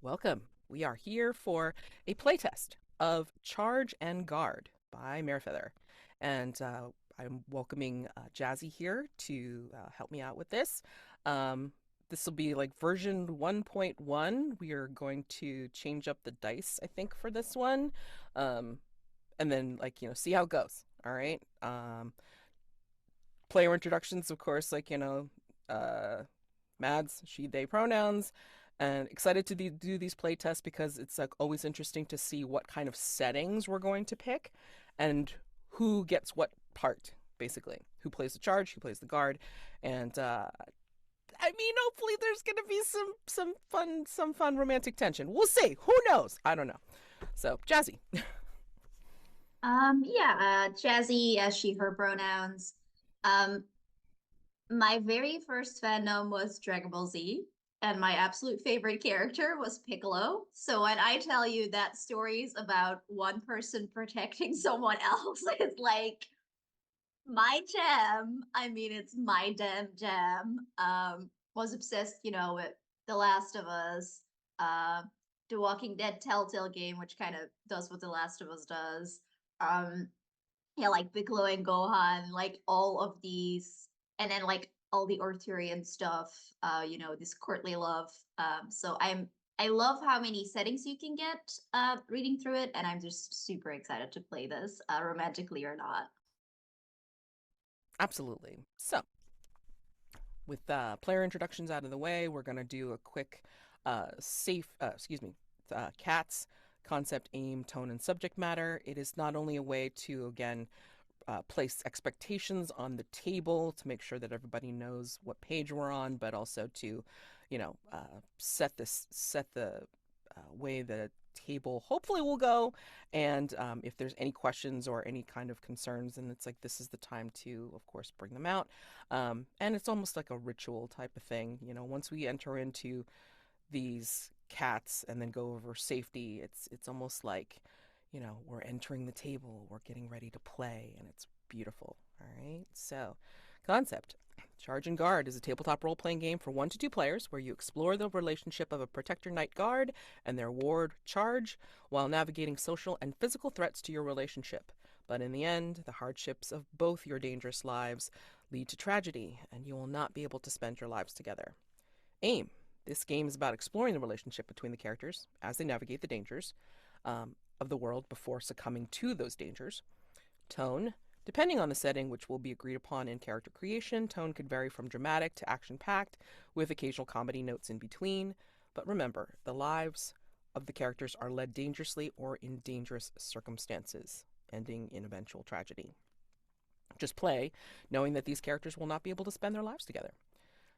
Welcome. We are here for a playtest of Charge and Guard by Merefeather. And I'm welcoming Jazy here to help me out with this. This will be like version 1.1. We are going to change up the dice, I think, for this one. And then, see how it goes. All right. Player introductions, of course, Mads, she, they pronouns, and excited to do these play tests because it's like always interesting to see what kind of settings we're going to pick and who gets what part, basically. Who plays the charge, who plays the guard, and hopefully there's gonna be some fun romantic tension. We'll see. Who knows? I don't know. So, Jazy. Jazzy, as she, her pronouns. Um, my very first fandom was Dragon Ball Z, and my absolute favorite character was Piccolo. So when I tell you that stories about one person protecting someone else is like my jam. I mean, it's my damn jam. Was obsessed, with The Last of Us, uh, the Walking Dead Telltale game, which kind of does what The Last of Us does. Um, yeah, like Piccolo and Gohan, like all of these, and then like all the Arthurian stuff, this courtly love. I love how many settings you can get reading through it, and I'm just super excited to play this, romantically or not. Absolutely. So, with player introductions out of the way, we're going to do a quick cats concept, aim, tone, and subject matter. It is not only a way to, again, place expectations on the table to make sure that everybody knows what page we're on, but also to, set the way the table hopefully will go. And if there's any questions or any kind of concerns, and it's like this is the time to, of course, bring them out. And it's almost like a ritual type of thing. Once we enter into these cats and then go over safety, it's almost like, we're entering the table, we're getting ready to play, and it's beautiful. All right. So, concept. Charge and Guard is a tabletop role playing game for 1 to 2 players where you explore the relationship of a protector knight guard and their ward charge while navigating social and physical threats to your relationship. But in the end, the hardships of both your dangerous lives lead to tragedy, and you will not be able to spend your lives together. Aim. This game is about exploring the relationship between the characters as they navigate the dangers of the world before succumbing to those dangers. Tone. Depending on the setting, which will be agreed upon in character creation, tone could vary from dramatic to action packed, with occasional comedy notes in between. But remember, the lives of the characters are led dangerously or in dangerous circumstances, ending in eventual tragedy. Just play, knowing that these characters will not be able to spend their lives together.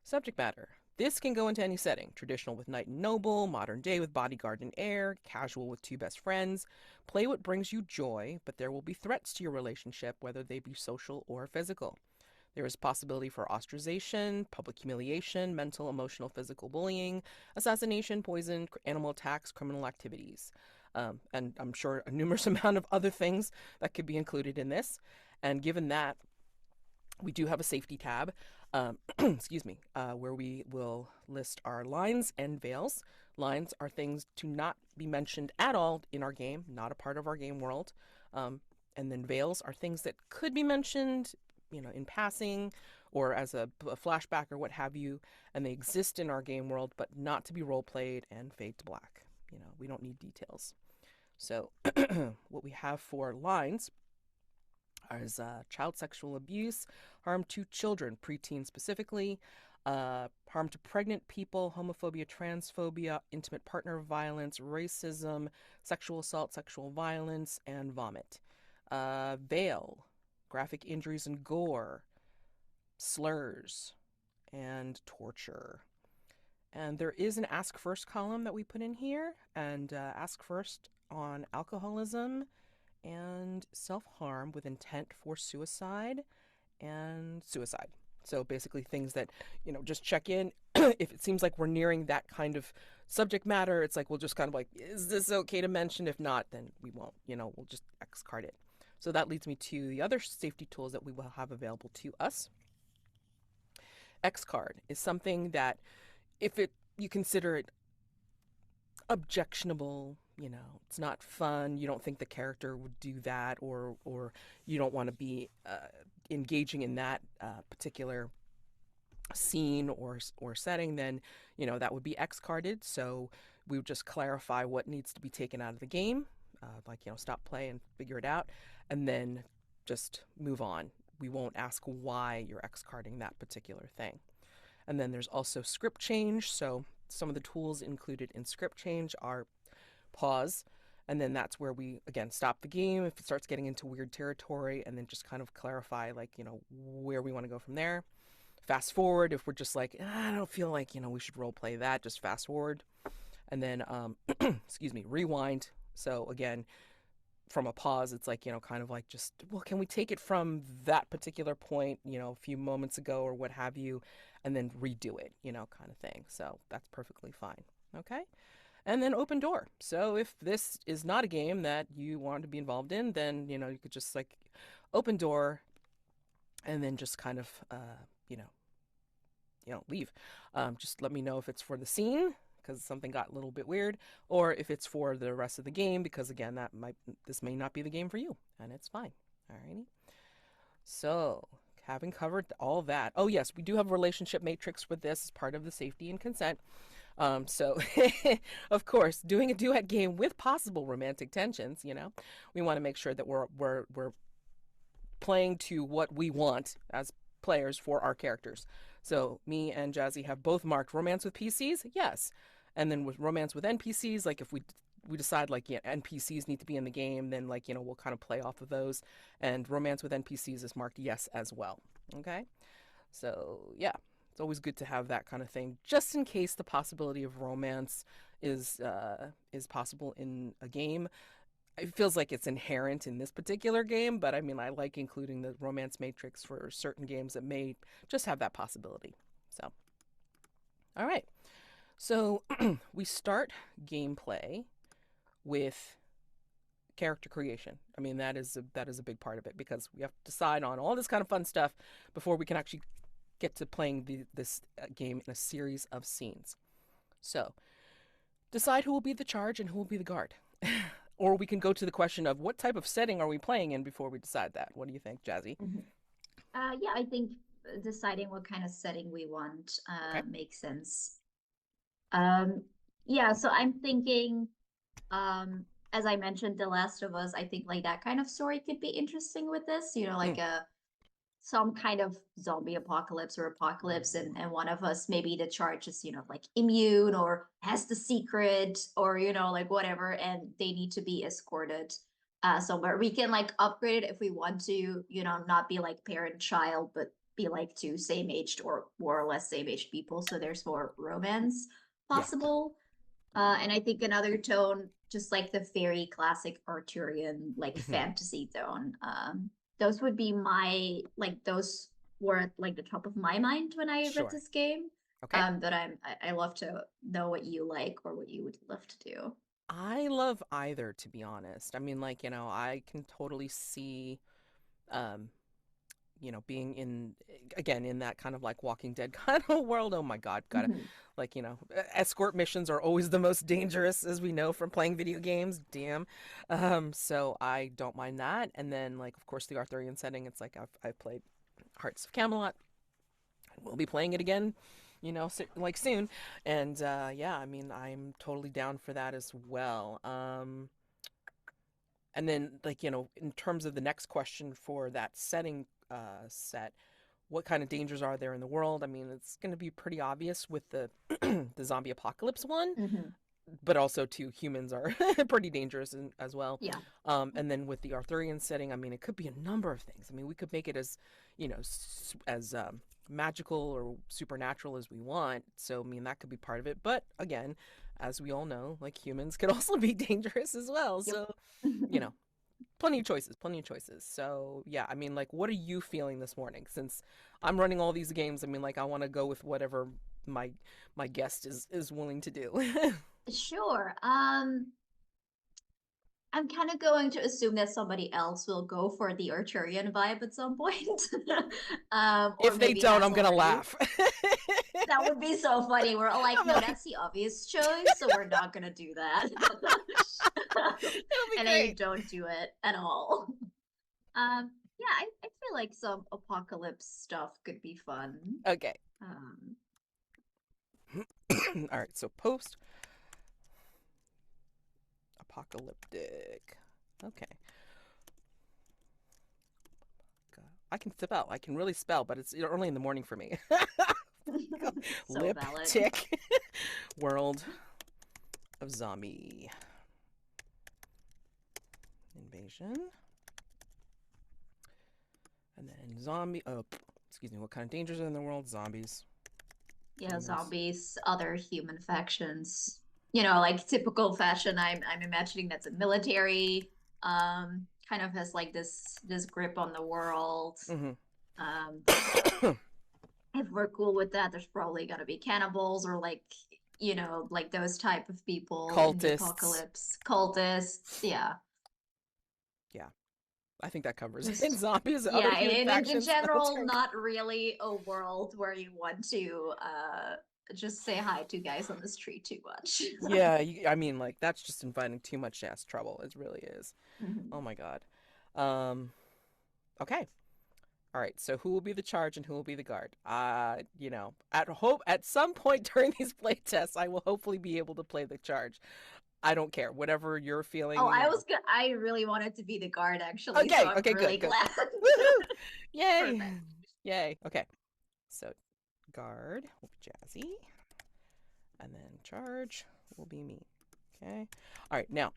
Subject matter. This can go into any setting: traditional with knight and noble, modern day with bodyguard and heir, casual with 2 best friends. Play what brings you joy, but there will be threats to your relationship, whether they be social or physical. There is possibility for ostracization, public humiliation, mental, emotional, physical bullying, assassination, poison, animal attacks, criminal activities. And I'm sure a numerous amount of other things that could be included in this. And given that, we do have a safety tab, excuse me, where we will list our lines and veils. Lines are things to not be mentioned at all in our game, not a part of our game world. And then veils are things that could be mentioned, in passing or as a flashback or what have you, and they exist in our game world, but not to be role played and fade to black. We don't need details. So, what we have for lines as child sexual abuse, harm to children, preteens specifically, harm to pregnant people, homophobia, transphobia, intimate partner violence, racism, sexual assault, sexual violence, and vomit. Veil, graphic injuries and gore, slurs, and torture. And there is an Ask First column that we put in here, and Ask First on alcoholism and self harm with intent for suicide and suicide. So basically, things that, just check in. If it seems like we're nearing that kind of subject matter, it's like we'll just kind of like, is this okay to mention? If not, then we won't, we'll just X card it. So that leads me to the other safety tools that we will have available to us. X card is something that, if it you consider it objectionable, it's not fun, you don't think the character would do that, or you don't want to be engaging in that particular scene or setting, then that would be X carded. So we would just clarify what needs to be taken out of the game, like stop play and figure it out, and then just move on. We won't ask why you're X carding that particular thing. And then there's also script change. So some of the tools included in script change are pause, and then that's where we again stop the game if it starts getting into weird territory, and then just kind of clarify like where we want to go from there. Fast forward if we're just like, I don't feel like we should role play that, just fast forward. And then excuse me, rewind. So again, from a pause, it's like kind of like, just, well, can we take it from that particular point a few moments ago or what have you, and then redo it, kind of thing. So that's perfectly fine. Okay. And then open door. So if this is not a game that you want to be involved in, then you could just like open door and then just kind of leave. Just let me know if it's for the scene because something got a little bit weird, or if it's for the rest of the game, because again, this may not be the game for you, and it's fine. Alrighty. So, having covered all that, oh yes, we do have a relationship matrix with this as part of the safety and consent. So, of course, doing a duet game with possible romantic tensions, we want to make sure that we're playing to what we want as players for our characters. So me and Jazy have both marked romance with PCs, yes, and then with romance with NPCs, like if we decide like NPCs need to be in the game, then like we'll kind of play off of those, and romance with NPCs is marked yes as well. Okay, so yeah, it's always good to have that kind of thing, just in case the possibility of romance is possible in a game. It feels like it's inherent in this particular game, but I mean, I like including the romance matrix for certain games that may just have that possibility. So, all right. So we start gameplay with character creation. I mean, that is a big part of it, because we have to decide on all this kind of fun stuff before we can actually get to playing this game in a series of scenes. So, decide who will be the charge and who will be the guard. Or we can go to the question of what type of setting are we playing in before we decide that. What do you think, Jazy? Mhm. Yeah, I think deciding what kind of setting we want Okay. makes sense. Um, yeah, so I'm thinking, as I mentioned, The Last of Us, I think like that kind of story could be interesting with this, Mm, like some kind of zombie apocalypse or apocalypse, and one of us, maybe the charge is like immune or has the secret, or like whatever, and they need to be escorted somewhere. We can like upgrade it if we want to, not be like parent child, but be like two same aged or more or less same aged people, so there's more romance yeah. possible. And I think another tone, just like the very classic Arthurian, like Hmm. fantasy tone. Those would be those were at like the top of my mind when I read Sure. this game. Okay. But I love to know what you like or what you would love to do. I love either, to be honest. I mean, like, I can totally see, um, being in, again, in that kind of like Walking Dead kind of world. Oh my God, gotta, Mhm. like, escort missions are always the most dangerous, as we know from playing video games. Damn. So I don't mind that. And then, like, of course, the Arthurian setting, it's like I've played Hearts of Camelot. We'll be playing it again, like soon. And yeah, I mean, I'm totally down for that as well. And then, like, in terms of the next question for that setting set, what kind of dangers are there in the world? I mean, it's going to be pretty obvious with the the zombie apocalypse one, Mhm. but also too, humans are pretty dangerous as well. Yeah. And then with the Arthurian setting, I mean, it could be a number of things. I mean, we could make it as, as magical or supernatural as we want. So, I mean, that could be part of it. But again, as we all know, like, humans could also be dangerous as well. Yep. So, you know, plenty of choices, plenty of choices. So, yeah, I mean, like, what are you feeling this morning? Since I'm running all these games, I mean, like, I want to go with whatever my guest is willing to do. Sure. I'm kind of going to assume that somebody else will go for the Arturian vibe at some point, or If they maybe don't, has I'm gonna already. laugh. That would be so funny. We're all like, I'll be no, like, that's the obvious choice, so we're not gonna do that. it'll be And then you great. don't do it at all. Yeah, I feel like some apocalypse stuff could be fun. Okay. Um, All right. So post apocalyptic. Okay. I can spell. I can really spell, but it's early in the morning for me. so Lip valid. tick. World of zombie invasion. And then zombie. Oh, excuse me. What kind of dangers are in the world? Zombies. Yeah, Humans. zombies, other human factions. You know, like typical fashion. I'm imagining that's a military kind of has like this grip on the world. Mm-hmm. Um if we're cool with that, there's probably gonna be cannibals or like like those type of people in the Cultists. apocalypse. Cultists, yeah. Yeah. I think that covers it. And Just zombies, other yeah, human in factions, general, military. not really a world where you want to just say hi to guys on the street too much. Yeah, I mean, like that's just inviting too much ass trouble. It really is. Mhm. Oh my god. Um. Okay. All right. So who will be the charge and who will be the guard? At some point during these play tests, I will hopefully be able to play the charge. I don't care. Whatever you're feeling. Oh, I really wanted to be the guard actually, so Okay. I'm Okay. really Good. Good. glad Woohoo! for Yay! that. Yay! Okay. So guard will be Jazy, and then charge will be me. Okay. All right. Now,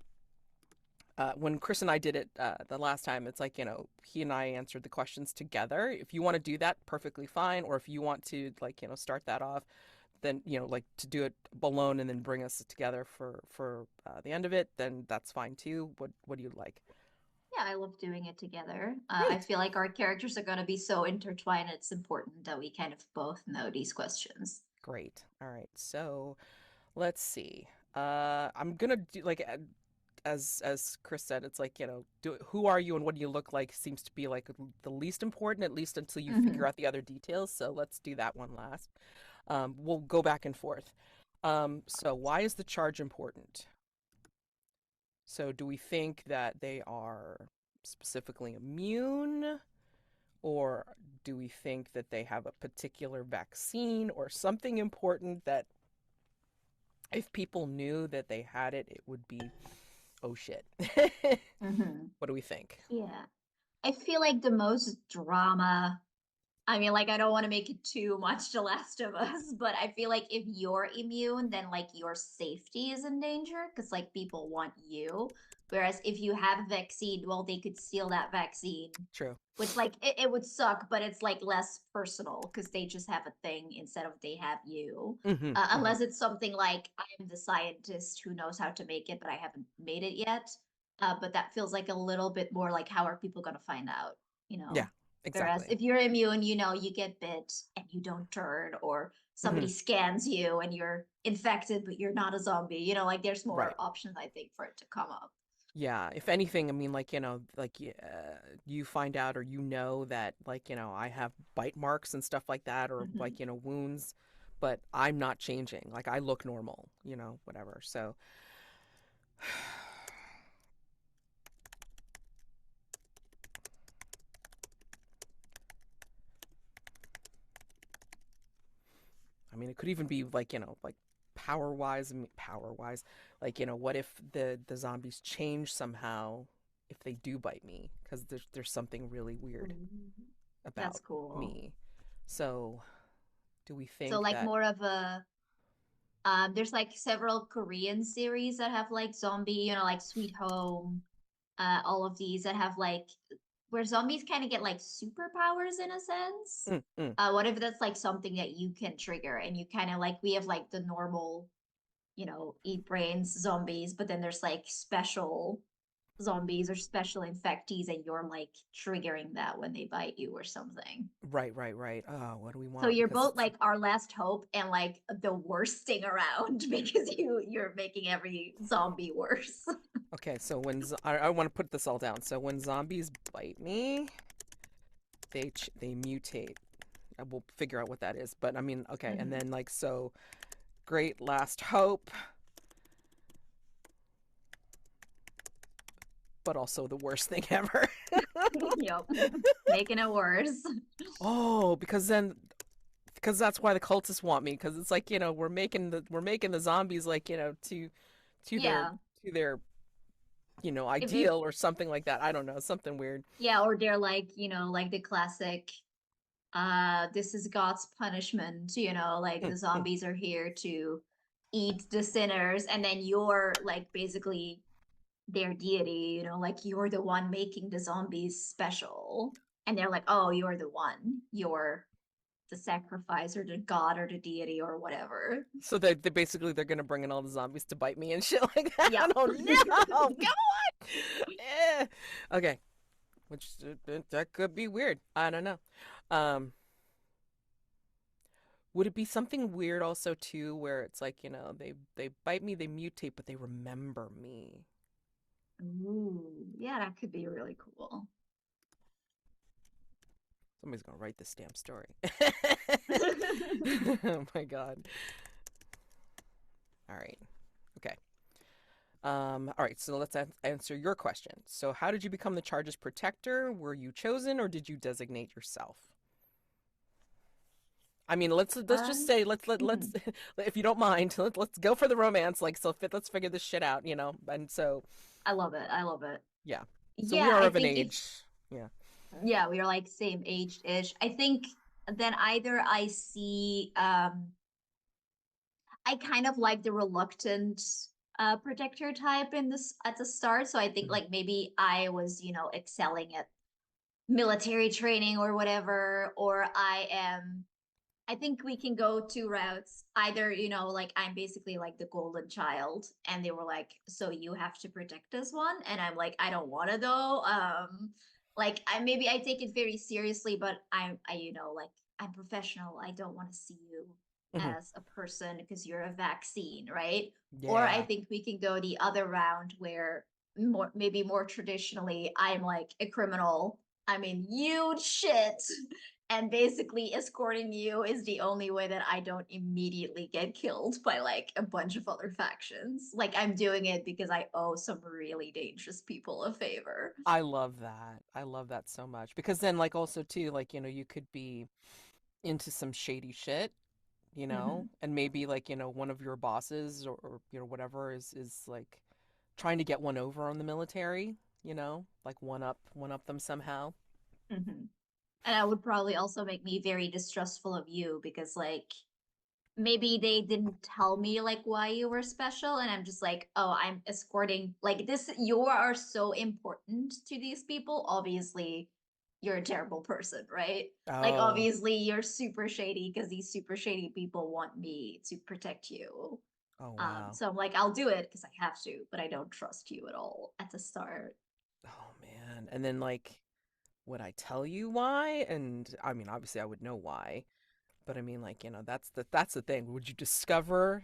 when Chris and I did it the last time, it's like, he and I answered the questions together. If you want to do that, perfectly fine. Or if you want to, like, start that off, then, like to do it alone and then bring us together for the end of it, then that's fine too. What do you like? Yeah, I love doing it together. I Great. feel like our characters are going to be so intertwined. It's important that we kind of both know these questions. Great. All right. So let's see. I'm gonna do like as Chris said, it's like, who are you and what do you look like seems to be like the least important, at least until you figure Hmm. out the other details. So let's do that one last. We'll go back and forth. So why is the charge important? So do we think that they are specifically immune? Or do we think that they have a particular vaccine or something important that if people knew that they had it, it would be, oh shit. Hmm. What do we think? Yeah. I feel like the most drama. I mean, like, I don't want to make it too much The Last of Us, but I feel like if you're immune, then like your safety is in danger because like people want you. Whereas if you have a vaccine, well, they could steal that vaccine, True. which like it would suck, but it's like less personal because they just have a thing instead of they have you. Mm-hmm, mm-hmm. Unless it's something like I'm the scientist who knows how to make it, but I haven't made it yet. But that feels like a little bit more like how are people going to find out, you Yeah, know? Whereas exactly. if you're immune, you get bit and you don't turn, or Mm-hmm. somebody scans you and you're infected, but you're not a zombie. Like there's more Right. options, I think, for it to come up. Yeah. If anything, I mean, like, like you find out or that, like, I have bite marks and stuff like that, or Mhm. like, wounds, but I'm not changing. Like, I look normal, whatever. So, I mean, it could even be like, like power wise, like, what if the zombies change somehow if they do bite me? Because there's something really weird Ooh, that's about cool. me. So, do we So think like that? more of a there's like several Korean series that have like zombie, like Sweet Home, all of these that have like where zombies kind of get like superpowers in a sense. Mm, mm, What if that's like something that you can trigger and you kind of like we have like the normal, eat brains zombies, but then there's like special zombies or special infectees and you're like triggering that when they bite you or something. right, right, right. Oh, what do we So want? you're Because both it's like our last hope and like the worst thing around because you're making every zombie worse. Okay, so I want to put this all down. So when zombies bite me, they mutate. We'll figure out what that is. But I mean, okay, and Hmm. then like so, great last hope, but also the worst thing ever. Yep. Making it worse. Oh, because that's why the cultists want me, because it's like, we're making the zombies like, to their Yeah. to their If you ideal or something like that. I don't know, something weird. Yeah, or they're like, like the classic this is God's punishment, like the zombies are here to eat the sinners, and then you're like basically their deity, like you're the one making the zombies special. And they're like, oh, you're the one. You're the sacrifice or the god or the deity or whatever. So they basically they're gonna bring in all the zombies to bite me and shit like that. Yep. Oh no! Come on! Eh. Okay, which that could be weird. I don't know. Um, would it be something weird also too, where it's like they bite me, they mutate, but they remember me? Ooh, yeah, that could be really cool. Somebody's gonna write this damn story. Oh my god! All right. Okay. All right, so let's answer your question. So, how did you become the charge's protector? Were you chosen, or did you designate yourself? I mean, let's just um, say let's mhm. if you don't mind, let's go for the romance. Like, so let's figure this shit out, And so, I love it. I love it. yeah. So we Yeah, are I of an think if age. Yeah. yeah, we are like same age-ish. I think then either I see I kind of like the reluctant protector type in this at the start. So I think Mhm. like maybe I was, excelling at military training or whatever, or I think we can go two routes. Either, like I'm basically like the golden child, and they were like, so you have to protect this one. And I'm like, I don't wanna though. Like I take it very seriously, but like I'm professional. I don't want to see you Mhm. as a person because you're a vaccine, right? Or I Yeah. think we can go the other round where maybe more traditionally, I'm like a criminal. I'm in huge shit, and basically escorting you is the only way that I don't immediately get killed by like a bunch of other factions. Like I'm doing it because I owe some really dangerous people a favor. I love that. I love that so much because then, like, also too, like, you could be into some shady shit, Mm-hmm. and maybe like one of your bosses or whatever is like trying to get one over on the military, like one up them somehow. Mm-hmm. And that would probably also make me very distrustful of you because like maybe they didn't tell me like why you were special, and I'm just like, oh, I'm escorting like this, you are so important to these people, obviously you're a terrible person, right? Like Oh, obviously you're super shady because these super shady people want me to protect you. oh wow. So I'm like, I'll do it because I have to, but I don't trust you at all at the start. Oh man. And then like would I tell you why? And I mean obviously I would know why, but I mean like that's the thing. Would you discover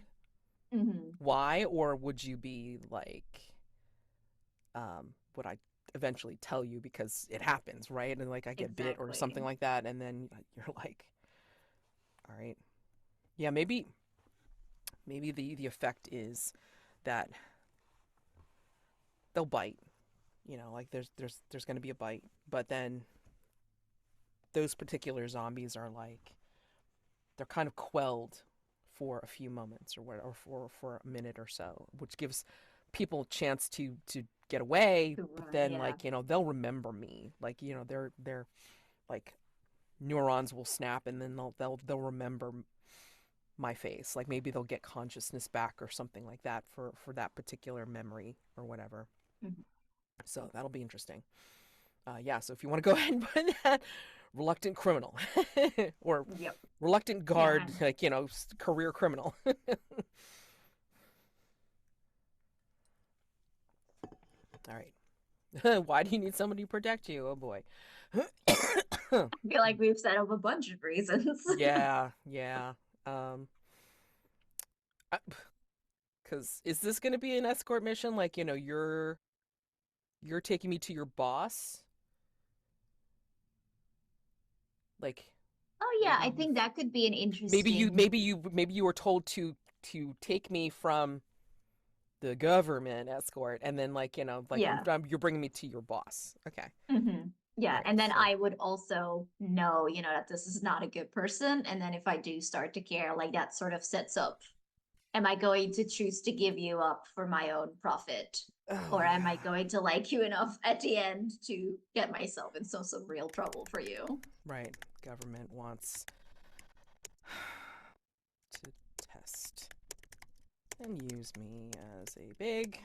Mm-hmm. why, or would you be like would I eventually tell you because it happens, right? And like I get bit or something Exactly. like that, and then you're like, all right, yeah, maybe the effect is that they'll bite, like there's going to be a bite, but then those particular zombies are like they're kind of quelled for a few moments or for a minute or so, which gives people a chance to get away, To but run, then yeah. like they'll remember me, like they're like neurons will snap and then they'll remember my face, like maybe they'll get consciousness back or something like that for that particular memory or whatever. Mm-hmm. So that'll be interesting. Yeah, so if you want to go ahead and put that reluctant criminal or Yep. reluctant Yeah. guard, like career criminal. All right. Why do you need somebody to protect you? Oh boy. I feel like we've set up a bunch of reasons. Yeah, yeah. Um, because is this going to be an escort mission? Like, you're You're taking me to your boss? Like Oh yeah, maybe I you think that could be an maybe you interesting. maybe you maybe you were told to take me from the government escort and then like, like Yeah. you're bringing me to your boss. Okay. Yeah, All right. and then So, I would also know, that this is not a good person. And then if I do start to care, like that sort of sets up, am I going to choose to give you up for my own profit? oh Or am I yeah. going to like you enough at the end to get myself in some real trouble for you? Right. Government wants to test and use me as a big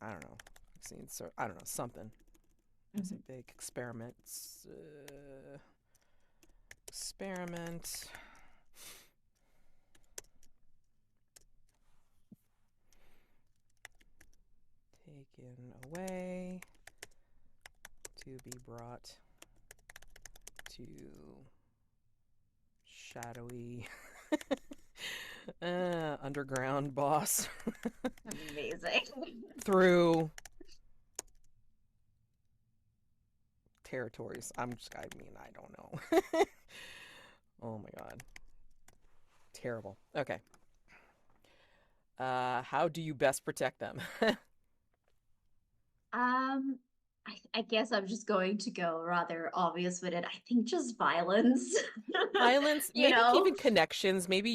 I don't know. Vaccine, so I don't know, something. As a Mhm. big experiment. Experiment taken away to be brought to shadowy underground boss Amazing. through territories. I mean, I don't know. Oh my god. Terrible. Okay. How do you best protect them? Um, I guess I'm just going to go rather obvious with it. I think just violence. Violence, you maybe know, even connections. Maybe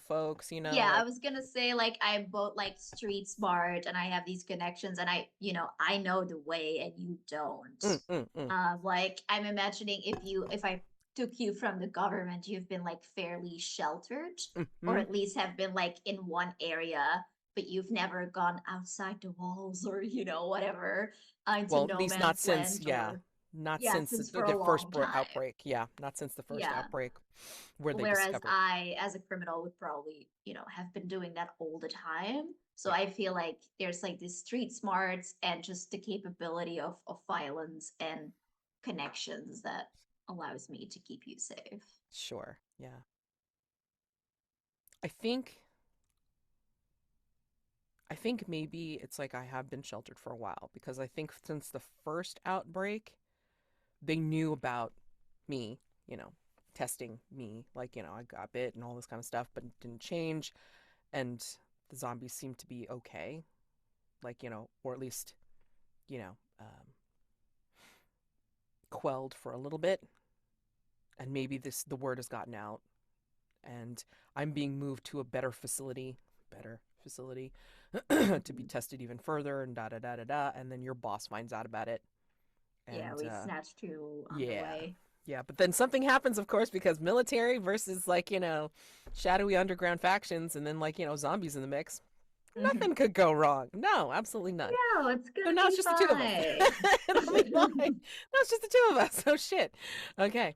folks, yeah, I like, was gonna say like I'm both like street smart and I have these connections and I know the way and you don't. mm, mm, mm. Like I'm imagining if I took you from the government, you've been like fairly sheltered, or Mm-hmm. at least have been like in one area, but you've never gone outside the walls or whatever, into Well, at no least not man's since, land yeah, or not yeah, since since for the a first long time. outbreak. Yeah, not since the first Yeah. outbreak where they Whereas discovered. I, as a criminal, would probably, have been doing that all the time. So Yeah, I feel like there's like this street smarts and just the capability of violence and connections that allows me to keep you safe. sure. Yeah. I think I think maybe it's like I have been sheltered for a while because I think since the first outbreak, they knew about me, you know, testing me, like, I got bit and all this kind of stuff, but it didn't change. And the zombies seemed to be okay, like, or at least, you know, quelled for a little bit. And maybe the word has gotten out and I'm being moved to a better facility to be Mhm. tested even further and da da da da da. And then your boss finds out about it. Yeah, And we snatched two on the yeah, way. yeah. But then something happens, of course, because military versus like, shadowy underground factions and then like, zombies in the mix. Mhm. Nothing could go wrong. No, absolutely none. No, it's So gonna now it's be just the two of us. fine. It'll be fine. Now it's just the two of us. Oh shit. Okay.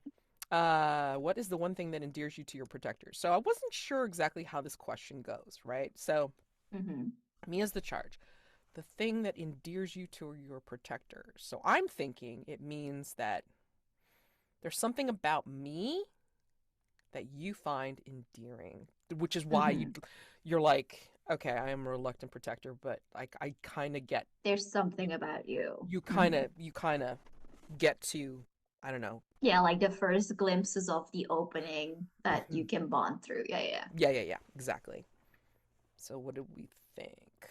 What is the one thing that endears you to your protectors? So I wasn't sure exactly how this question goes, right? So Mhm. me as the charge, the thing that endears you to your protectors. So I'm thinking it means that there's something about me that you find endearing, which is why Mhm. you're like, okay, I am a reluctant protector, but like I kind of get There's you. something about you. You kind of get to, I don't know. Yeah, like the first glimpses of the opening that Mhm. you can bond through. Yeah, yeah. Yeah, yeah, yeah, exactly. So what do we think?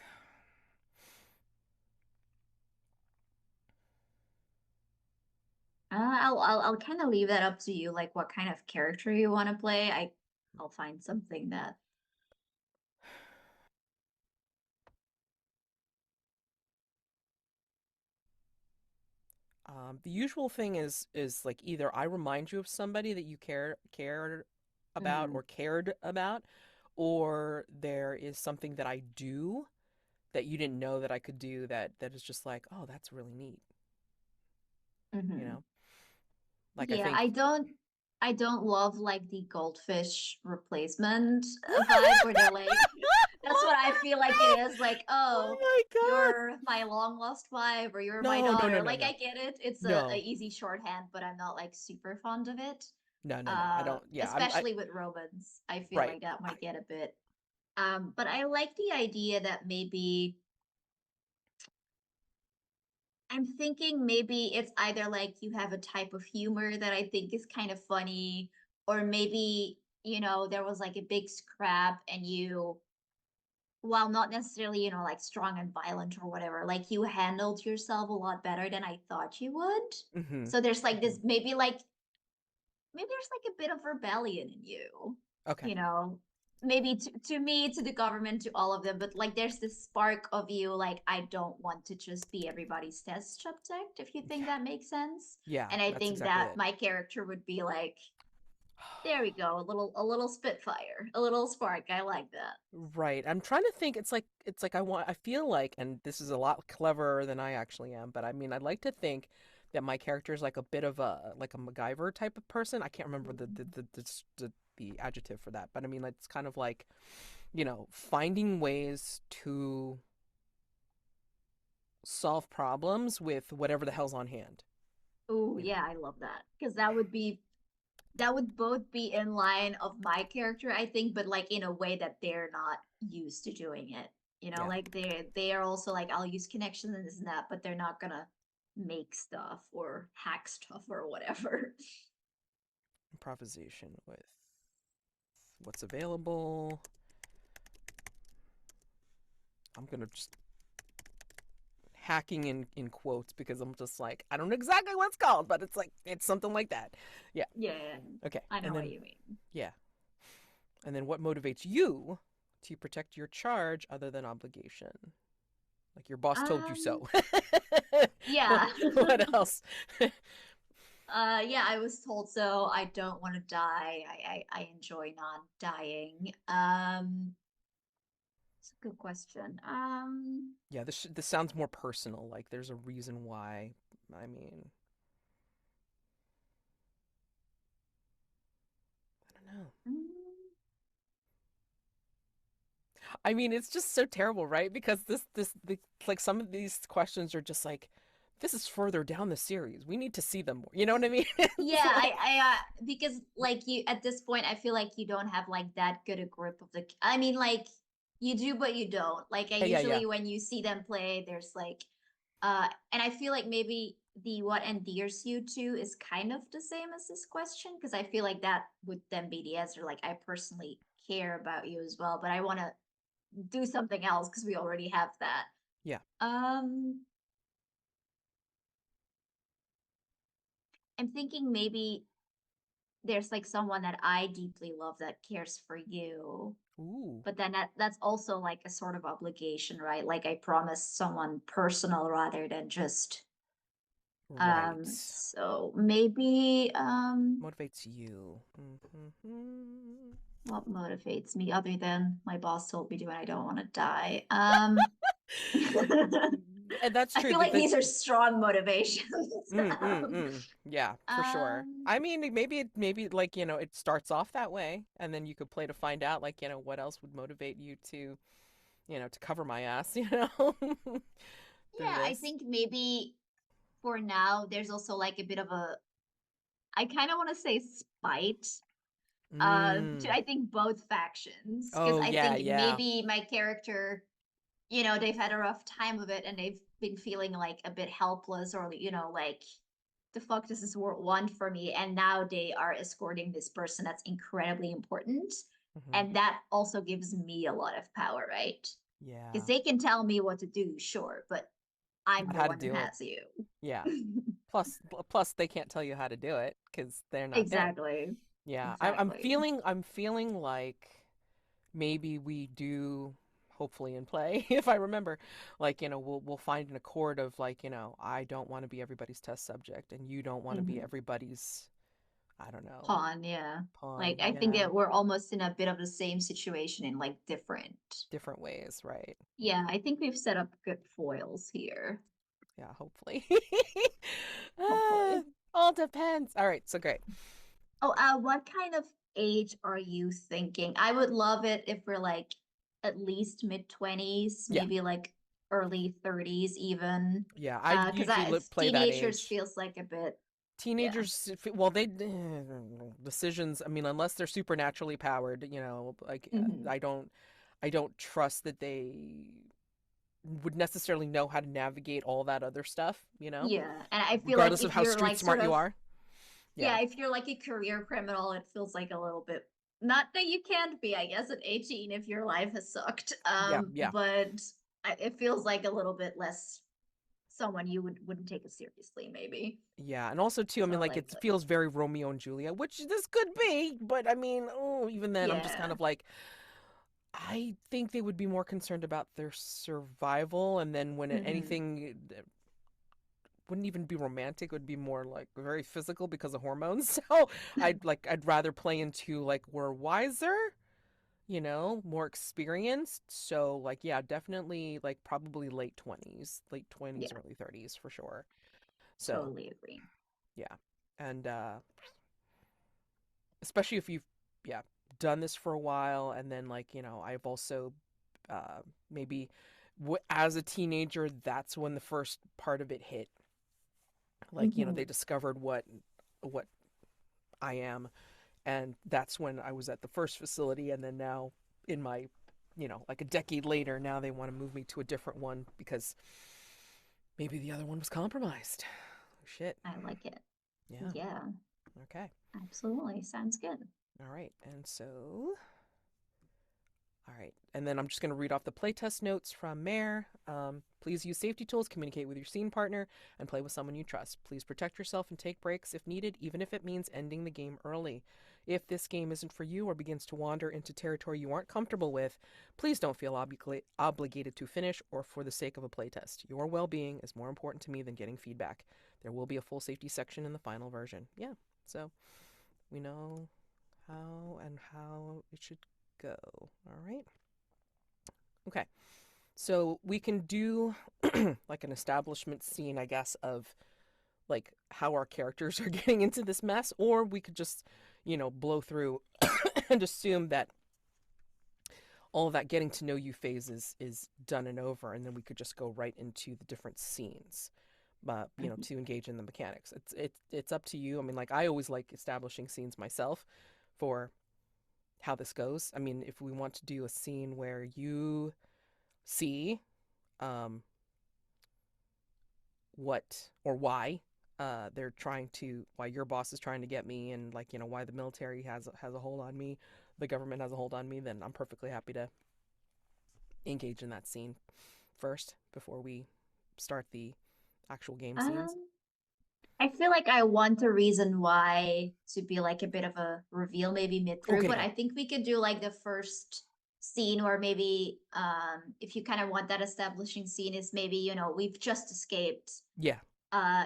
I'll kind of leave that up to you, like what kind of character you want to play. I'll find something that. The usual thing is like either I remind you of somebody that you cared about Mhm, or cared about, or there is something that I do that you didn't know that I could do that is just like, oh, that's really neat, you mhm. know? Like I Yeah, think I don't love like the goldfish replacement vibe where they're like, that's what I feel like it is. Like, Oh oh, my god. you're my long lost wife or you're my No, no, no, daughter. no, Like, I no. get it. It's a No. easy shorthand, but I'm not like super fond of it. No, no, no. I don't. Yeah, I especially with Romans. I feel right. like that might get a bit. But I like the idea that maybe I'm thinking maybe it's either like you have a type of humor that I think is kind of funny, or maybe, there was like a big scrap and you, while not necessarily, like strong and violent or whatever, like you handled yourself a lot better than I thought you would. Mm-hmm. So there's like Mm-hmm. this maybe there's like a bit of rebellion in you, Okay. you know, maybe to me, to the government, to all of them, but like there's this spark of you, like, I don't want to just be everybody's test subject, if you think Yeah. that makes sense. Yeah. And I That's think exactly that it. my character would be like, there we go, a little spitfire, a little spark. I like that. Right. I'm trying to think. It's like I feel like, and this is a lot cleverer than I actually am, but I mean, I'd like to think that my character is like a bit of a MacGyver type of person. I can't remember the adjective for that, but I mean, it's kind of like, finding ways to solve problems with whatever the hell's on hand. Oh You know. yeah, I love that, because that would both be in line of my character, I think, but like in a way that they're not used to doing it. Yeah. Like they are also like, I'll use connections and this and that, but they're not gonna make stuff or hack stuff or whatever. Improvisation with what's available. I'm gonna just hacking in quotes because I'm just like, I don't know exactly what it's called, but it's like it's something like that. Yeah. Yeah, Okay. I know And what then you mean. yeah. And then what motivates you to protect your charge other than obligation? Like your boss told you Um, so. yeah. What else? Yeah, I was told so. I don't want to die. I enjoy not dying. It's a good question. Yeah, this sounds more personal. Like there's a reason why. I mean, I don't know. mm, I mean, it's just so terrible, right? Because like some of these questions are just like, this is further down the series. We need to see them more. You know what I mean? It's Yeah, like, because like you at this point, I feel like you don't have like that good a grip of the. I mean, like you do, but you don't. Like I yeah, yeah, yeah, usually when you see them play, there's like, and I feel like maybe the what endears you to is kind of the same as this question, because I feel like that would then be the answer. Like I personally care about you as well, but I want to do something else because we already have that. yeah. Um, I'm thinking maybe there's like someone that I deeply love that cares for you. Ooh, But then that's also like a sort of obligation, right? Like I promised someone personal rather than just right. so maybe Motivates you. Mm-hmm. what motivates me other than my boss told me to and I don't want to die. And that's I true. feel like these are strong motivations. Yeah, for sure. Um I mean, maybe like, it starts off that way, and then you could play to find out, like, what else would motivate you to cover my ass, through yeah, I this. think maybe for now there's also like a bit of a, I kind of want to say spite, to Mm. I think both factions, because Oh, I yeah, think yeah. maybe my character, they've had a rough time of it and they've been feeling like a bit helpless, or like, the fuck does this world want for me? And now they are escorting this person that's incredibly important, Hmm. and that also gives me a lot of power, right? Because Yeah. they can tell me what to do, sure, but I'm Not the how to one who do it. has you. Yeah. Plus they can't tell you how to do it because they're not there. Exactly. Yeah. I'm Exactly. feeling like maybe we do, hopefully in play, if I remember, like, we'll find an accord of like, I don't want to be everybody's test subject and you don't want to be Mhm. everybody's, I don't know, Pawn, yeah. pawn. Like I think Yeah. that we're almost in a bit of the same situation in like different. Different ways, right? Yeah, I think we've set up good foils here. Yeah, hopefully. Ah, Hopefully. all depends. All right, so great. Oh, what kind of age are you thinking? I would love it if we're like at least mid 20s, Yeah. maybe like early 30s even. Yeah, I Because usually it's play that teenagers age. feels like a bit. Yeah. teenagers, well, they decisions. I mean, unless they're supernaturally powered, like Hmm. I don't trust that they would necessarily know how to navigate all that other stuff. Yeah. And I feel like Regardless of if how you're street like sort smart you of, are. Yeah, yeah, if you're like a career criminal, it feels like a little bit, not that you can't be, I guess, at 18 if your life has sucked. yeah, yeah, But it feels like a little bit less someone you wouldn't take it seriously, maybe. yeah. And also too, I So mean, I like like it that. feels very Romeo and Juliet, which this could be, but I mean, oh, even then, I'm just kind Yeah. of like, I think they would be more concerned about their survival, and then when Hmm. anything wouldn't even be romantic, it would be more like very physical because of hormones. So I'd rather play into like we're wiser, more experienced. So like yeah, definitely like probably late 20s, Yeah, early 30s for sure. So totally agree. yeah. And especially if you've yeah, done this for a while and then like, I've also maybe as a teenager that's when the first part of it hit. Like, they Hmm. discovered what I am, and that's when I was at the first facility, and then now in my, like a decade later, now they want to move me to a different one because maybe the other one was compromised. Oh, shit. I like it. Yeah. Yeah, Okay. absolutely. Sounds good. All right. And so all right. And then I'm just going to read off the playtest notes from Mare. Please use safety tools, communicate with your scene partner, and play with someone you trust. Please protect yourself and take breaks if needed, even if it means ending the game early. If this game isn't for you or begins to wander into territory you aren't comfortable with, please don't feel obligated to finish or for the sake of a playtest. Your well being is more important to me than getting feedback. There will be a full safety section in the final version. Yeah. So we know how it should go. All right. Okay. So we can do like an establishment scene, I guess, of like how our characters are getting into this mess, or we could just, blow through and assume that all of that getting to know you phase is done and over, and then we could just go right into the different scenes, Mhm. to engage in the mechanics. It's up to you. I mean, like I always like establishing scenes myself for how this goes. I mean, if we want to do a scene where you see um, what or why they're trying to why your boss is trying to get me and like why the military has a hold on me, the government has a hold on me, then I'm perfectly happy to engage in that scene first before we start the actual game scenes. Um, I feel like I want a reason why to be like a bit of a reveal maybe mid through, Okay, but okay. I think we could do like the first scene or maybe if you kind of want that establishing scene is maybe, we've just escaped. Yeah,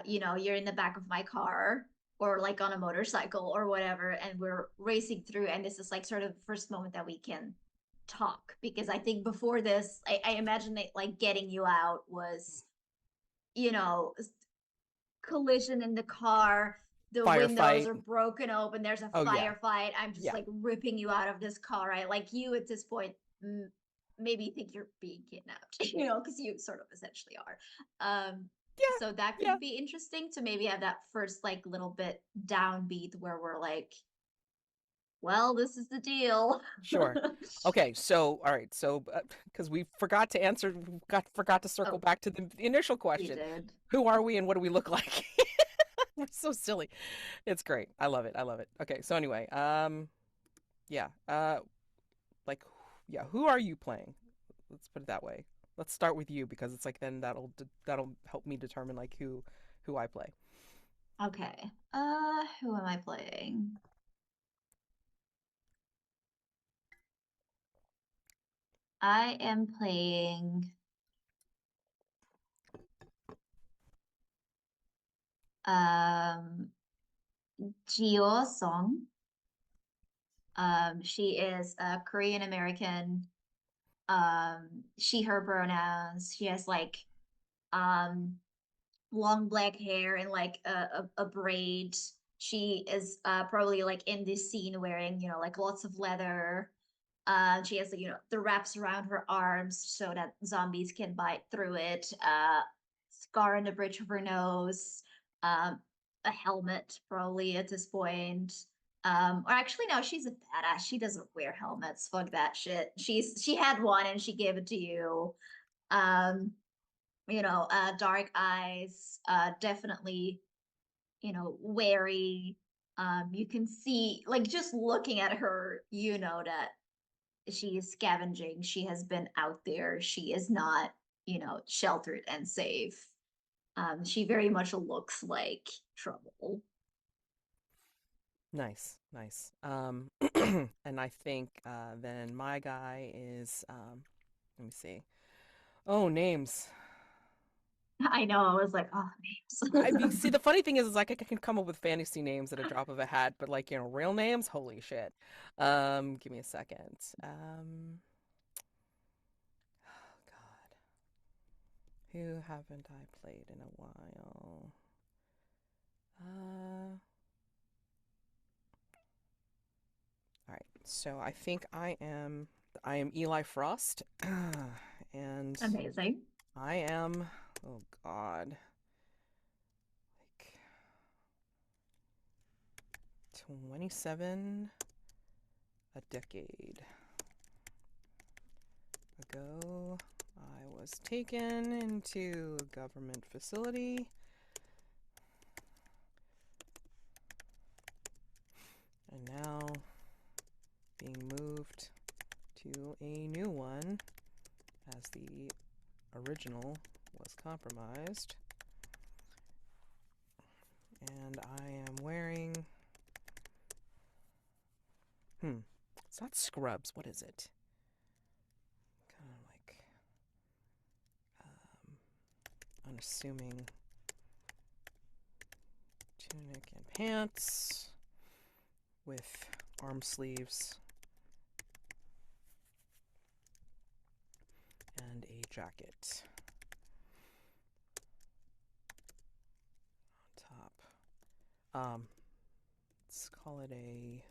You're in the back of my car or like on a motorcycle or whatever, and we're racing through, and this is like sort of the first moment that we can talk because I think before this, I imagine that like getting you out was, you know, collision in the car, the windows firefight. are broken open, there's a Oh yeah, firefight, I'm just yeah, like ripping you out of this car. I like you at this point maybe think you're being kidnapped, because you sort of essentially are. yeah, So that yeah. could be interesting to maybe have that first like little bit downbeat where we're like, well, this is the deal. Sure. Okay, so all right, so because we forgot to circle Oh, back to the initial we question, did. who are we and what do we look like? We're so silly. It's great. I love it. I love it. Okay, so anyway, yeah, like, yeah, who are you playing? Let's put it that way. Let's start with you because it's like then that'll help me determine like who I play. Okay. Who am I playing? I am playing um Jihyo Song. She is a Korean American. She, her pronouns. She has like um long black hair and like a braid. She is probably like in this scene wearing, like lots of leather. She has, the wraps around her arms so that zombies can bite through it. Scar on the bridge of her nose. Um, a helmet probably at this point. Or actually no, she's a badass. She doesn't wear helmets. Fuck that shit. She had one and she gave it to you. Um, dark eyes, definitely, wary. You can see, like, just looking at her, that she is scavenging. She has been out there. She is not, sheltered and safe. She very much looks like trouble. Nice, nice. And I think then my guy is let me see. Oh, names. I know. I was like, oh, I mean, names. see, the funny thing is like I can come up with fantasy names at a drop of a hat, but like, real names, holy shit. Give me a second. Oh God, who haven't I played in a while? Uh, all right. So I think I am Eli Frost, and Amazing. I am. Oh God, like 27 a decade ago, I was taken into a government facility and now being moved to a new one as the original was compromised. And I am wearing. It's not scrubs. What is it? Kind of like unassuming tunic and pants with arm sleeves and a jacket on top. Let's call it a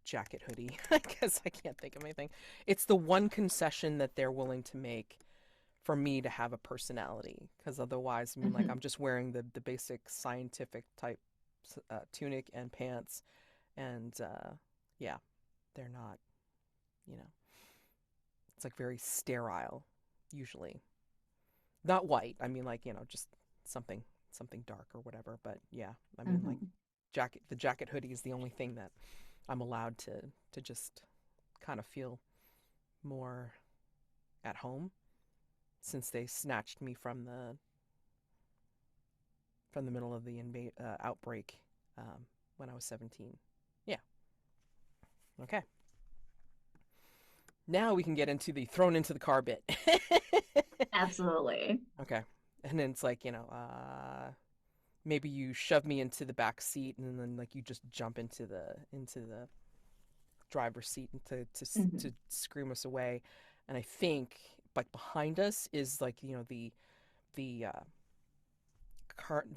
jacket hoodie. I guess I can't think of anything. It's the one concession that they're willing to make for me to have a personality, because otherwise, I mean, like Mm-hmm. I'm just wearing the basic scientific type tunic and pants, and yeah, they're not, you know, it's like very sterile usually. Not white. I mean, like just something something dark or whatever. But yeah, I mean, like Mm-hmm. the jacket hoodie is the only thing that I'm allowed to just kind of feel more at home since they snatched me from the middle of the outbreak when I was 17. Yeah. Okay. Now we can get into the thrown into the car bit. Absolutely. Okay. And then it's like, maybe you shove me into the back seat and then like you just jump into the driver's seat and Mm-hmm. to scream us away. And I think like behind us is like, the the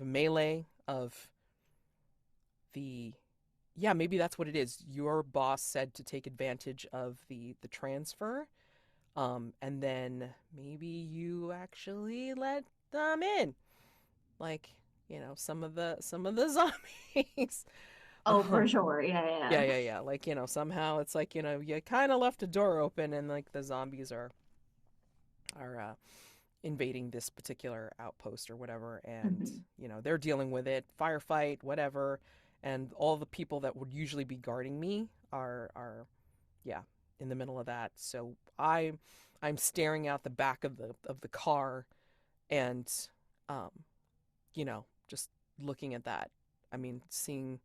melee of the yeah, maybe that's what it is. Your boss said to take advantage of the transfer, and then maybe you actually let them in, like some of the zombies. Oh, for sure. Yeah, Yeah, yeah. yeah, yeah. Like somehow it's like you kind of left a door open, and like the zombies are invading this particular outpost or whatever, and Mm-hmm. they're dealing with it, firefight, whatever, and all the people that would usually be guarding me are yeah, in the middle of that. So I'm staring out the back of the car and um just looking at that. I mean, seeing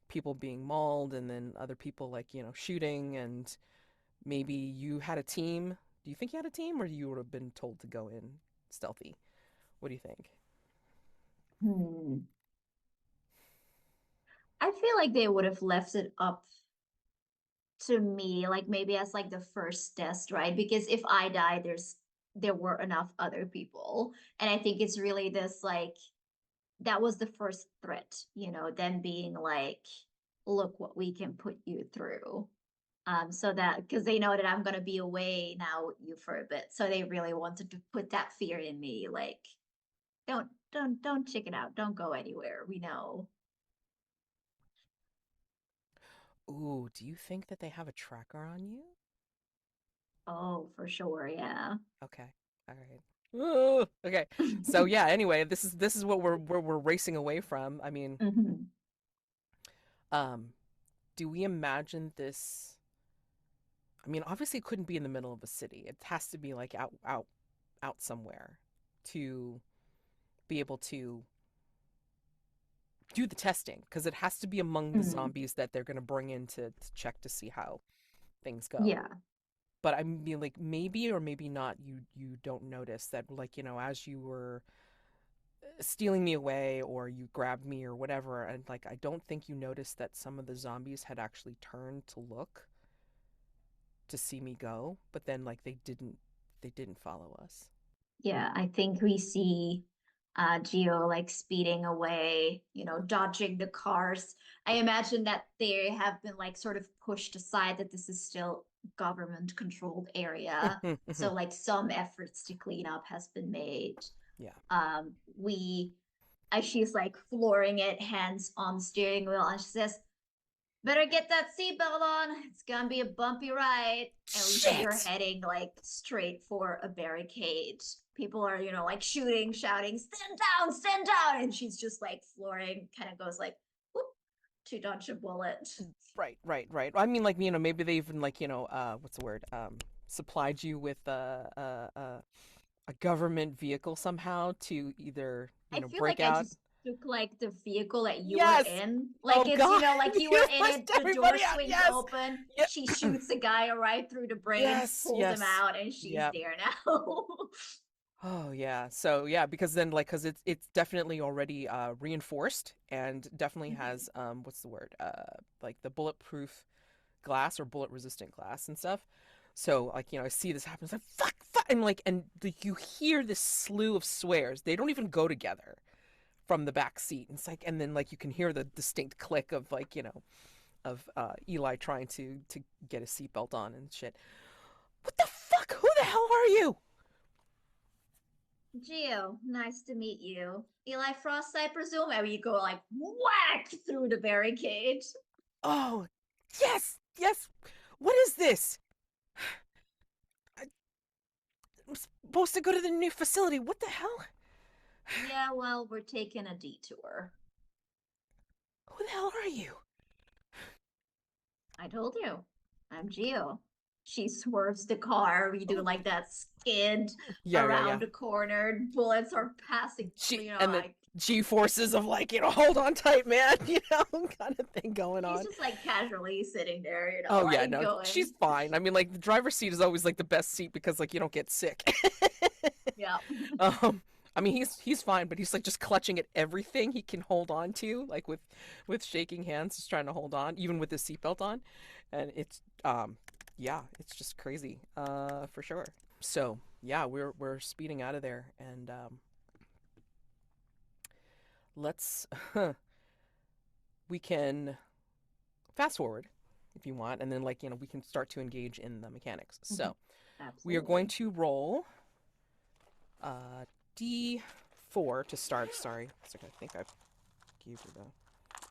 people being mauled and then other people like shooting, and maybe you had a team. Do you think you had a team, or you would have been told to go in stealthy? What do you think? Hmm. I feel like they would have left it up to me, like maybe as like the first test, right? Because if I die, there were enough other people. And I think it's really this like that was the first threat, them being like, look what we can put you through. So that because they know that I'm gonna be away now with you for a bit. So they really wanted to put that fear in me, like, don't chicken out, don't go anywhere. We know. Ooh, do you think that they have a tracker on you? Oh, for sure, yeah. Okay. All right. Ooh, okay. So yeah, anyway, this is what we're racing away from. I mean, Hmm. um, do we imagine this? I mean, obviously it couldn't be in the middle of a city. It has to be like out somewhere to be able to do the testing because it has to be among the Mm. zombies that they're going to bring in to check to see how things go. Yeah, But I mean, like maybe or maybe not. You don't notice that, like as you were stealing me away or you grabbed me or whatever, and like I don't think you noticed that some of the zombies had actually turned to look to see me go, but then like they didn't follow us. yeah. I think we see Geo like speeding away, dodging the cars. I imagine that they have been like sort of pushed aside that this is still government controlled area. So like some efforts to clean up has been made. Yeah. We as she's like flooring it, hands on the steering wheel, and she says, better get that seatbelt on. It's gonna be a bumpy ride. And we see her Shit. heading like straight for a barricade. People are, like shooting, shouting, stand down. And she's just like flooring, kind of goes like, whoop, to dodge a bullet. Right, right, right. I mean, like maybe they even like what's the word? Supplied you with a government vehicle somehow to either I feel break like I out. just took like the vehicle that you were Yes. in. Like Oh it's, God. like you were You in pushed it, the door everybody out. swings Yes. open, she Yeah. shoots a guy right through the brain, Yes. pulls him Yes. out, and she's Yeah. there now. Oh yeah. So yeah, because then like it's definitely already reinforced and definitely has what's the word? Like the bulletproof glass or bullet resistant glass and stuff. So like I see this happen. It's like fuck, fuck, and like you hear this slew of swears. They don't even go together from the back seat. And it's like and then like you can hear the distinct click of like of Eli trying to get his seatbelt on and shit. What the fuck? Who the hell are you? Gio, nice to meet you. Eli Frost, I presume. And you go like whack through the barricade. Oh, yes, yes. What is this? I'm supposed to go to the new facility. What the hell? Yeah, well, we're taking a detour. Who the hell are you? I told you. I'm Gio. She swerves the car. We do Oh, like that skid yeah, yeah, yeah. around the corner. Bullets are passing, And the like G forces of like hold on tight, man, kind of thing going she's on. just like casually sitting there, Oh yeah, like no, going, she's fine. I mean, like the driver's seat is always like the best seat because like you don't get sick. yeah. um, I mean he's fine, but he's like just clutching at everything he can hold on to, like with shaking hands, just trying to hold on, even with his seatbelt on, and it's yeah, it's just crazy, for sure. So yeah, we're speeding out of there, and let's we can fast forward if you want, and then like we can start to engage in the mechanics. Mhm. So we are going Absolutely. to roll d4 to start. Sorry, I think I gave you the.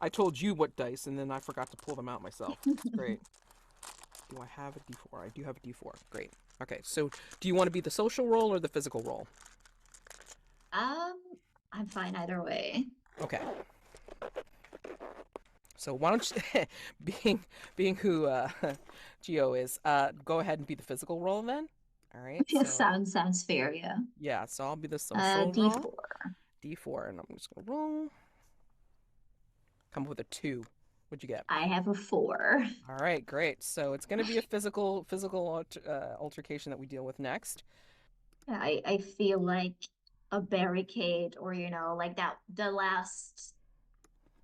I told you what dice, and then I forgot to pull them out myself. It's great. Do I have a d4? I do have a d4. Great. Okay, so do you want to be the social roll or the physical roll? um, I'm fine either way. Okay. So why don't you, being who Geo is, go ahead and be the physical roll then. All right. Yeah, So sounds fair, yeah. yeah, so I'll be the social roll. D4. D4, and I'm just gonna roll. Come up with a 2. What'd you get? I have a 4. All right, great. So it's gonna be a physical altercation that we deal with next. I feel like a barricade, or like that the last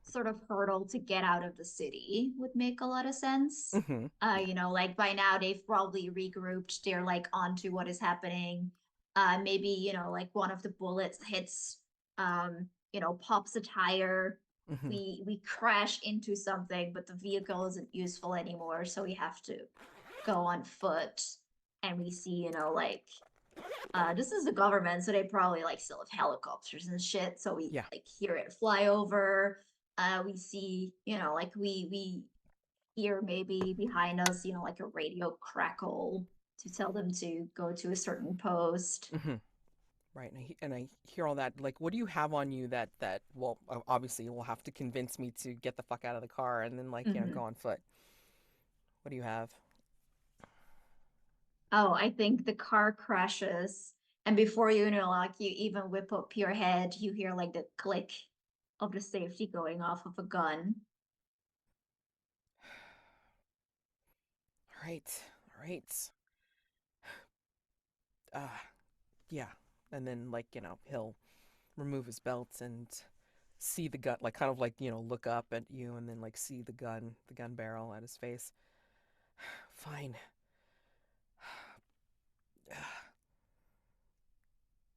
sort of hurdle to get out of the city would make a lot of sense. Mm-hmm. Yeah. Like by now they've probably regrouped, they're like onto what is happening. Maybe, like one of the bullets hits, pops a tire. Mm-hmm. We crash into something, but the vehicle isn't useful anymore, so we have to go on foot. And we see, like this is the government, so they probably like still have helicopters and shit. So we Yeah. like hear it fly over. We see, like we hear maybe behind us, like a radio crackle to tell them to go to a certain post. Hmm. Right, and I hear all that. Like, what do you have on you that well, obviously you will have to convince me to get the fuck out of the car and then like Mm-hmm. go on foot. What do you have? Oh, I think the car crashes, and before you know, like you even whip up your head, you hear like the click of the safety going off of a gun. All right, all right. Uh, yeah, and then like he'll remove his belt and see the gun, like kind of like look up at you and then like see the gun barrel at his face. Fine.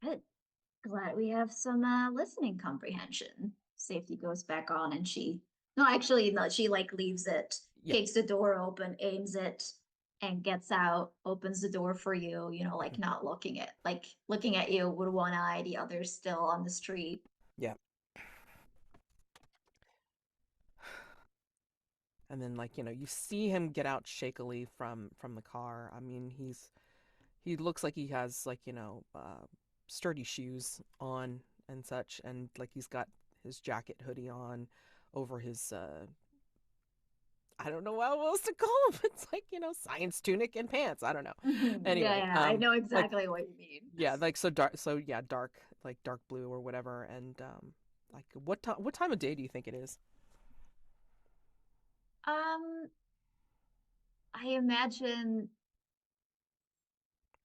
Good. Glad we have some listening comprehension. Safety goes back on, and no, actually, no, she like leaves it, Yeah. kicks the door open, aims it, and gets out, opens the door for you, like Mhm. not looking at you with one eye, the other still on the street. Yeah. And then like you see him get out shakily from the car. I mean, he looks like he has like sturdy shoes on and such, and like he's got his jacket hoodie on over his I don't know what else to call him. It's like science tunic and pants. I don't know. Yeah, Anyway, yeah, I know like exactly what you mean. yeah, like so dark. So yeah, dark, like dark blue or whatever. And like what time of day do you think it is? Um, I imagine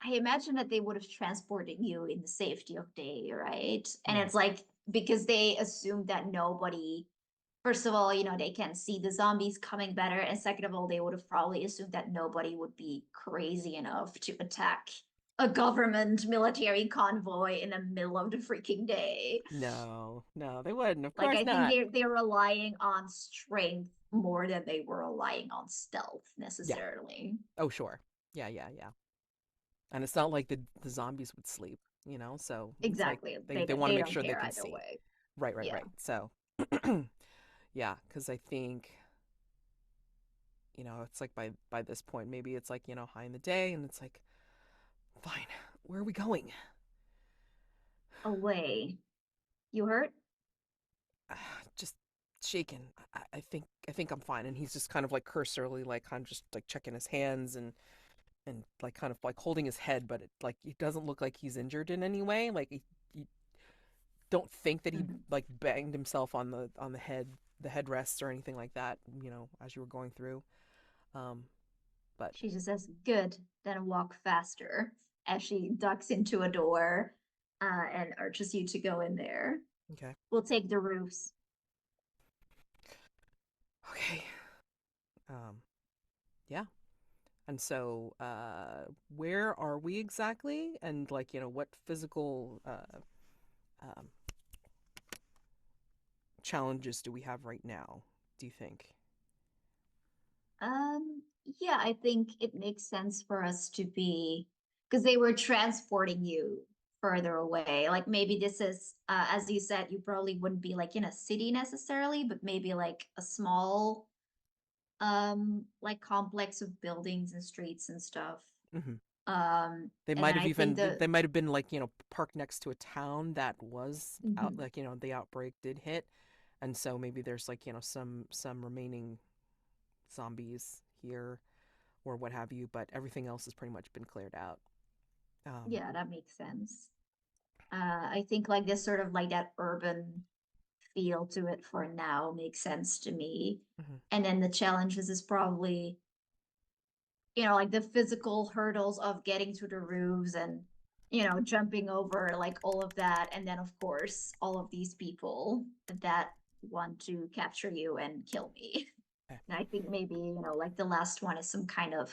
I imagine that they would have transported you in the safety of day, right? And Yeah. it's like because they assumed that nobody, first of all, they can see the zombies coming better. And second of all, they would have probably assumed that nobody would be crazy enough to attack a government military convoy in the middle of the freaking day. No, no, they wouldn't. Of Like course I think not. they're relying on strength more than they were relying on stealth Yeah. necessarily. Oh, sure. Yeah, yeah, yeah. And it's not like the zombies would sleep, so it's like Exactly. they want to They make don't sure they care can either see. way. Right, right, Yeah. right. So, yeah, because I think it's like by this point maybe it's like high in the day, and it's like fine, where are we going? Away. You hurt? Just shaken. I think I'm fine, and he's just kind of like cursorily like kind of just like checking his hands and like kind of like holding his head, but it doesn't look like he's injured in any way. Like you don't think that he Mhm. like banged himself on the head, the headrests or anything like that. As you were going through. Um, but She just says, good, then walk faster as she ducks into a door and urges you to go in there. okay, We'll take the roofs. okay, um, yeah. And so, where are we exactly? And like, what physical um, challenges do we have right now? Do you think? Um, yeah, I think it makes sense for us to be because they were transporting you further away. Like maybe this is, as you said, you probably wouldn't be like in a city necessarily, but maybe like a small, like complex of buildings and streets and stuff. Hmm. They And might then have I think even they might have been like parked next to a town that was out, mhm, like the outbreak did hit, and so maybe there's like some remaining zombies here or what have you, but everything else has pretty much been cleared out. Um, yeah, that makes sense. I think like this sort of like that urban feel to it for now makes sense to me. mhm, And then the challenges is probably, like the physical hurdles of getting to the roofs and, jumping over like all of that. And then, of course, all of these people that want to capture you and kill me. okay. And I think maybe, like the last one is some kind of,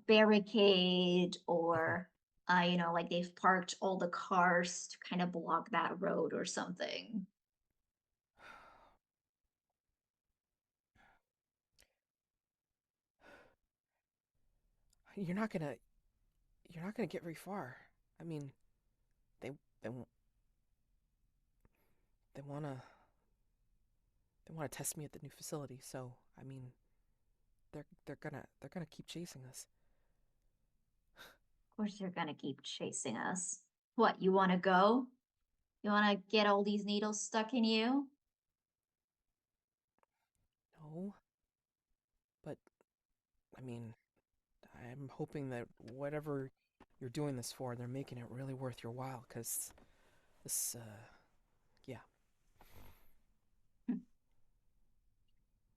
barricade Mhm. or, like they've parked all the cars to kind of block that road or something. You're not gonna you're not gonna get very far. I mean, they they they wanna they wanna test me at the new facility. So I mean, they're gonna keep chasing us. Of course, they're gonna keep chasing us. What, you wanna go? You wanna get all these needles stuck in you? No, but I mean, I'm hoping that whatever you're doing this for, they're making it really worth your while. Cause this, yeah.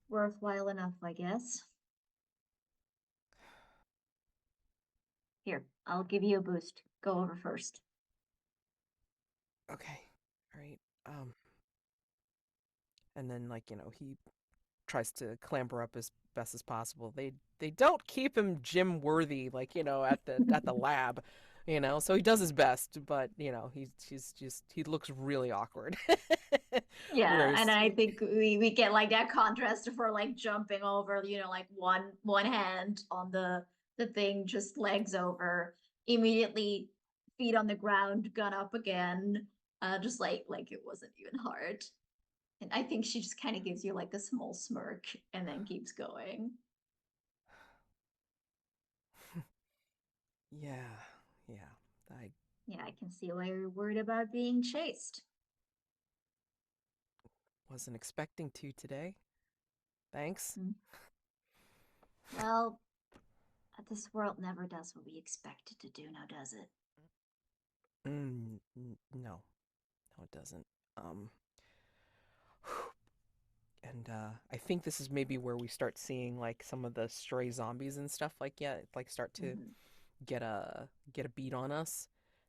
Worthwhile enough, I guess. Here, I'll give you a boost. Go over first. Okay, all right. And then he tries to clamber up as best as possible. They don't keep him gym worthy at the lab, So he does his best, but he's just he looks really awkward. Yeah, and Whereas I think we get like that contrast for like jumping over, like one hand on the thing, just legs over, immediately feet on the ground, gun up again, just like it wasn't even hard. And I think she just kind of gives you like a small smirk and then keeps going. yeah, yeah, I Yeah, I can see why you're worried about being chased. wasn't expecting to today. Thanks. Hmm. Well, this world never does what we expect it to do now, does it? No, no, it doesn't. Um, and I think this is maybe where we start seeing like some of the stray zombies and stuff like start to Mm-hmm. get a beat on us,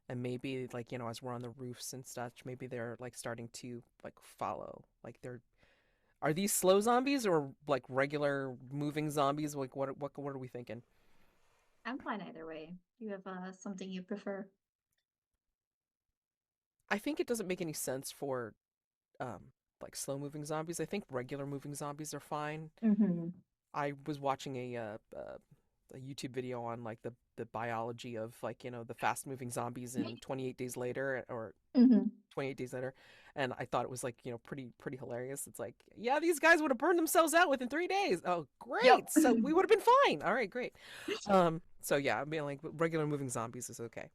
and maybe as we're on the roofs and such, maybe they're like starting to like follow. Like they're are these slow zombies or like regular moving zombies? Like what are we thinking? I'm fine either way. Do you have something you prefer? I think it doesn't make any sense for um like slow moving zombies. I think regular moving zombies are fine. Mm-hmm. I was watching a YouTube video on like the biology of the fast moving zombies in 28 days later or Mm-hmm. 28 days later, and I thought it was like pretty hilarious. It's like, yeah, these guys would have burned themselves out within 3 days. Oh Yep. great, so we would have been fine. All right, great. So yeah, I mean, like regular moving zombies is okay.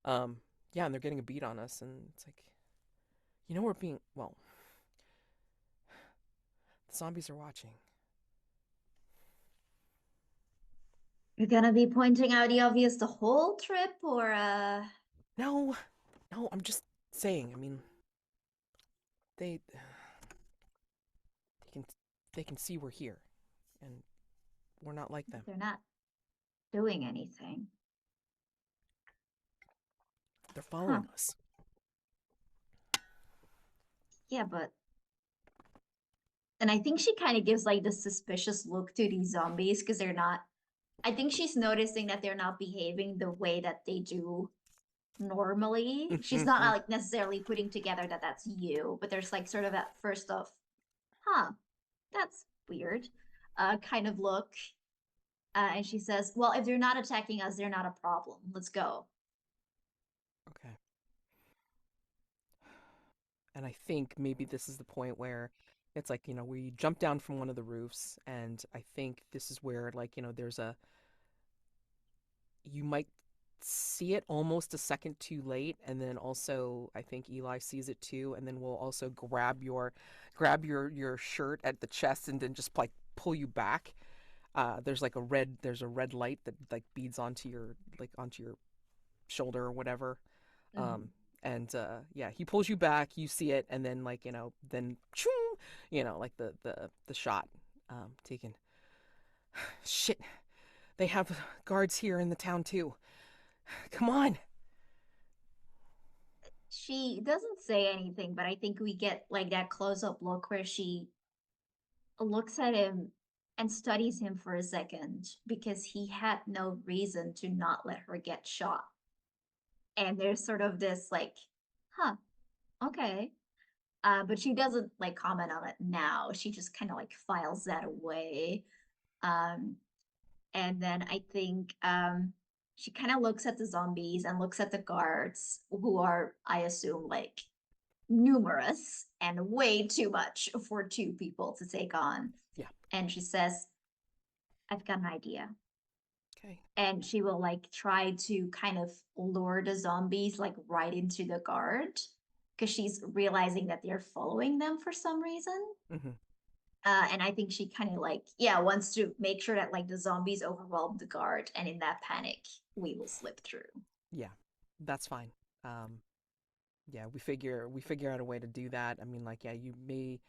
um yeah, and they're getting a beat on us, and it's like, we're being, well, the zombies are watching. You're gonna be pointing out the obvious the whole trip, or No, no, I'm just saying, I mean, they can they can see we're here, and we're not like them. they're not doing anything? They're Huh. following us. Yeah, but and I think she kind of gives like the suspicious look to these zombies because they're not. I think she's noticing that they're not behaving the way that they do normally. She's not like necessarily putting together that that's you, but there's like sort of at first of, huh, that's weird, kind of look. And she says, well, if they're not attacking us, they're not a problem. Let's go. Okay. And I think maybe this is the point where it's like, we jump down from one of the roofs, and I think this is where there's a you might see it almost a second too late, and then also I think Eli sees it too, and then we'll also grab your shirt at the chest and then just like pull you back. There's a red light that like beads onto your shoulder or whatever. Mm-hmm. um and yeah, he pulls you back, you see it, and then then choo, like the shot taken. Shit, they have guards here in the town too. Come on. She doesn't say anything, but I think we get like that close up look where she looks at him and studies him for a second because he had no reason to not let her get shot. And there's sort of this like, huh, okay. But she doesn't like comment on it now. She just kind of like files that away. Um, and then I think she kind of looks at the zombies and looks at the guards, who are, I assume, like numerous and way too much for two people to take on. Yeah. And she says, I've got an idea. Okay. And she will like try to kind of lure the zombies like right into the guard because she's realizing that they're following them for some reason. Hmm. And I think she kind of like, yeah, wants to make sure that like the zombies overwhelm the guard, and in that panic, we will slip through. Yeah, that's fine. Um, yeah, we figure out a way to do that. I mean, like, yeah, you may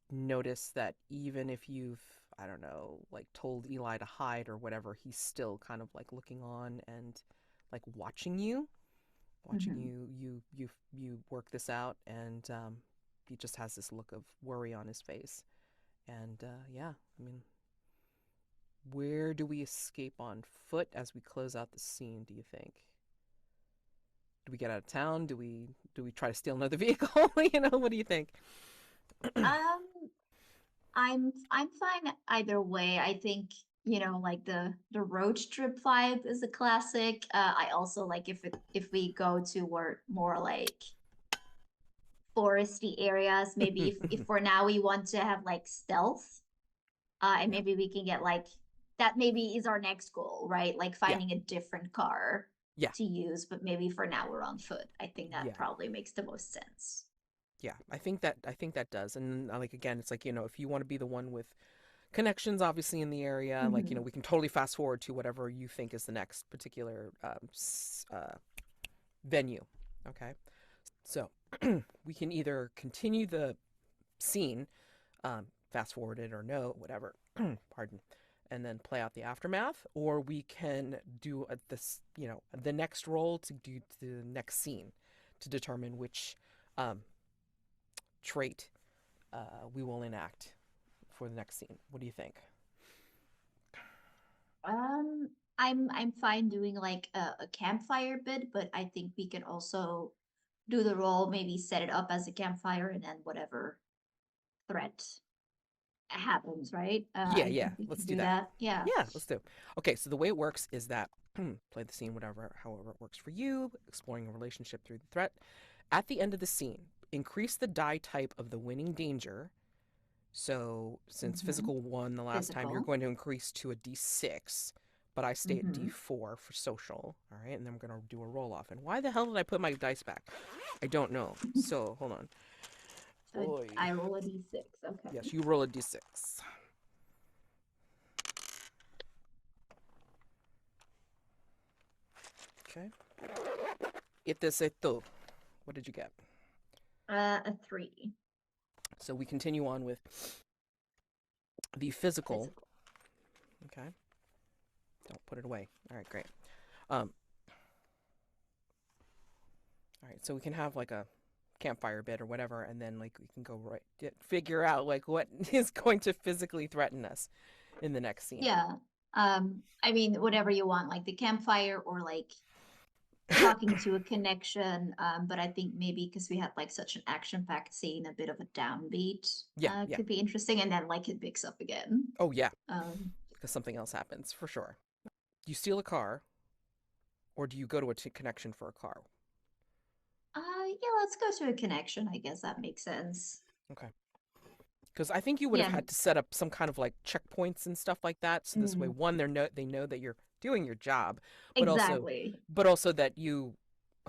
notice that even if you've, I don't know, like told Eli to hide or whatever, he's still kind of like looking on and like watching Mm-hmm. you work this out, and he just has this look of worry on his face. And yeah, I mean, where do we escape on foot as we close out the scene? Do you think? Do we get out of town? Do we try to steal another vehicle? What do you think? Um, I'm fine either way. I think like the road trip vibe is a classic. I also like if we go to more like foresty areas. Maybe if for now we want to have like stealth, and Yeah, maybe we can get like that. Maybe is our next goal, right? Like yeah, finding a different car yeah, to use, but maybe for now we're on foot. I think that yeah, probably makes the most sense. yeah. I think that does. And like again, it's like if you want to be the one with connections, obviously in the area, like Mm-hmm. we can totally fast forward to whatever you think is the next particular venue. Okay, so we can either continue the scene, fast forward it or no, whatever. Pardon. And then play out the aftermath, or we can do the next roll to do the next scene to determine which um, trait we will enact for the next scene. What do you think? Um, I'm fine doing like a campfire bit, but I think we can also do the role, maybe set it up as a campfire, and then whatever threat happens, right? Yeah, I yeah, think we let's can do do that. that. Yeah. Yeah, let's do. Okay, so the way it works is that play the scene however it works for you, exploring a relationship through the threat. At the end of the scene, increase the die type of the winning danger. So, since Mm-hmm. physical won the last time, you're Physical. going to increase to a d6, but I stay at Mm-hmm. d4 for social. All right, and then we're going to do a roll off. And why the hell did I put my dice back? I don't know. So, hold on. So Oi. I roll a d6. Okay. Yes, you roll a d6. Okay. It is a two. What did you get? A 3. So we continue on with the physical. Physical. Okay. Don't put it away. All right, great. Um, all right, so we can have like a campfire bit or whatever, and then like we can go right figure out like what is going to physically threaten us in the next scene. Yeah. I mean, whatever you want, like the campfire or like talking to a connection. But I think maybe because we had like such an action-packed scene, a bit of a downbeat Yeah, yeah. could be interesting, and then like it picks up again. Oh yeah, Um, because something else happens for sure. Do you steal a car, or do you go to a connection for a car? yeah, let's go to a connection. I guess that makes sense. Okay. Because I think you would have Yeah. had to set up some kind of like checkpoints and stuff like that. So this way, Mm, one, they know that you're doing your job, but also, exactly. that you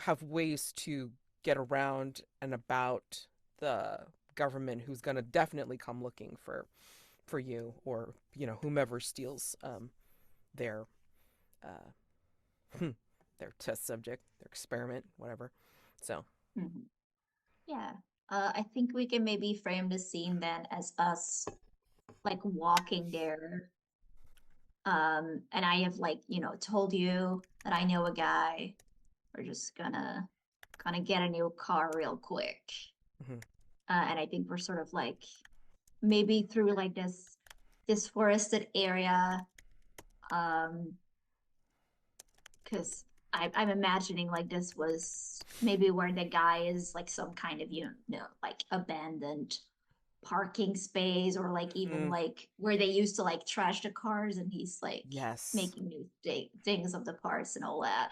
have ways to get around and about the government, who's going to definitely come looking for you, or whomever steals their uh, their test subject, their experiment, whatever. So Mhm. Yeah. I think we can maybe frame the scene then as us like walking there. And I have like, told you that I know a guy. We're just gonna get a new car real quick. mhm. And I think we're sort of like maybe through like this forested area. Um, because I'm imagining like this was maybe where the guy is like some kind of like abandoned parking space, or like even Mm, like where they used to like trash the cars, and he's like yes. making new things of the parts and all that.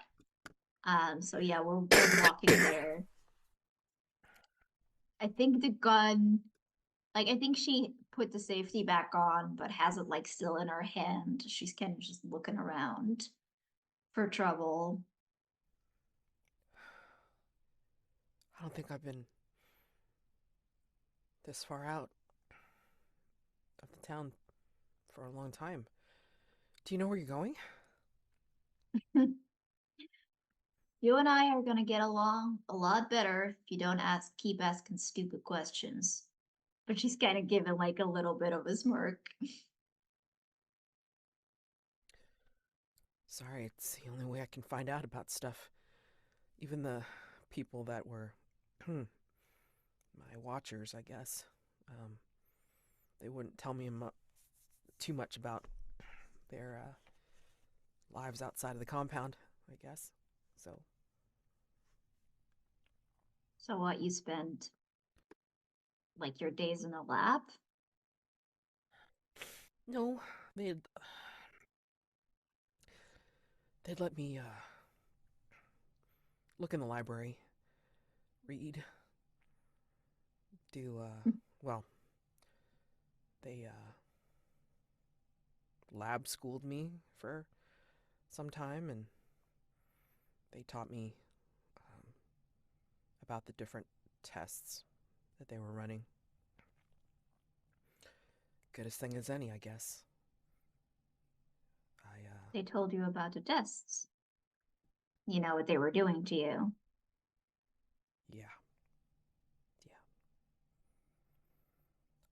So yeah, we're walking there. I think the gun, like I think put the safety back on, but has it like still in her hand. She's kind of just looking around for trouble. I don't think I've been this far out of the town for a long time. Do you know where you're going? You and I are gonna get along a lot better if you don't keep asking stupid questions. But she's kind of giving like a little bit of a smirk. Sorry, it's the only way I can find out about stuff. Even the people that were my watchers, I guess, um, they wouldn't tell me too much about their lives outside of the compound, I guess. So, So what, you spend like your days in the lab? no, they'd let me look in the library, read, do well, they lab schooled me for some time, and they taught me um, about the different tests that they were running. Good as thing as any, I guess. I They told you about the tests. You know what they were doing to you. yeah, yeah.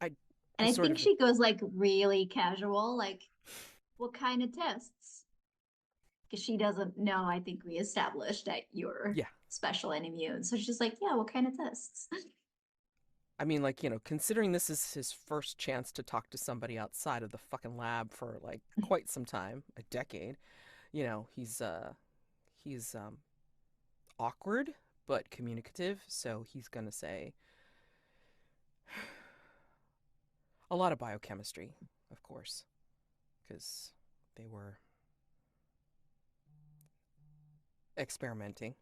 I And I I sort think of she goes like really casual, like, what kind of tests? Because she doesn't know. I think we established that you're yeah. special and immune. So she's like, yeah, what kind of tests? I mean, like, considering this is his first chance to talk to somebody outside of the fucking lab for like quite some time, a decade. He's awkward but communicative, so he's gonna say a lot of biochemistry, of course, because they were experimenting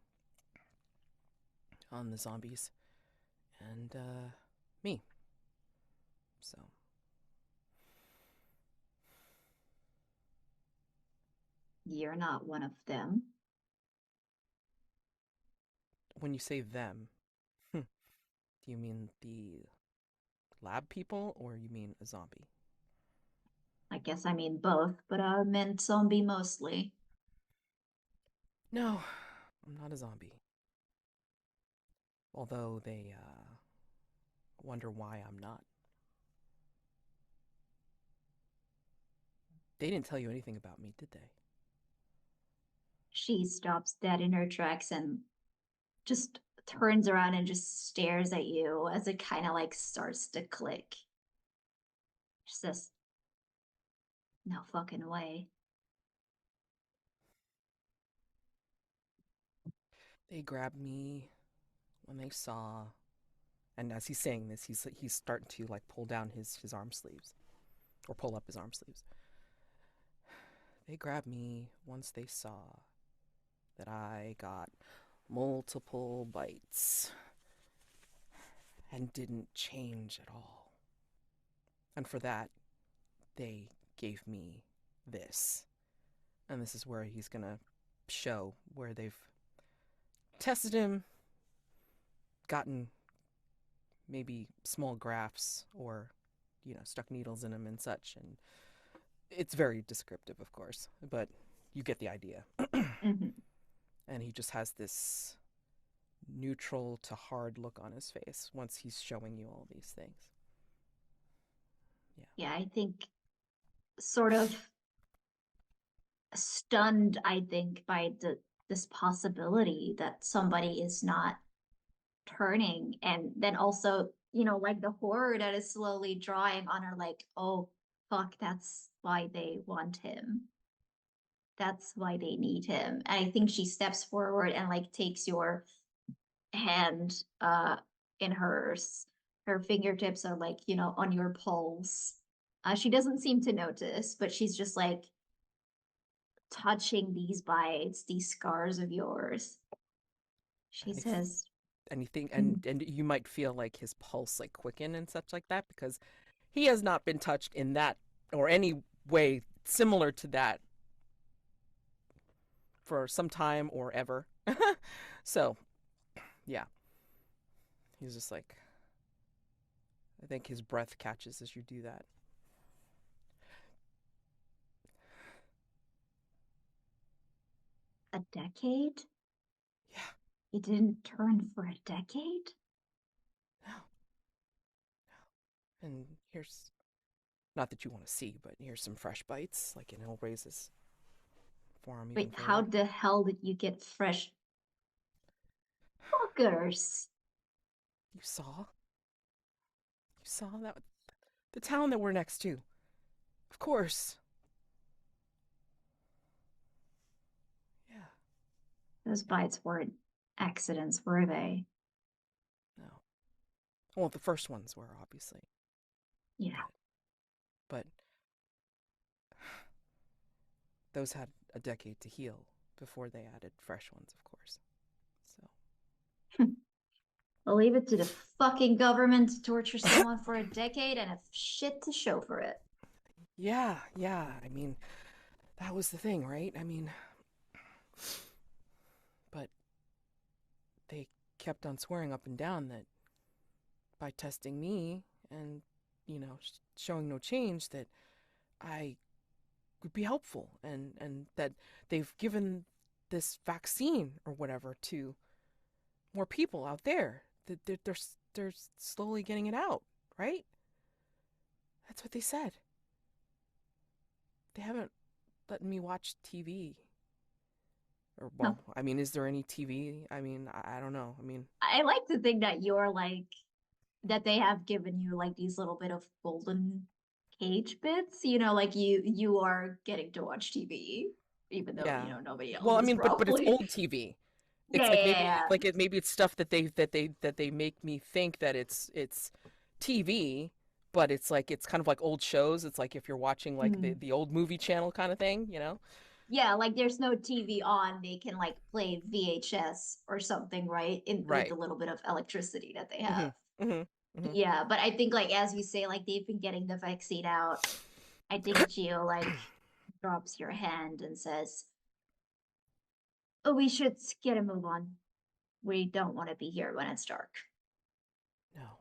on the zombies and me. So You're not one of them. when you say them, do you mean the lab people or you mean a zombie? I guess I mean both, but I meant zombie mostly. No, I'm not a zombie. Although they wonder why I'm not. They didn't tell you anything about me, did they? She stops dead in her tracks and just turns around and just stares at you as it kind of like starts to click. She says, no fucking way. They grabbed me when they saw, and as he's saying this, he's starting to like pull down his arm sleeves or pull up his arm sleeves. They grabbed me once they saw that I got multiple bites and didn't change at all. And for that, they gave me this. And this is where he's gonna show where they've tested him, gotten maybe small grafts or, stuck needles in him and such. And it's very descriptive, of course, but you get the idea. Mm-hmm. And he just has this neutral to hard look on his face once he's showing you all these things. Yeah. Yeah, I think sort of stunned, I think, by this possibility that somebody is not turning. And then also, like the horror that is slowly drawing on her, like, oh fuck, that's why they want him. That's why they need him. And I think she steps forward and like takes your hand in hers. Her fingertips are like, on your pulse. She doesn't seem to notice, but she's just like touching these bites, these scars of yours. She And if says, anything, "Mm, and you might feel like his pulse like quicken and such like that because he has not been touched in that or any way similar to that for some time or ever. So, yeah, he's just like, I think his breath catches as you do that. A decade? Yeah, He didn't turn for a decade? no. And here's, not that you want to see, but here's some fresh bites. Like, and he'll raise his forearm even Wait, how further. the hell did you get fresh boogers? You saw? You saw that? The town that we're next to. Of course. Yeah, Those yeah, bites weren't accidents, were they? no. Well, the first ones were, obviously. Yeah. But those had a decade to heal before they added fresh ones, of course. I'll leave it to the fucking government to torture someone for a decade and have shit to show for it. Yeah, yeah. I mean, that was the thing, right? I mean, but they kept on swearing up and down that by testing me and, showing no change, that I would be helpful, and that they've given this vaccine or whatever to more people out there. That they're slowly getting it out, right? That's what they said. They haven't let me watch TV. Or, No. well, I mean, is there any TV? I mean, I don't know. I mean, I like to think that you're like that they have given you like these little bit of golden cage bits, like you are getting to watch TV, even though, yeah. nobody else Well, I is mean, but it's probably. old TV. It's Yeah, like yeah, maybe yeah. like maybe it's stuff that they make me think that it's TV, but it's like it's kind of like old shows. It's like if you're watching like the Hmm. the old movie channel kind of thing, you know? Yeah, like there's no TV on. They can like play VHS or something, right? With Right. the little bit of electricity that they have. Mhm. Mhm. Mhm. Yeah, but I think like as you say, like they've been getting the vaccine out. I think Gio like drops your hand and says, "Oh, we should get a move on. We don't want to be here when it's dark." No.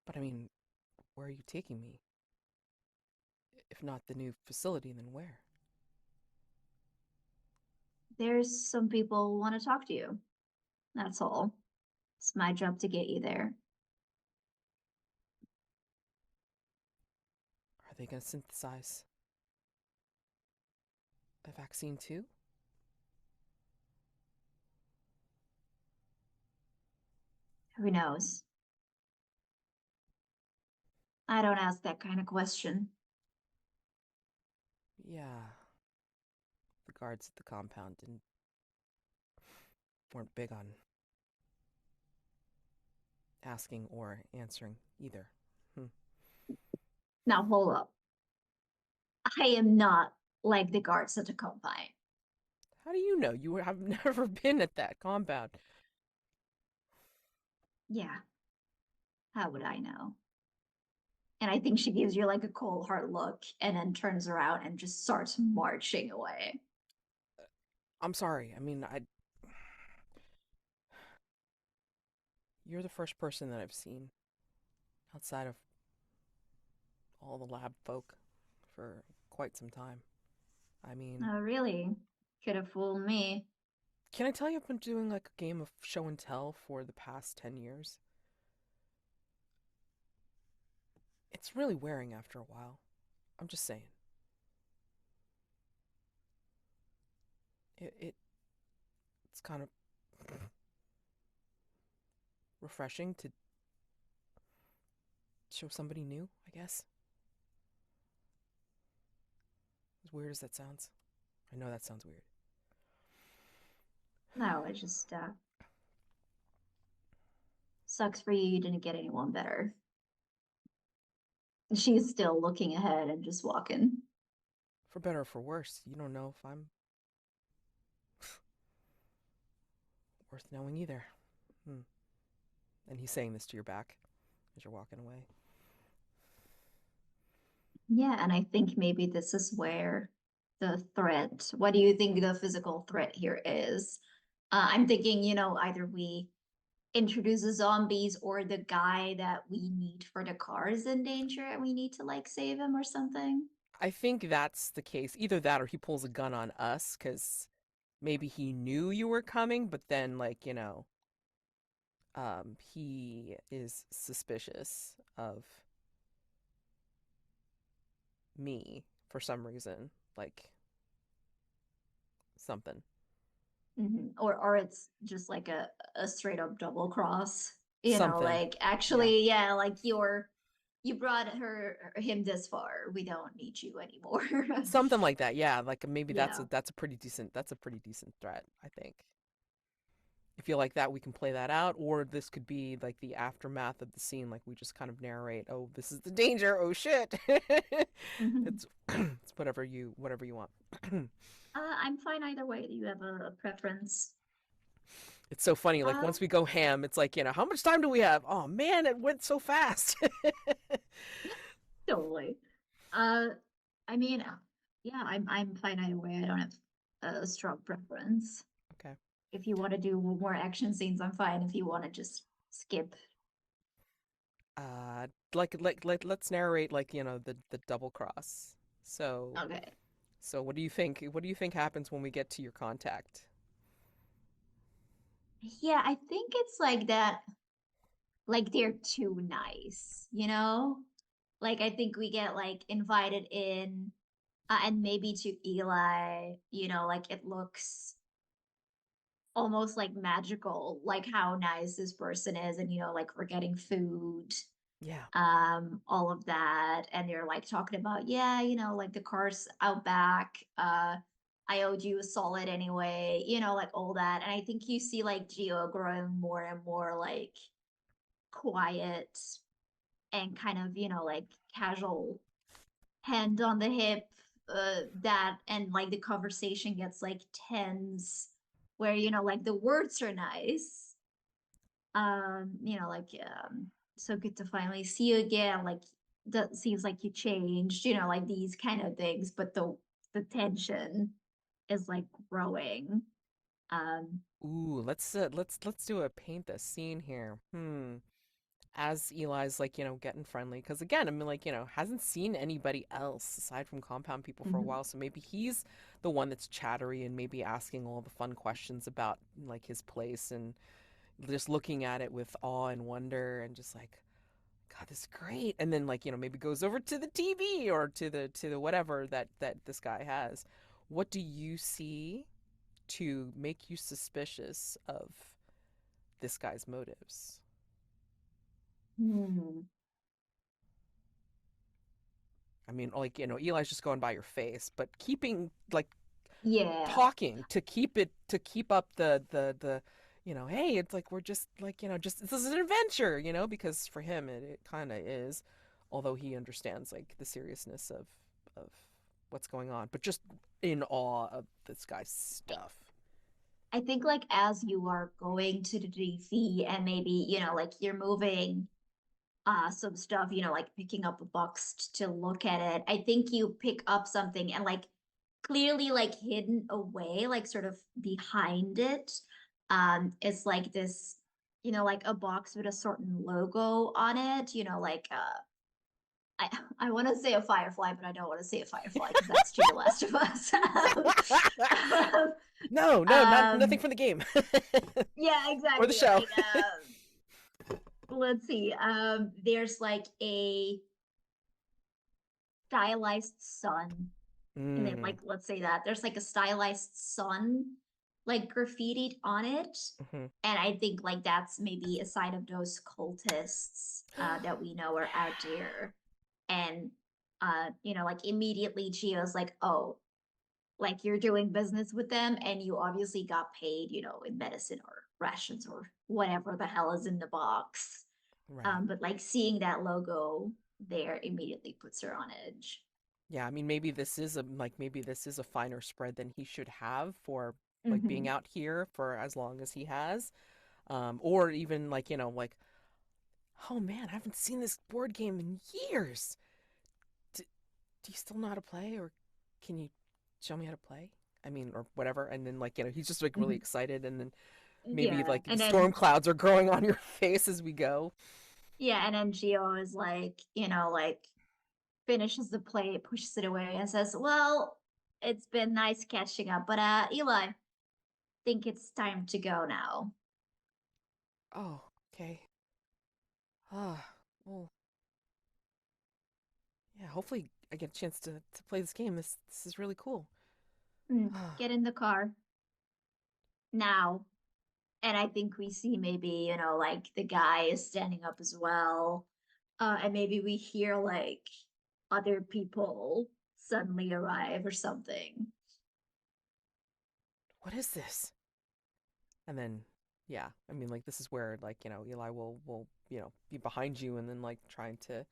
But I mean, where are you taking me? If not the new facility, then where? There's some people who want to talk to you. That's all. It's my job to get you there. Are they going to synthesize a vaccine too? Who knows? I don't ask that kind of question. Yeah. The guards at the compound didn't weren't big on asking or answering either. Hmm. Now hold up. I am not like the guards at the combine. How do you know? You have never been at that compound. Yeah, how would I know? And I think she gives you like a cold hard look and then turns around and just starts marching away. I'm sorry. I mean, you're the first person that I've seen outside of all the lab folk for quite some time. I mean, Oh, really? Could have fooled me. can I tell you I've been doing like a game of show and tell for the past 10 years? It's really wearing after a while. I'm just saying. It's kind of refreshing to show somebody new, I guess. As weird as that sounds. I know that sounds weird. No, it just sucks for you. You didn't get anyone better. She's still looking ahead and just walking. For better or for worse, you don't know if I'm worth knowing either. Hmm. And he's saying this to your back as you're walking away. Yeah, and I think maybe this is where the threat, what do you think the physical threat here is? I'm thinking, either we introduce the zombies or the guy that we need for the car is in danger and we need to like save him or something. I think that's the case. Either that or he pulls a gun on us because maybe he knew you were coming, but then, like, he is suspicious of me for some reason. Like, something. Or it's just like a straight up double cross. Something. Like Yeah. actually, yeah, like you brought him this far. We don't need you anymore. Something like that. Yeah. Like, maybe Yeah. that's a pretty decent threat, I think. If you like that, we can play that out, or this could be like the aftermath of the scene, like we just kind of narrate, "Oh, this is the danger. Oh shit." Mhm. It's whatever you want. I'm fine either way. Do you have a preference? It's so funny. Like Uh, once we go ham, it's like, how much time do we have? Oh man, it went so fast. totally. Uh, I mean, yeah, I'm fine either way. I don't have a strong preference. Okay. If you want to do more action scenes, I'm fine. If you want to just skip, Let's narrate, like, the double cross. So okay. so what do you think? What do you think happens when we get to your contact? Yeah, I think it's like that. Like they're too nice, Like I think we get like invited in, and maybe to Eli, like it looks almost like magical, like how nice this person is, and like we're getting food, Yeah. all of that, and they're like talking about, yeah, like the car's out back, I owed you a solid anyway, like all that. And I think you see like Jihyo growing more and more like quiet and kind of, like casual hand on the hip, that, and like the conversation gets like tense where, like the words are nice. Like, so good to finally see you again. Like that seems like you changed, like these kind of things, but the tension is like growing. Um, Ooh, let's do a paint the scene here. As Eli's, like, getting friendly, because again, I mean, like, hasn't seen anybody else aside from compound people for a mhm. while, so maybe he's the one that's chattery and maybe asking all the fun questions about, like, his place, and just looking at it with awe and wonder, and just like, God, this is great. And then, like, maybe goes over to the TV or to the whatever that this guy has. What do you see to make you suspicious of this guy's motives? Hmm. I mean, like, Eli's just going by your face, but keeping, like, Yeah. talking to keep up the hey, it's like we're just, like, just this is an adventure, because for him it kind of is, although he understands, like, the seriousness of what's going on, but just in awe of this guy's stuff. I think like as you are going to the DC and maybe, like you're moving some stuff, like picking up a box to look at it, I think you pick up something and like clearly like hidden away, like sort of behind it, it's like this, like a box with a certain logo on it, like I I want to say a firefly, but I don't want to say a firefly because that's too The Last of Us. No, no, not nothing um, from the game. yeah, Or the exactly. I show. mean, let's see. There's like a stylized sun, and then Mm. like let's say that there's like a stylized sun, like graffitied on it, Hmm. and I think like that's maybe a sign of those cultists that we know are out there, and like immediately Gio's like, oh, like you're doing business with them and you obviously got paid, in medicine or rations or whatever the hell is in the box. Right. But like seeing that logo there immediately puts her on edge. Yeah, I mean, maybe this is a finer spread than he should have for, like, being Mm-hmm. out here for as long as he has. Or even, like, oh man, I haven't seen this board game in years. do you still know how to play, or can you show me how to play? I mean, or whatever. And then like, he's just like really Mhm. excited, and then maybe Yeah. like the And storm then clouds are growing on your face as we go. yeah, and then Jihyo is like, like finishes the plate, pushes it away, and says, "Well, it's been nice catching up, but Eli, think it's time to go now." Oh, okay. Ah, well, yeah. Hopefully, I get a chance to play this game. This is really cool. Ah, Get in the car now. And I think we see maybe, like the guy is standing up as well. And maybe we hear like other people suddenly arrive or something. what is this? And then, yeah, I mean, like this is where like Eli will be behind you, and then like trying to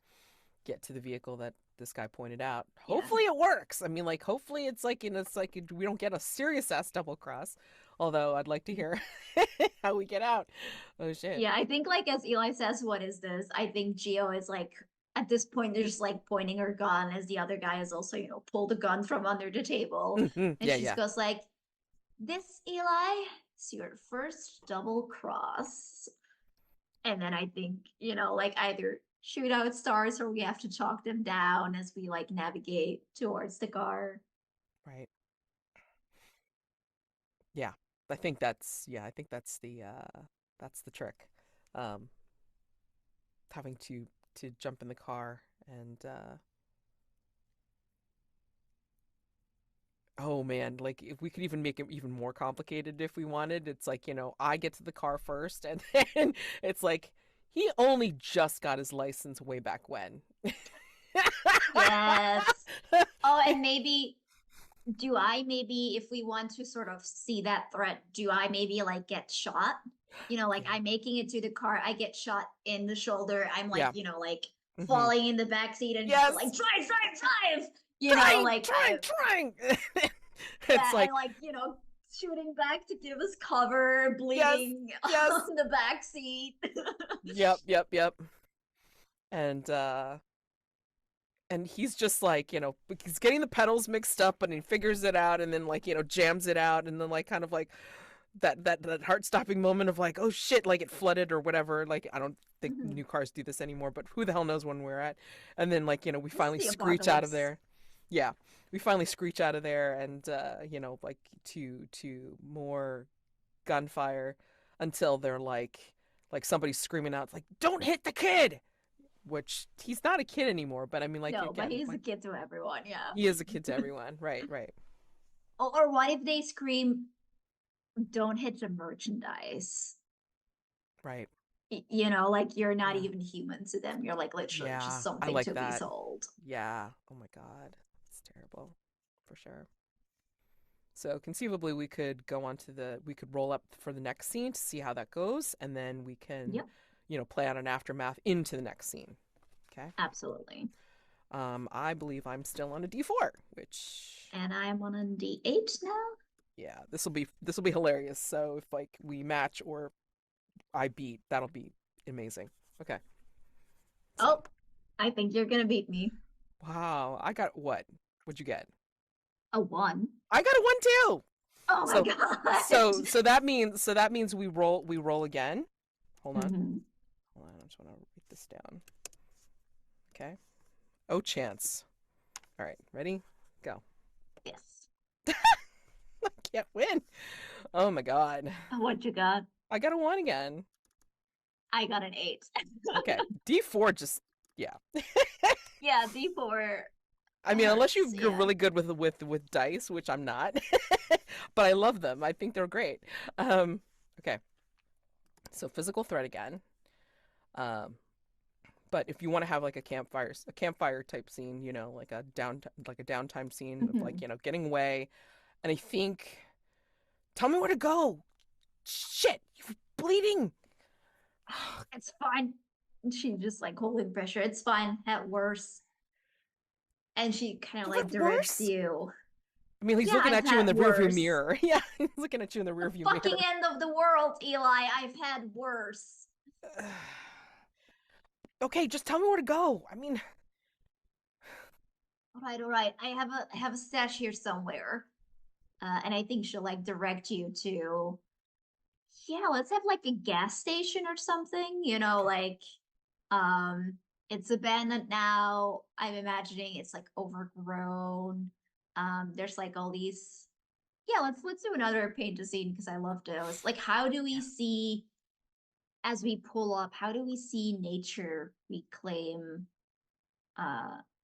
get to the vehicle that this guy pointed out. Yeah. Hopefully it works. I mean, like hopefully it's like it's like we don't get a serious ass double cross. Although I'd like to hear how we get out. Oh shit. Yeah, I think like as Eli says, what is this? I think Gio is like at this point they're just like pointing her gun as the other guy is also, pulled a gun from under the table. And Yeah, she just yeah. goes like, "This, Eli, is your first double cross." And then I think, like either shootout stars or we have to talk them down as we like navigate towards the car. Right. Yeah. I think that's that's the trick. Um Having to jump in the car and oh man, like if we could even make it even more complicated if we wanted. It's like, I get to the car first, and then it's like he only just got his license way back when. Yes. Oh, and maybe do I maybe if we want to sort of see that threat, do I maybe like get shot? Like Yeah. I'm making it to the car, I get shot in the shoulder. I'm like, Yeah. like Hmm. falling in the back seat and just go like Yes. drive, drive, drive. Trying, Like trying, trying. It's yeah, and like, like, shooting back to give us cover, yes, bleeding yes. on the back seat. Yep, yep, yep. And he's just like, he's getting the pedals mixed up, and he figures it out, and then like, jams it out, and then like kind of like that heart-stopping moment of like, oh shit, like it flooded or whatever. Like I don't think new cars do this anymore, but who the hell knows when we're at. And then like, we This is finally the screech out of apocalypse. there. Yeah. We finally screech out of there, and like to more gunfire until they're like somebody's screaming out like, "Don't hit the kid!" Which he's not a kid anymore, but I mean, like No, but again, he's a like kid to everyone, yeah. he is a kid to everyone. Right, right, Or what if they scream, "Don't hit the merchandise"? right. Like you're not Yeah, even human to them. You're like literally just yeah. I something like to be that. sold. Yeah. Oh my god, it's terrible, for sure. So conceivably, we could roll up for the next scene to see how that goes, and then we can, Yep, play out an aftermath into the next scene. Okay. absolutely. I believe I'm still on a D4, which And I'm on a D8 now. yeah, this will be hilarious. So if like we match or I beat, that'll be amazing. Okay. So Oh, I think you're gonna beat me. wow, I got what? What'd you get? A one. I got a one too. Oh my So god. so that means we roll again. Hold on. Mhm. Hold on. I just want to write this down. Okay. Oh chance. All right. Ready? Go. Yes. I can't win. Oh my god. What you got? I got a one again. I got an eight. Okay. D4 just yeah. Yeah, D4 I mean, unless hurts. you're Yeah. really good with dice, which I'm not, but I love them. I think they're great. Okay, so physical threat again. Um, but if you want to have like a campfire type scene, like a downtime scene of like Mhm. getting away, and I think, tell me where to go. Shit, you're bleeding. It's fine. She just like holding pressure. It's fine. At worst. And she kind of You've like had directs worse. you. I mean, he's Yeah, looking I've at you in had the rearview worse. mirror. Yeah, he's looking at you in the The rearview fucking mirror. end of the world, Eli. I've had worse. Okay, just tell me where to go. I mean, All right. I have a stash here somewhere. And I think she'll like direct you to, yeah, let's have like a gas station or something, you know, Okay. like um it's abandoned now. I'm imagining it's like overgrown. There's like all these, yeah, let's do another paint a scene because I love those. Like how do we Yeah. see as we pull up, how do we see nature reclaim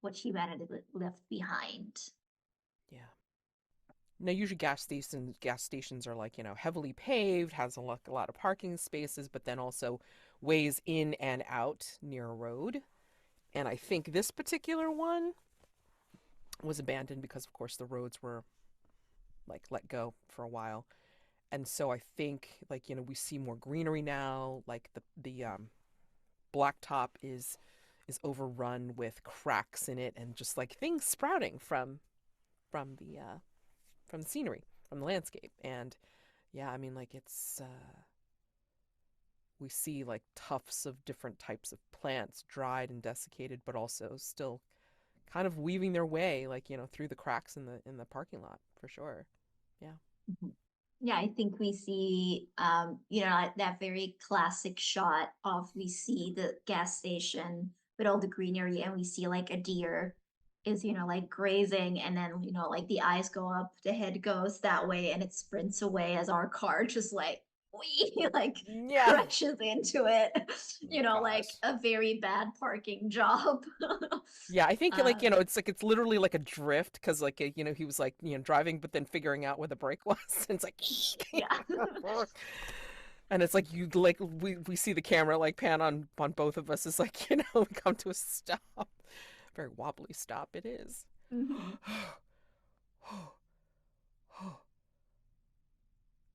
what humanity left behind? Yeah. Now, usually gas stations are like, heavily paved, has a lot of parking spaces, but then also ways in and out near a road. And I think this particular one was abandoned because, of course, the roads were like let go for a while. And so I think, like, we see more greenery now. Like the blacktop is overrun with cracks in it and just like things sprouting from the scenery, from the landscape. And yeah, I mean, like, we see like tufts of different types of plants, dried and desiccated, but also still kind of weaving their way, like, through the cracks in the parking lot for sure. Yeah. Mhm. Yeah, I think we see, you know, that very classic shot of we see the gas station with all the greenery, and we see like a deer is, you know, like grazing, and then, you know, like the eyes go up, the head goes that way, and it sprints away as our car just like we like Yeah. crashes into it. Oh You know, like gosh. a very bad parking job. Yeah, I think like, um, it's literally like a drift because like, he was like, driving but then figuring out where the brake was. And it's like yeah. and it's like, you like we see the camera like pan on both of us. It's like, we come to a stop. Very wobbly stop it is. Mhm.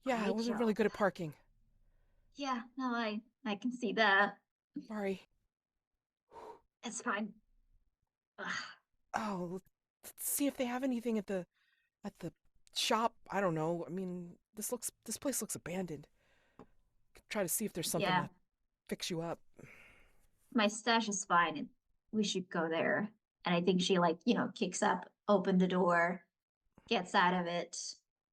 Yeah, I Great wasn't really job. good at parking. Yeah, no, I can see that. Sorry. It's fine. Ugh. Oh, let's see if they have anything at the shop. I don't know. I mean, this place looks abandoned. Try to see if there's something Yeah, to fix you up. my stash is fine, and we should go there. And I think she like, you know, kicks up, open the door, gets out of it,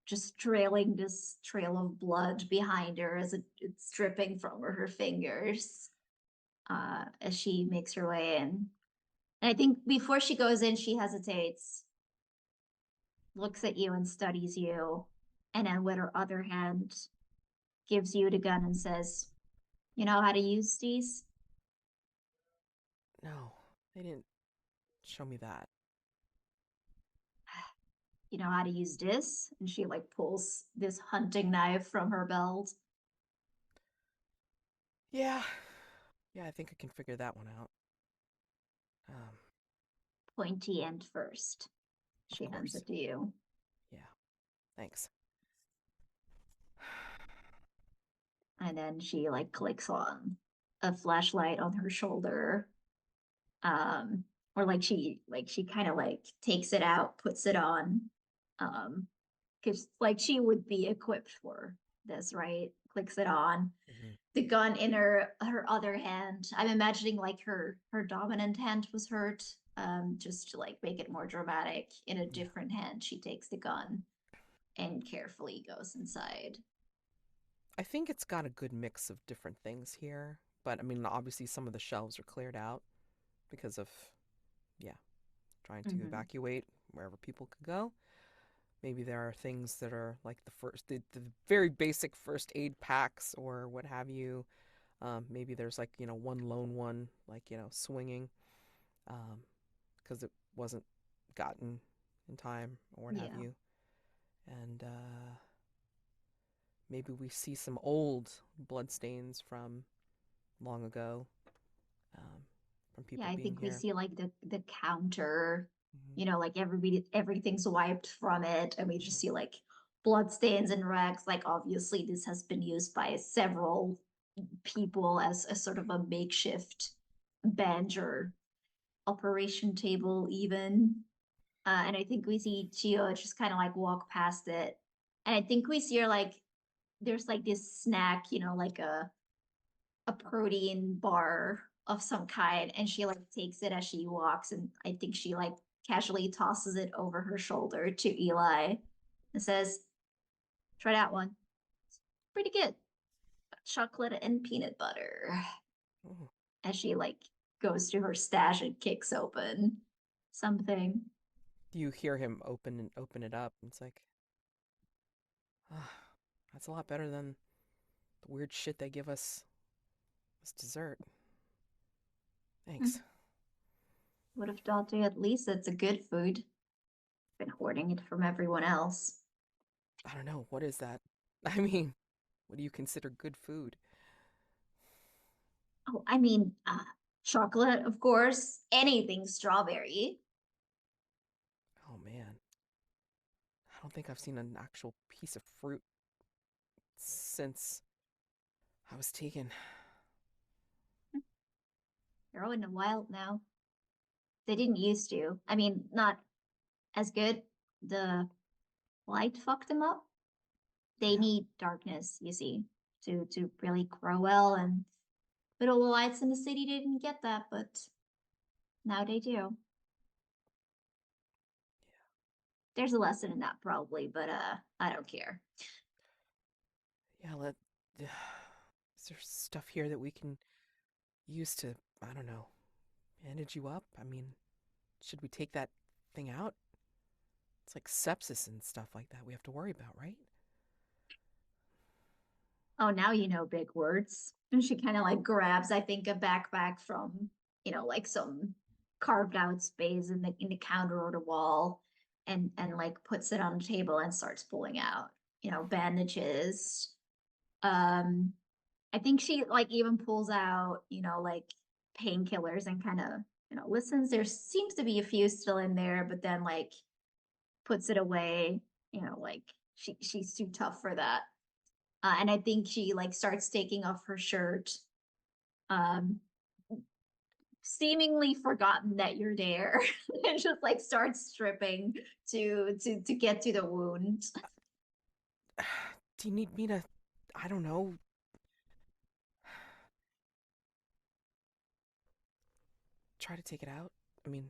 just trailing this trail of blood behind her as it's dripping from her fingers as she makes her way in. And I think before she goes in, she hesitates, looks at you and studies you, and then with her other hand gives you the gun and says, "You know how to use these? No, they didn't show me that. You know how to use this?" And she like pulls this hunting knife from her belt. Yeah, yeah, I think I can figure that one out. Um, Pointy end first. of She hands course. it to you. Yeah, thanks. And then she like clicks on a flashlight on her shoulder. Um, or like she kind of like takes it out, puts it on. Um, because like she would be equipped for this, right? Clicks it on. Hmm. The gun in her other hand. I'm imagining like her dominant hand was hurt. Just to like make it more dramatic. In a Yeah, different hand, she takes the gun and carefully goes inside. I think it's got a good mix of different things here, but I mean, obviously some of the shelves are cleared out because of, yeah, trying to Mm-hmm. evacuate wherever people could go. Maybe there are things that are like the very basic first aid packs or what have you. Maybe there's like, one lone one, like, swinging, um, because it wasn't gotten in time or what have Yeah. you. And maybe we see some old bloodstains from long ago, um, from Yeah, people I being think we here. see like the counter, Hmm. you know, like everything's wiped from it, and we just Hmm. see like blood stains and rags. Like obviously this has been used by several people as a sort of a makeshift bench or operation table even. And I think we see Chio just kind of like walk past it. And I think we see her like there's like this snack, you know, like a protein bar of some kind, and she like takes it as she walks, and I think she like casually tosses it over her shoulder to Eli and says, "Try that one. It's pretty good. Chocolate and peanut butter." Oh. As she like goes to her stash and kicks open something. You hear him open it up, and it's like, ah, that's a lot better than the weird shit they give us as dessert. Thanks. Would have thought at least it's a good food. Been hoarding it from everyone else. I don't know, what is that? I mean, what do you consider good food? Oh, I mean, chocolate, of course. Anything strawberry. Oh man, I don't think I've seen an actual piece of fruit since I was taken. They're all in the wild now. They didn't used to. I mean, not as good. The light fucked them up. They Yeah, need darkness, you see, to really grow well. And little lights in the city didn't get that, but now they do. There's a lesson in that probably, but I don't care. yeah. Is there stuff here that we can use to, I don't know, bandage you up? I mean, should we take that thing out? It's like sepsis and stuff like that we have to worry about, right? Oh, now you know big words. And she kind of like grabs, I think, a backpack from, like some carved out space in the counter or the wall and like puts it on the table and starts pulling out, bandages. Um, I think she like even pulls out, like painkillers and kind of, listens. There seems to be a few still in there, but then like puts it away, like she's too tough for that. And I think she like starts taking off her shirt, um, seemingly forgotten that you're there, and just like starts stripping to get to the wound. Do you need me to, I don't know, try to take it out? I mean,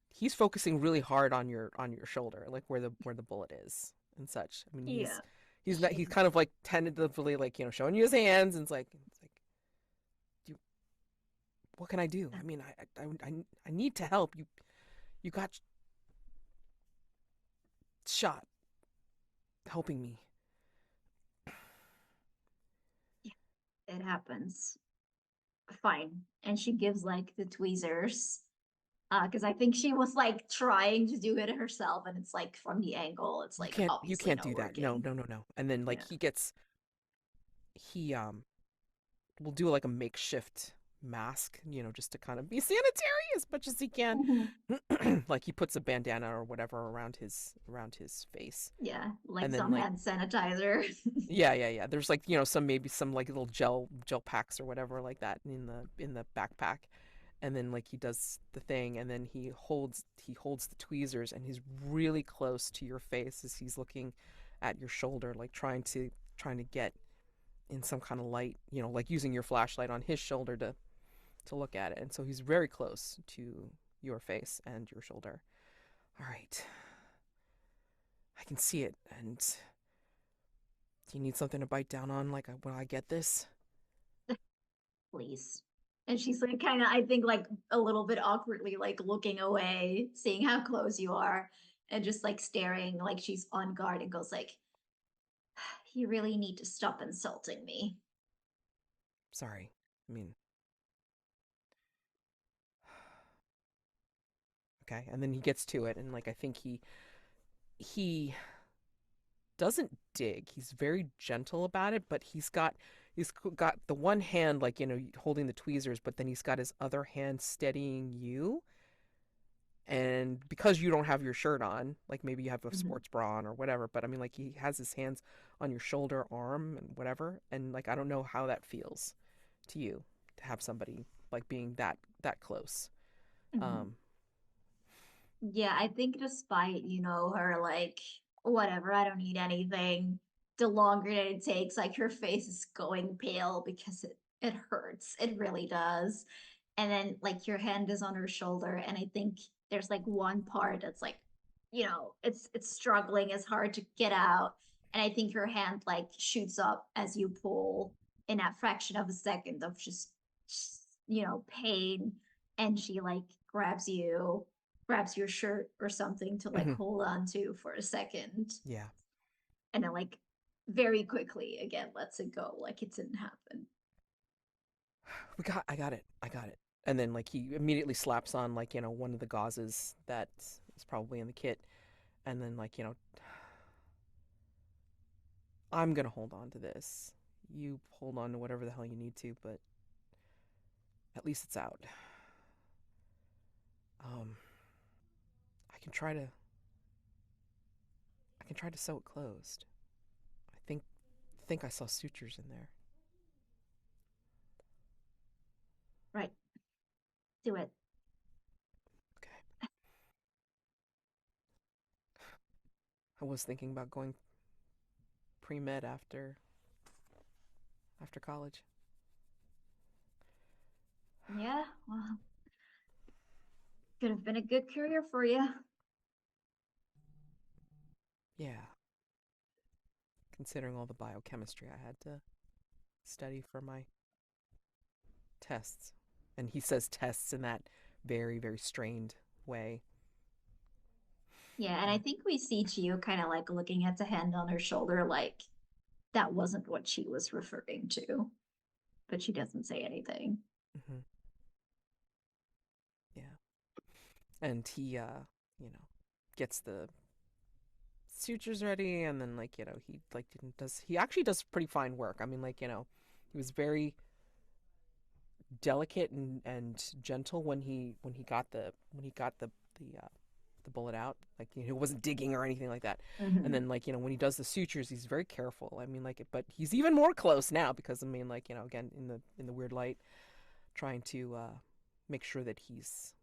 he's focusing really hard on your shoulder, like where the bullet is and such. I mean, Yeah. he's not, he's kind of like tentatively like, showing you his hands, and it's like, you, what can I do? I mean, I need to help you. You got shot helping me. Yeah, it happens. Fine. And she gives like the tweezers. Because I think she was like trying to do it herself, and it's like from the angle, it's like You obviously can't not do that. No, working. no, no, no. And then like Yeah. he will do like a makeshift mask, just to kind of be sanitary as much as he can. Mhm. Like he puts a bandana or whatever around his face. Yeah, like And then some like, hand sanitizer. yeah, yeah, yeah. There's like, some, maybe some like little gel packs or whatever like that in the backpack. And then like he does the thing, and then he holds the tweezers, and he's really close to your face as he's looking at your shoulder, like trying to get in some kind of light, like using your flashlight on his shoulder to look at it. And so he's very close to your face and your shoulder. All right. I can see it. And do you need something to bite down on, like when I get this? Please. And she's like kind of, I think, like a little bit awkwardly, like looking away, seeing how close you are, and just like staring like she's on guard and goes like, "You really need to stop insulting me." Sorry. I mean, okay. And then he gets to it, and like I think he doesn't dig. He's very gentle about it, but he's got the one hand like, holding the tweezers, but then he's got his other hand steadying you. And because you don't have your shirt on, like maybe you have a Mhm. sports bra on or whatever, but I mean, like, he has his hands on your shoulder, arm, and whatever, and like I don't know how that feels to you, to have somebody like being that close. Mhm. um Yeah, I think despite, her like, whatever, I don't need anything, the longer that it takes, like her face is going pale because it hurts. It really does. And then like your hand is on her shoulder, and I think there's like one part that's like, it's struggling, it's hard to get out. And I think her hand like shoots up as you pull in that fraction of a second of just pain. And she like grabs your shirt or something to like Hmm. hold on to for a second. Yeah. And then like very quickly again lets it go like it didn't happen. I got it. I got it. And then like he immediately slaps on like, one of the gauzes that is probably in the kit. And then like, I'm gonna hold on to this. You hold on to whatever the hell you need to, but at least it's out. Um, I can try to I can try to sew it closed. I think I saw sutures in there. Right. Do it. Okay. I was thinking about going pre-med after college. Yeah, well, could have been a good career for you. Yeah, considering all the biochemistry I had to study for my tests. And he says tests in that very, very strained way. Yeah, and Yeah. I think we see Gio kind of like looking at the hand on her shoulder, like that wasn't what she was referring to, but she doesn't say anything. Hmm. Yeah. And he, gets the sutures ready, and then like, he like didn't does he actually does pretty fine work. I mean, like, he was very delicate and gentle when he got the bullet out. Like, he wasn't digging or anything like that. And Mm-hmm. then like, when he does the sutures, he's very careful. I mean, like, but he's even more close now because I mean, like, again in the weird light, trying to make sure that he's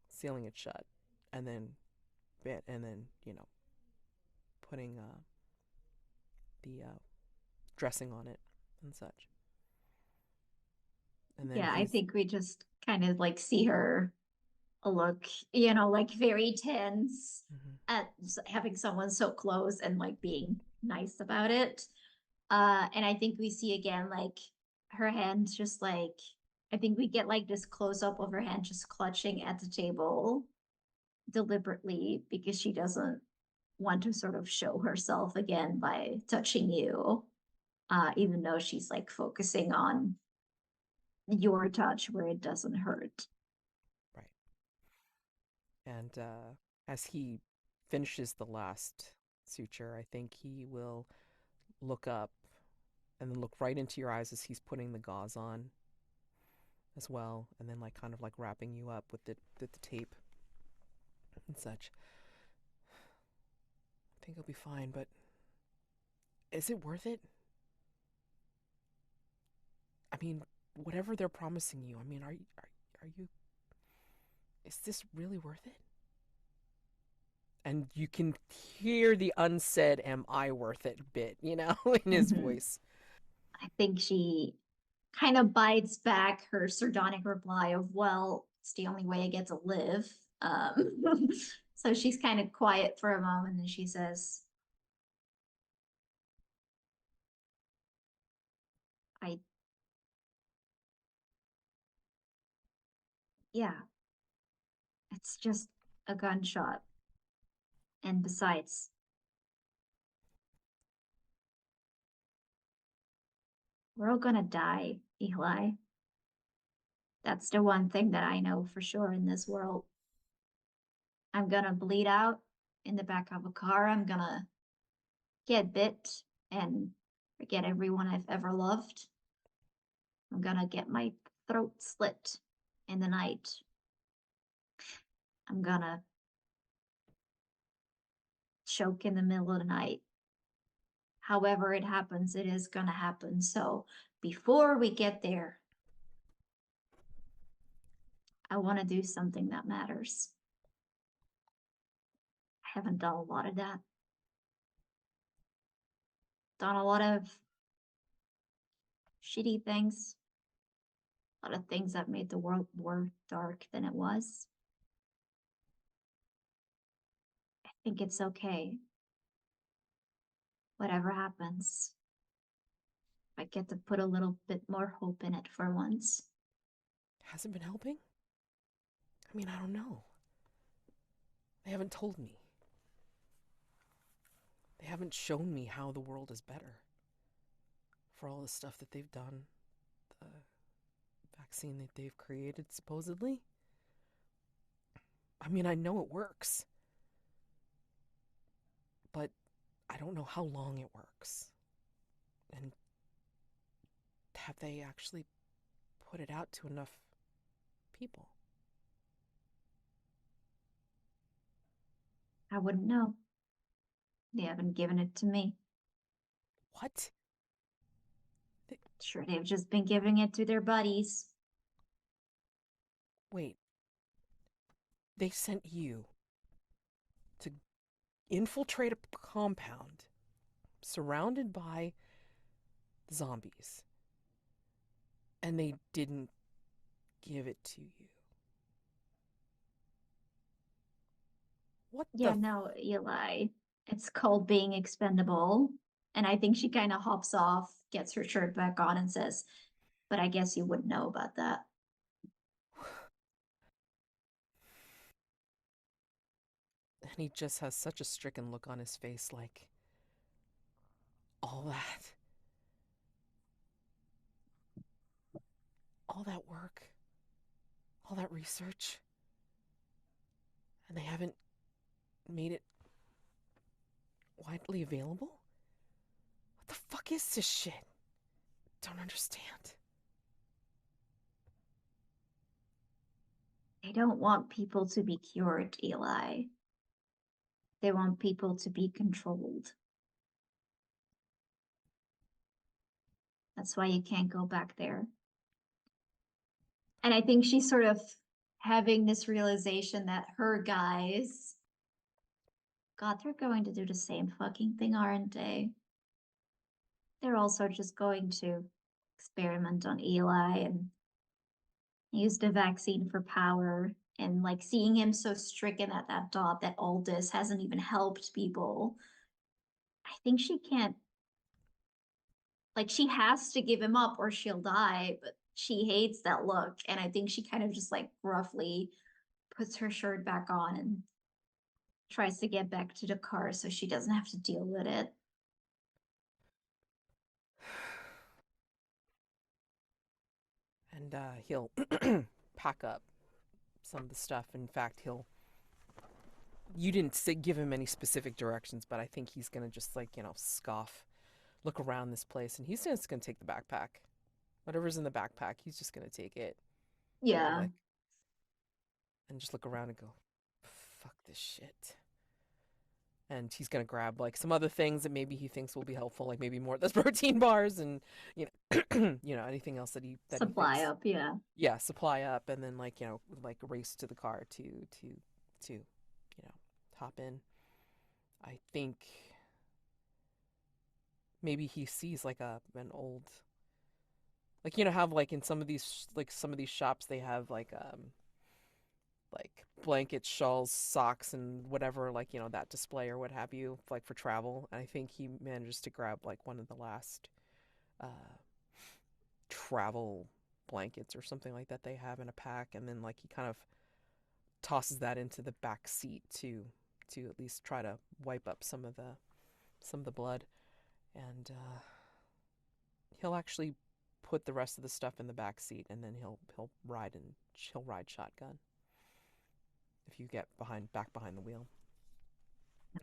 sealing it shut, and then putting the dressing on it and such. And then Yeah, I he's think we just kind of like see her look, like very tense mhm, at having someone so close and like being nice about it. And I think we see again like her hands just like I think we get like this close up of her hand just clutching at the table deliberately because she doesn't want to sort of show herself again by touching you, even though she's like focusing on your touch where it doesn't hurt. right. And as he finishes the last suture, I think he will look up and then look right into your eyes as he's putting the gauze on as well, and then like kind of like wrapping you up with the tape and such. I think he'll be fine, but is it worth it? I mean, whatever they're promising you. I mean, are you? Is this really worth it? And you can hear the unsaid "Am I worth it?" bit, in his Mm-hmm. voice. I think she kind of bites back her sardonic reply of, well, it's the only way I get to live. So she's kind of quiet for a moment and she says, I, yeah, it's just a gunshot. And besides, we're all gonna die, Eli. That's the one thing that I know for sure in this world. I'm gonna bleed out in the back of a car. I'm gonna get bit and forget everyone I've ever loved. I'm gonna get my throat slit in the night. I'm gonna choke in the middle of the night. However, it happens, it is gonna happen. So before we get there, I wanna do something that matters. I haven't done a lot of that. Done a lot of shitty things, a lot of things that made the world more dark than it was. think it's okay. Whatever happens, I get to put a little bit more hope in it for once. Hasn't been helping? I mean, I don't know. They haven't told me. They haven't shown me how the world is better for all the stuff that they've done, the vaccine that they've created, supposedly. I mean, I know it works, but I don't know how long it works. And have they actually put it out to enough people? I wouldn't know. They haven't given it to me. What? They, Sure, they've just been giving it to their buddies. wait, they sent you to infiltrate a compound surrounded by zombies, and they didn't give it to you. What the Yeah, no, Eli. It's called being expendable. And I think she kind of hops off, gets her shirt back on, and says, but I guess you wouldn't know about that. And he just has such a stricken look on his face, like, all that, all that work, all that research, and they haven't made it widely available? What the fuck is this shit? Don't understand. They don't want people to be cured, Eli. They want people to be controlled. That's why you can't go back there. And I think she's sort of having this realization that her guys, God, they're going to do the same fucking thing, aren't they? They're also just going to experiment on Eli and use the vaccine for power. And like seeing him so stricken at that dot that all this hasn't even helped people. I think she can't, like, she has to give him up or she'll die, but she hates that look. And I think she kind of just like roughly puts her shirt back on and tries to get back to the car so she doesn't have to deal with it. And he'll pack up some of the stuff. In fact, he'll. You didn't give him any specific directions, but I think he's gonna just like scoff, look around this place, and he's just gonna take the backpack. Whatever's in the backpack, he's just gonna take it and be Yeah. like, and just look around and go, "Fuck this shit." And he's gonna grab like some other things that maybe he thinks will be helpful, like maybe more of those protein bars and anything else that he Supply thinks, up, yeah. yeah, supply up, and then like like race to the car to hop in. I think maybe he sees like an old, like have like in some of these shops they have like blankets, shawls, socks, and whatever, like that display or what have you, like for travel. And I think he manages to grab like one of the last uh travel blankets or something like that they have in a pack, and then like he kind of tosses that into the back seat to at least try to wipe up some of the blood. And he'll actually put the rest of the stuff in the back seat, and then he'll ride shotgun if you get back behind the wheel.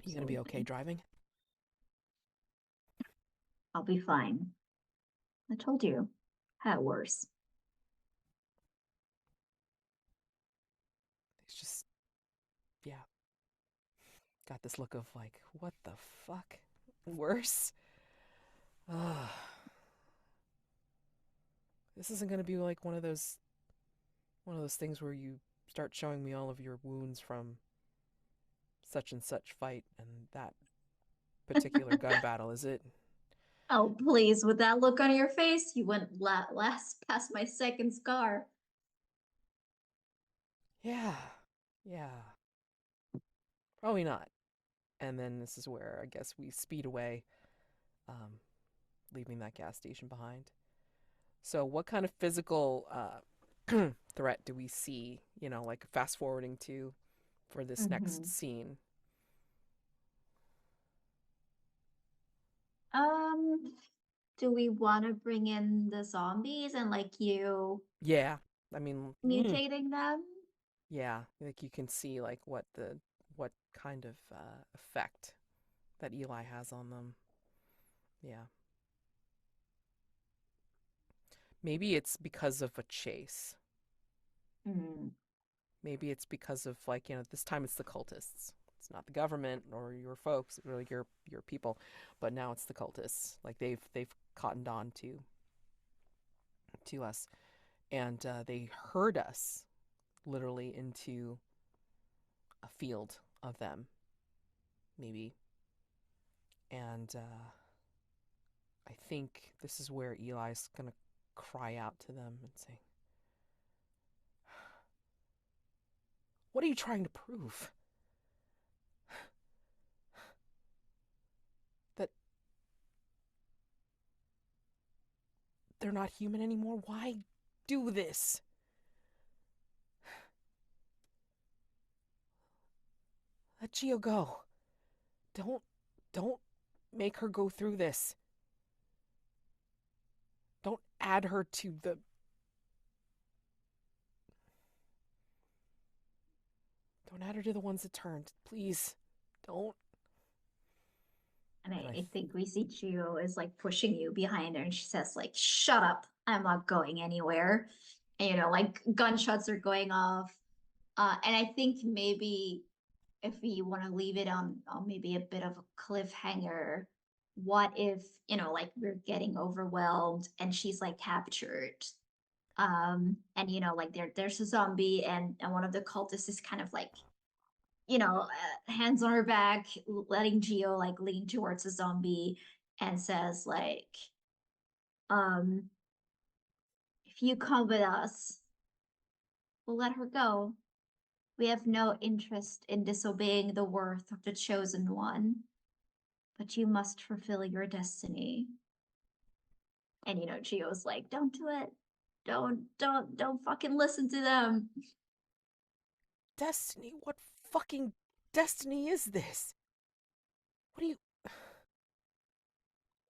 You gonna be okay Absolutely. driving? I'll be fine. I told you. Had worse. It's just, yeah, got this look of like, what the fuck? Worse? Ugh. This isn't gonna be like one of those things where you start showing me all of your wounds from such and such fight and that particular gun battle, is it? Oh, please, with that look on your face, you went last past my second scar. Yeah. Yeah. Probably not. And then this is where I guess we speed away, um, leaving that gas station behind. So, what kind of physical threat do we see? Like fast forwarding to for this next Hmm. scene. Um, do we want to bring in the zombies and like you Yeah, I mean, mutating them? yeah, like you can see like what kind of effect that Eli has on them. Yeah, maybe it's because of a chase. Mm. Maybe it's because of like this time it's the cultists. It's not the government or your folks or your people, but now it's the cultists. Like they've cottoned on to us, and they herd us literally into a field of them, maybe. And I think this is where Eli's gonna cry out to them and say, "What are you trying to prove? That they're not human anymore? Why do this? Let Jihyo go. Don't don't make her go through this. Don't add her to the don't add her to the ones that turned. Please. Don't." And And I think we see Chio is like pushing you behind her and she says like, shut up, I'm not going anywhere. And, like gunshots are going off. And I think maybe if we want to leave it on maybe a bit of a cliffhanger, what if, like we're getting overwhelmed and she's like captured. And like there's a zombie and one of the cultists is kind of like hands on her back, letting Geo like lean towards the zombie and says like, um, if you come with us, we'll let her go. We have no interest in disobeying the worth of the chosen one, but you must fulfill your destiny. And Geo's like, don't do it. Don't fucking listen to them. destiny? What fucking destiny is this? What are you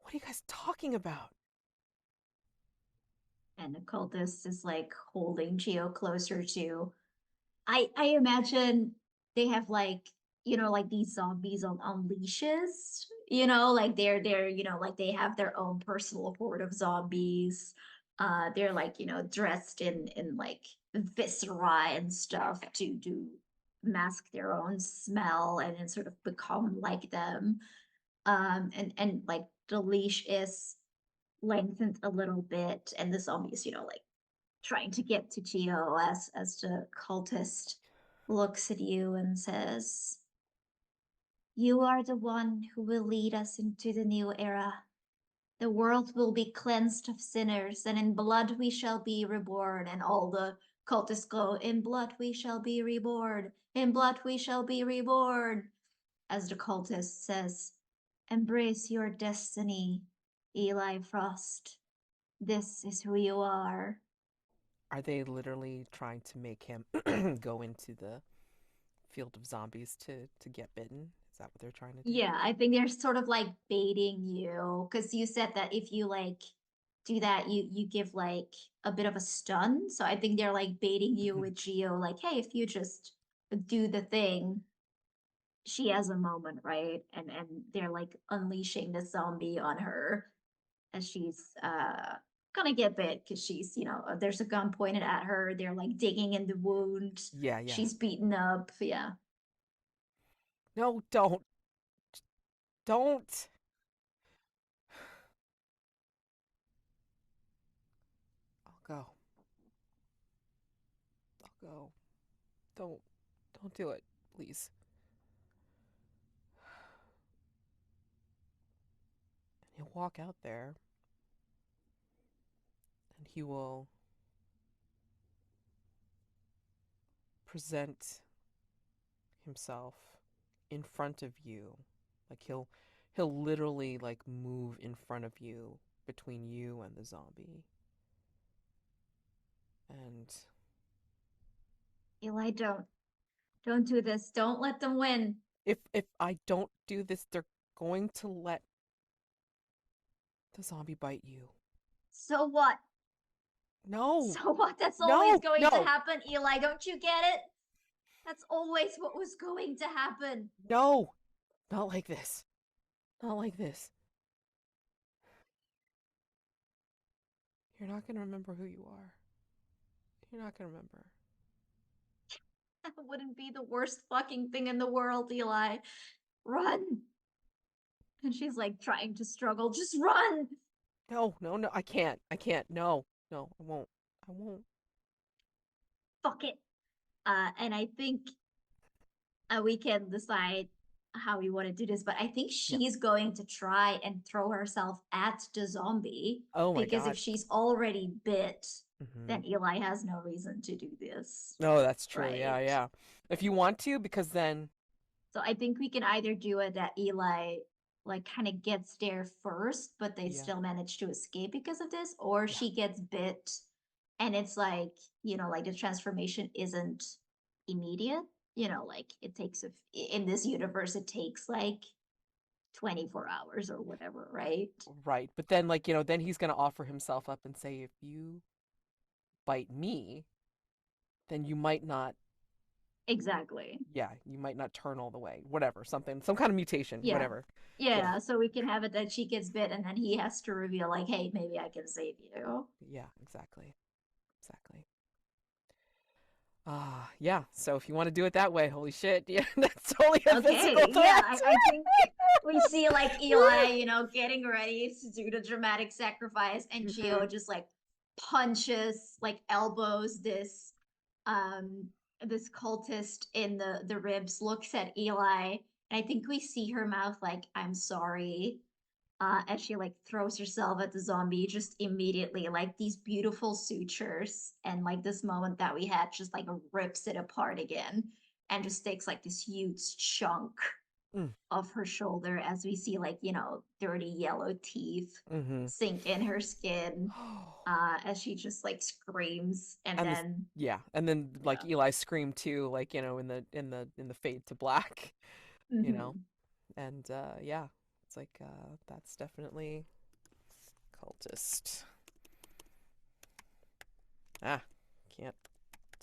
what are you guys talking about? And the cultist is like holding Geo closer to I imagine they have like like these zombies on leashes. Like they're like they have their own personal horde of zombies. They're like dressed in like viscera and stuff to mask their own smell and then sort of become like them. And like the leash is lengthened a little bit, and the zombies like trying to get to Geo as the cultist looks at you and says, "You are the one who will lead us into the new era. The world will be cleansed of sinners, and in blood we shall be reborn." And all the cultists go, "In blood we shall be reborn. In blood we shall be reborn." As the cultist says, "Embrace your destiny, Eli Frost. This is who you are." Are they literally trying to make him go into the field of zombies to get bitten? Is that what they're trying to do? Yeah, I think they're sort of like baiting you because you said that if you like do that, you give like a bit of a stun. So I think they're like baiting you with Geo, like, hey, if you just do the thing, she has a moment, right? And they're like unleashing the zombie on her as she's gonna get bit because she's there's a gun pointed at her. They're like digging in the wound. Yeah, yeah. She's beaten up. Yeah. No, don't. Don't. I'll go. I'll go. Don't. Don't do it, please. And he'll walk out there and he will present himself in front of you. Like he'll literally like move in front of you between you and the zombie. And Eli, don't do this. Don't let them win. if I don't do this, they're going to let the zombie bite you. So what? No. So what? That's always No. going to No. happen, Eli. Don't you get it? That's always what was going to happen. No. Not like this. Not like this. You're not going to remember who you are. You're not going to remember. That wouldn't be the worst fucking thing in the world, Eli. Run. And she's like trying to struggle. Just run. No, no, no. I can't. I can't. No. No, I won't. I won't. Fuck it. And I think we can decide how we want to do this, but I think Yeah. she's going to try and throw herself at the zombie Oh my because if God. she's already bit, Hmm. then Eli has no reason to do this, Oh, that's true. Yeah, right? yeah. If you want to, because then, So I think we can either do it that Eli like kind of gets there first, but they yeah, still manage to escape because of this, or yeah, she gets bit and it's like, like the transformation isn't immediate. Like it takes in this universe, it takes like 24 hours or whatever, right? right. But then, like, then he's gonna offer himself up and say, if you bite me, then you might not, Exactly. yeah, you might not turn all the way. Whatever, something, some kind of mutation, Yeah. whatever. Yeah, Yeah. So we can have it that she gets bit and then he has to reveal, like, hey, maybe I can save you. yeah, exactly, exactly. Yeah. So if you want to do it that way, holy shit, yeah, that's only a physical Okay, yeah, threat. I think we see like Eli, getting ready to do the dramatic sacrifice, and Hmm. Jihyo just like punches, like elbows um this cultist in the ribs, looks at Eli, and I think we see her mouth like, I'm sorry, as she like throws herself at the zombie just immediately, like these beautiful sutures and like this moment that we had just like rips it apart again and just takes like this huge chunk Mm. of her shoulder as we see like, dirty yellow teeth Hmm. sink in her skin as she just like screams and And the then yeah, and then like yeah. Eli screamed too, like in the fade to black, you know. Mm-hmm. And yeah, it's like that's definitely cultist. Ah, can't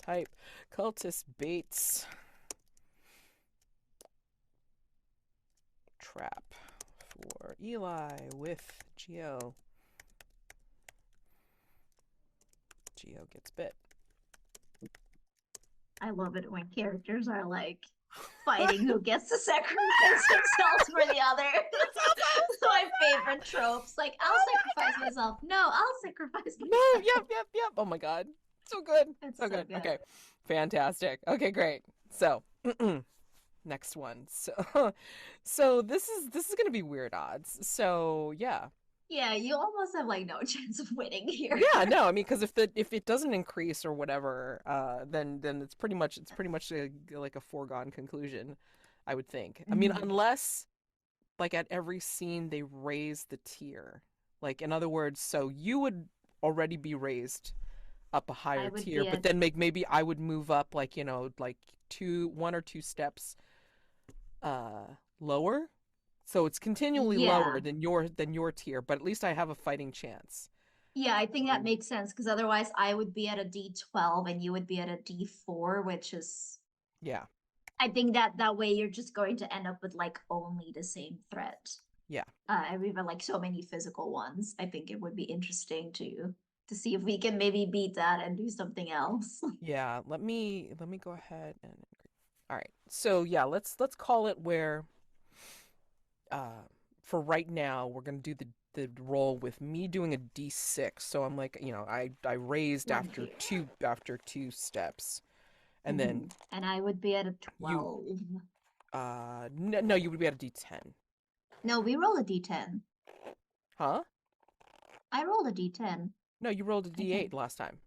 type. Cultist baits trap for Eli with Jihyo. Jihyo gets bit. I love it when characters are like fighting who gets to sacrifice themselves for the other. That's awesome. So My sad. favorite tropes. Like, I'll Oh my sacrifice god. myself. No, I'll sacrifice No, myself. yep, yep, yep. Oh my god. So good. It's So so good. good. Okay. Fantastic. Okay, great. So, next one. So so this is going to be weird odds. So, yeah. Yeah, you almost have like no chance of winning here. Yeah, no, I mean because if it doesn't increase or whatever, then it's pretty much like a foregone conclusion, I would think. I mean, Mhm. unless like at every scene they raise the tier. Like in other words, so you would already be raised up a I higher would tier, be but at then maybe I would move up like, like one or two steps lower. So it's continually lower yeah. than your tier, but at least I have a fighting chance. Yeah, I think that So, makes sense because otherwise I would be at a D12 and you would be at a D4, which is yeah. I think that way you're just going to end up with like only the same threat. Yeah. And we've had like so many physical ones. I think it would be interesting to see if we can maybe beat that and do something else. Yeah, let me go ahead and all right. So yeah, let's call it where uh for right now we're gonna do the roll with me doing a D6. So I'm like, I raised One after two steps. And then And I would be at a you 12. no, you would be at a D10. No, we roll a D10. Huh? I rolled a D10, No, you rolled a I D8 think. last time.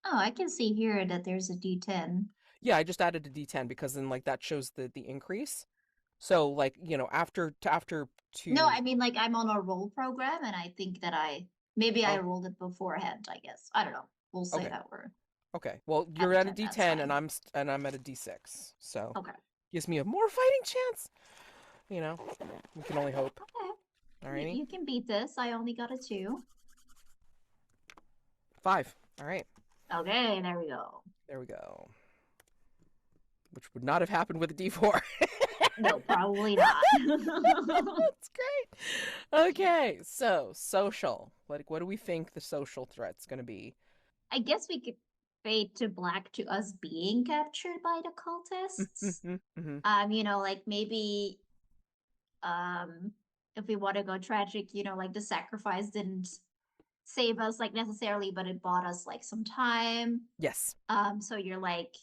Oh, I can see here that there's a D10. Yeah, I just added a D10 because then like that shows the increase. So like, after No, two. I mean like I'm on a roll program, and I think that maybe I Oh, rolled it beforehand. I guess I don't know. We'll say okay. that we're Okay. Well, at you're a at a 10. That's D10 and fine. I'm at a D6. So, Okay. gives me a more fighting chance. You know, we can only hope. Okay. Alrighty. You can beat this. I only got a 2. 5. All right. Okay, there we go. There we go. Which would not have happened with a D4. No, probably not. That's great. Okay, so social. What do we think the social threat's going to be? I guess we could fade to black to us being captured by the cultists. Mm-hmm. Like maybe if we want to go tragic, like the sacrifice didn't save us like necessarily, but it bought us like some time. Yes. So you're like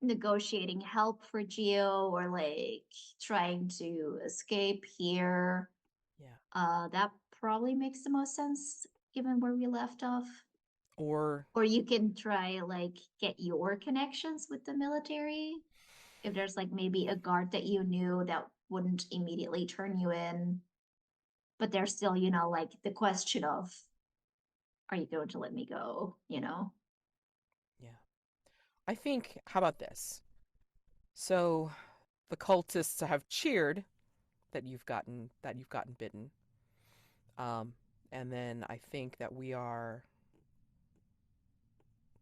negotiating help for Jihyo, or like trying to escape here. Yeah. That probably makes the most sense given where we left off. Or Or you can try like get your connections with the military. If there's like maybe a guard that you knew that wouldn't immediately turn you in, but there's still, like the question of, are you going to let me go? yeah. I think how about this? So the cultists have cheered that you've gotten bitten. Um and then I think that we are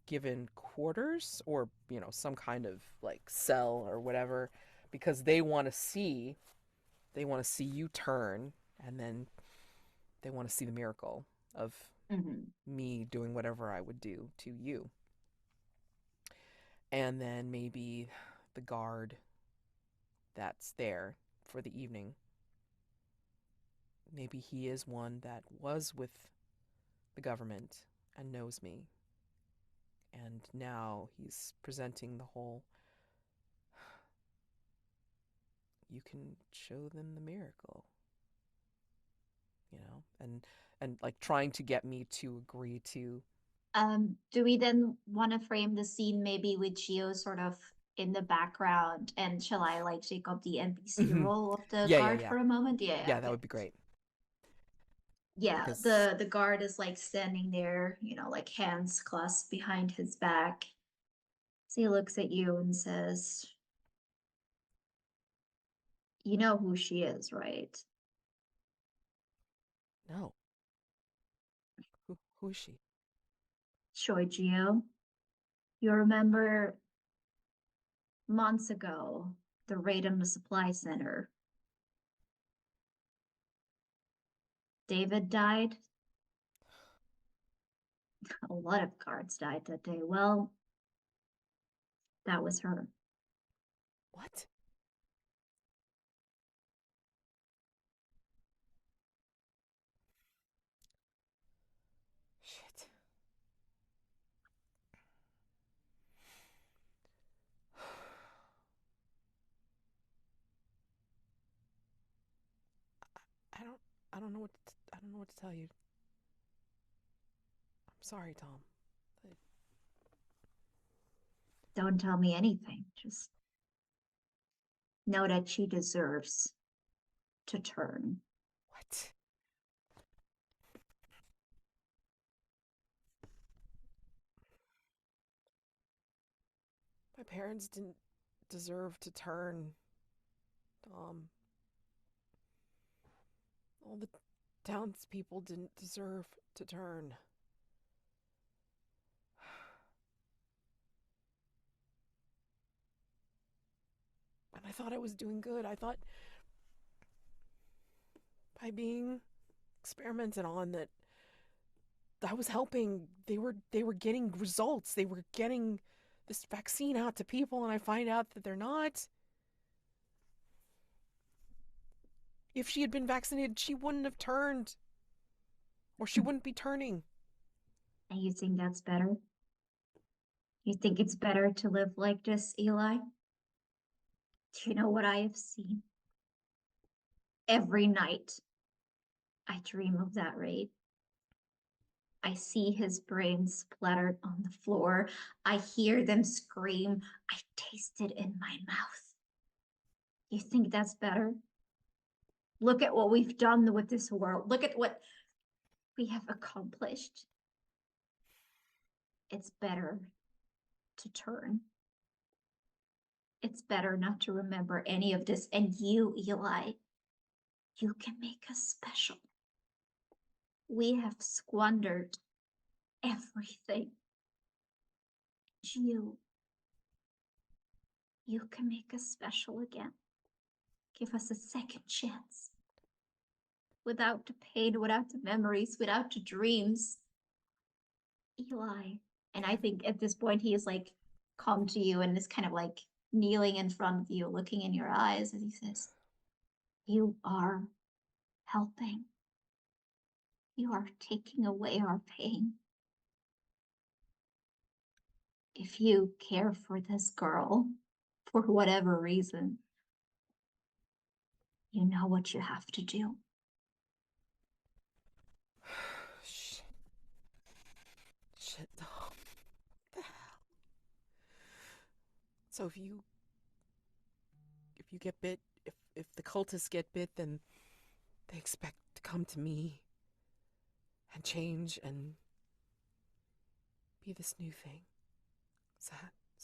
given quarters or some kind of like cell or whatever because they want to see you turn, and then they want to see the miracle of Mm-hmm. me doing whatever I would do to you. And then maybe the guard that's there for the evening, maybe he is one that was with the government and knows me, and now he's presenting the whole, you can show them the miracle, and like trying to get me to agree to. Do we then want to frame the scene maybe with Geo sort of in the background? And shall I like take up the NPC Mhm. role of the Yeah, yeah, guard yeah. for a moment? Yeah, Yeah, that okay. would be great Yeah, because the guard is like standing there, like hands clasped behind his back. So he looks at you and says, "You know who she is, right? no, who is she? Choi Geo. You remember months ago, the raid on the supply center. David died. A lot of guards died that day. Well, that was her." What? Shit. I don't. I don't know what. I don't know what to tell you. I'm sorry, Tom. Don't tell me anything. Just know that she deserves to turn. What? My parents didn't deserve to turn. All the townspeople didn't deserve to turn. And I thought I was doing good. I thought by being experimented on that I was helping. They were getting results. They were getting this vaccine out to people, and I find out that they're not. If she had been vaccinated, she wouldn't have turned, or she wouldn't be turning. And you think that's better? You think it's better to live like this, Eli? Do you know what I have seen? Every night I dream of that raid. I see his brains splattered on the floor. I hear them scream. I taste it in my mouth. You think that's better? Look at what we've done with this world. Look at what we have accomplished. It's better to turn. It's better not to remember any of this. And you, Eli, you can make us special. We have squandered everything. You can make us special again. Give us a second chance. Without the pain, without the memories, without the dreams. Eli. And I think at this point he is like come to you and is kind of like kneeling in front of you, looking in your eyes as he says, you are helping. You are taking away our pain. If you care for this girl, for whatever reason, you know what you have to do. Shit. Shit. Oh, what the hell? So if you get bit, if the cultists get bit, then they expect to come to me and change and be this new thing. Is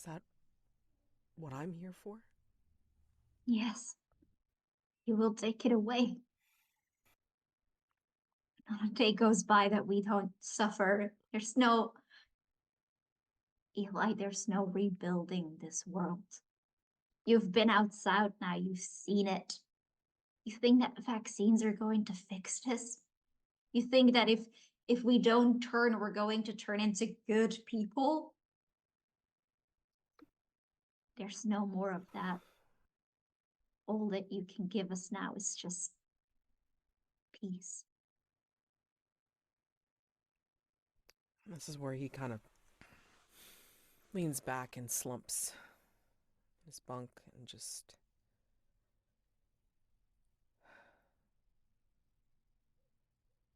that what I'm here for? Yes, you will take it away. Not a day goes by that we don't suffer. Eli, there's no rebuilding this world. You've been outside now, you've seen it. You think that vaccines are going to fix this? You think that if we don't turn, we're going to turn into good people? There's no more of that. All that you can give us now is just peace. This is where he kind of leans back and slumps in his bunk and just.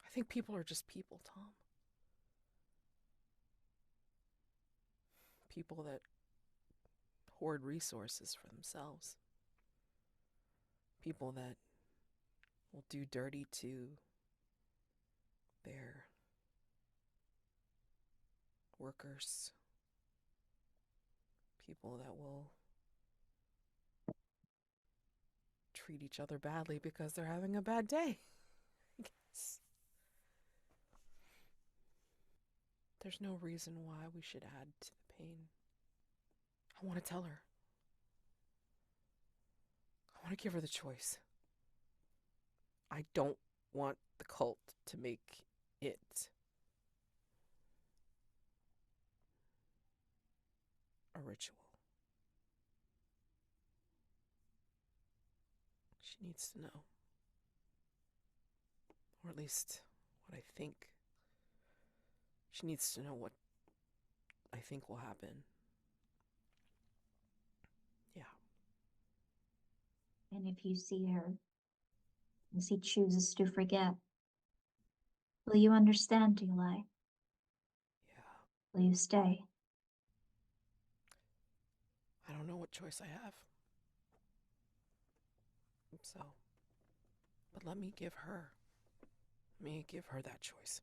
I think people are just people, Tom. People that hoard resources for themselves. People that will do dirty to their workers. People that will treat each other badly because they're having a bad day. I guess. There's no reason why we should add to the pain. I want to tell her. I want to give her the choice. I don't want the cult to make it a ritual. She needs to know. Or at least what I think. She needs to know what I think will happen. Yeah. And if you see her, as he chooses to forget, will you understand, Eli? Yeah. Will you stay? I don't know what choice I have. So, but let me give her that choice.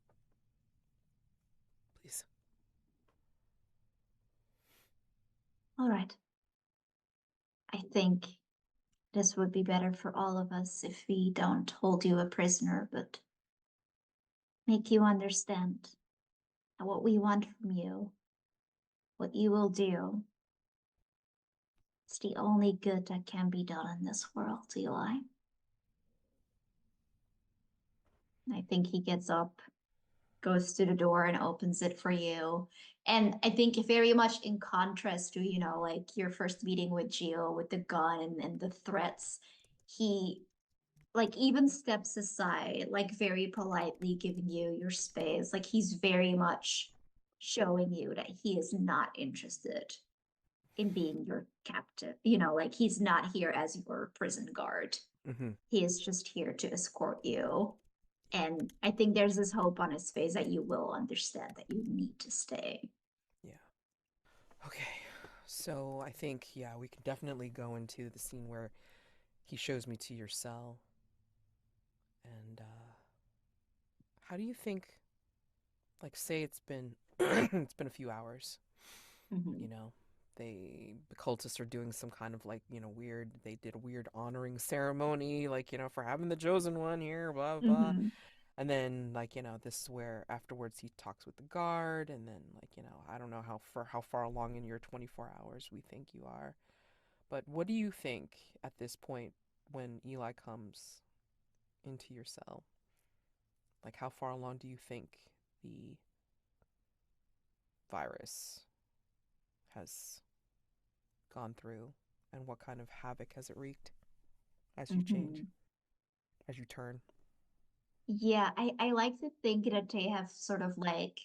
Please. All right. I think this would be better for all of us if we don't hold you a prisoner, but make you understand what we want from you, what you will do. It's the only good that can be done in this world, Eli. I think he gets up, goes to the door and opens it for you. And I think very much in contrast to, like your first meeting with Jihyo with the gun and the threats, he like even steps aside, like very politely giving you your space. Like he's very much showing you that he is not interested in being your captive. Like he's not here as your prison guard. Mm-hmm. He is just here to escort you. And I think there's this hope on his face that you will understand that you need to stay. Yeah. Okay. So I think, yeah, we can definitely go into the scene where he shows me to your cell. And how do you think, like, say it's been it's been a few hours, you Hmm. know, the cultists are doing some kind of like, weird, they did a weird honoring ceremony, like, for having the chosen one here, blah blah. Hmm. And then, like, this is where afterwards he talks with the guard, and then, like, I don't know how far along in your 24 hours we think you are. But what do you think at this point when Eli comes into your cell? Like, how far along do you think the virus has gone through, and what kind of havoc has it wreaked as you change, Hmm. as you turn? Yeah, I like to think that they have sort of like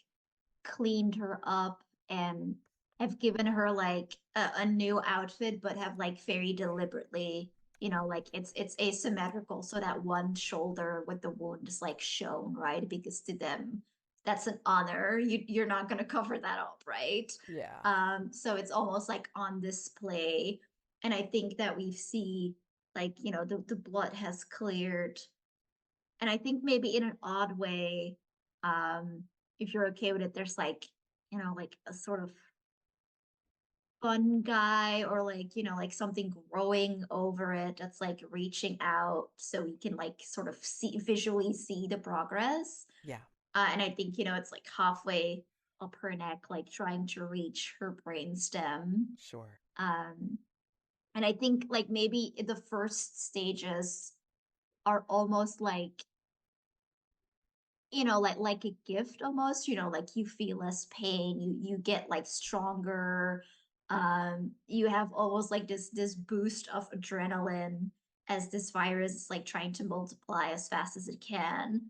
cleaned her up and have given her like a new outfit, but have like very deliberately, like it's asymmetrical, so that one shoulder with the wound is like shown, right? Because to them, that's an honor. You're not gonna cover that up, right? Yeah, So it's almost like on display. And I think that we see like, the blood has cleared. And I think maybe in an odd way, if you're okay with it, there's like, like a sort of fun guy or like, like something growing over it that's like reaching out so we can like sort of visually see the progress. yeah, And I think, it's like halfway up her neck, like trying to reach her brain stem. sure. Um, and I think like maybe the first stages are almost like, like a gift almost, like you feel less pain, you get like stronger. You have almost like this boost of adrenaline as this virus is like trying to multiply as fast as it can.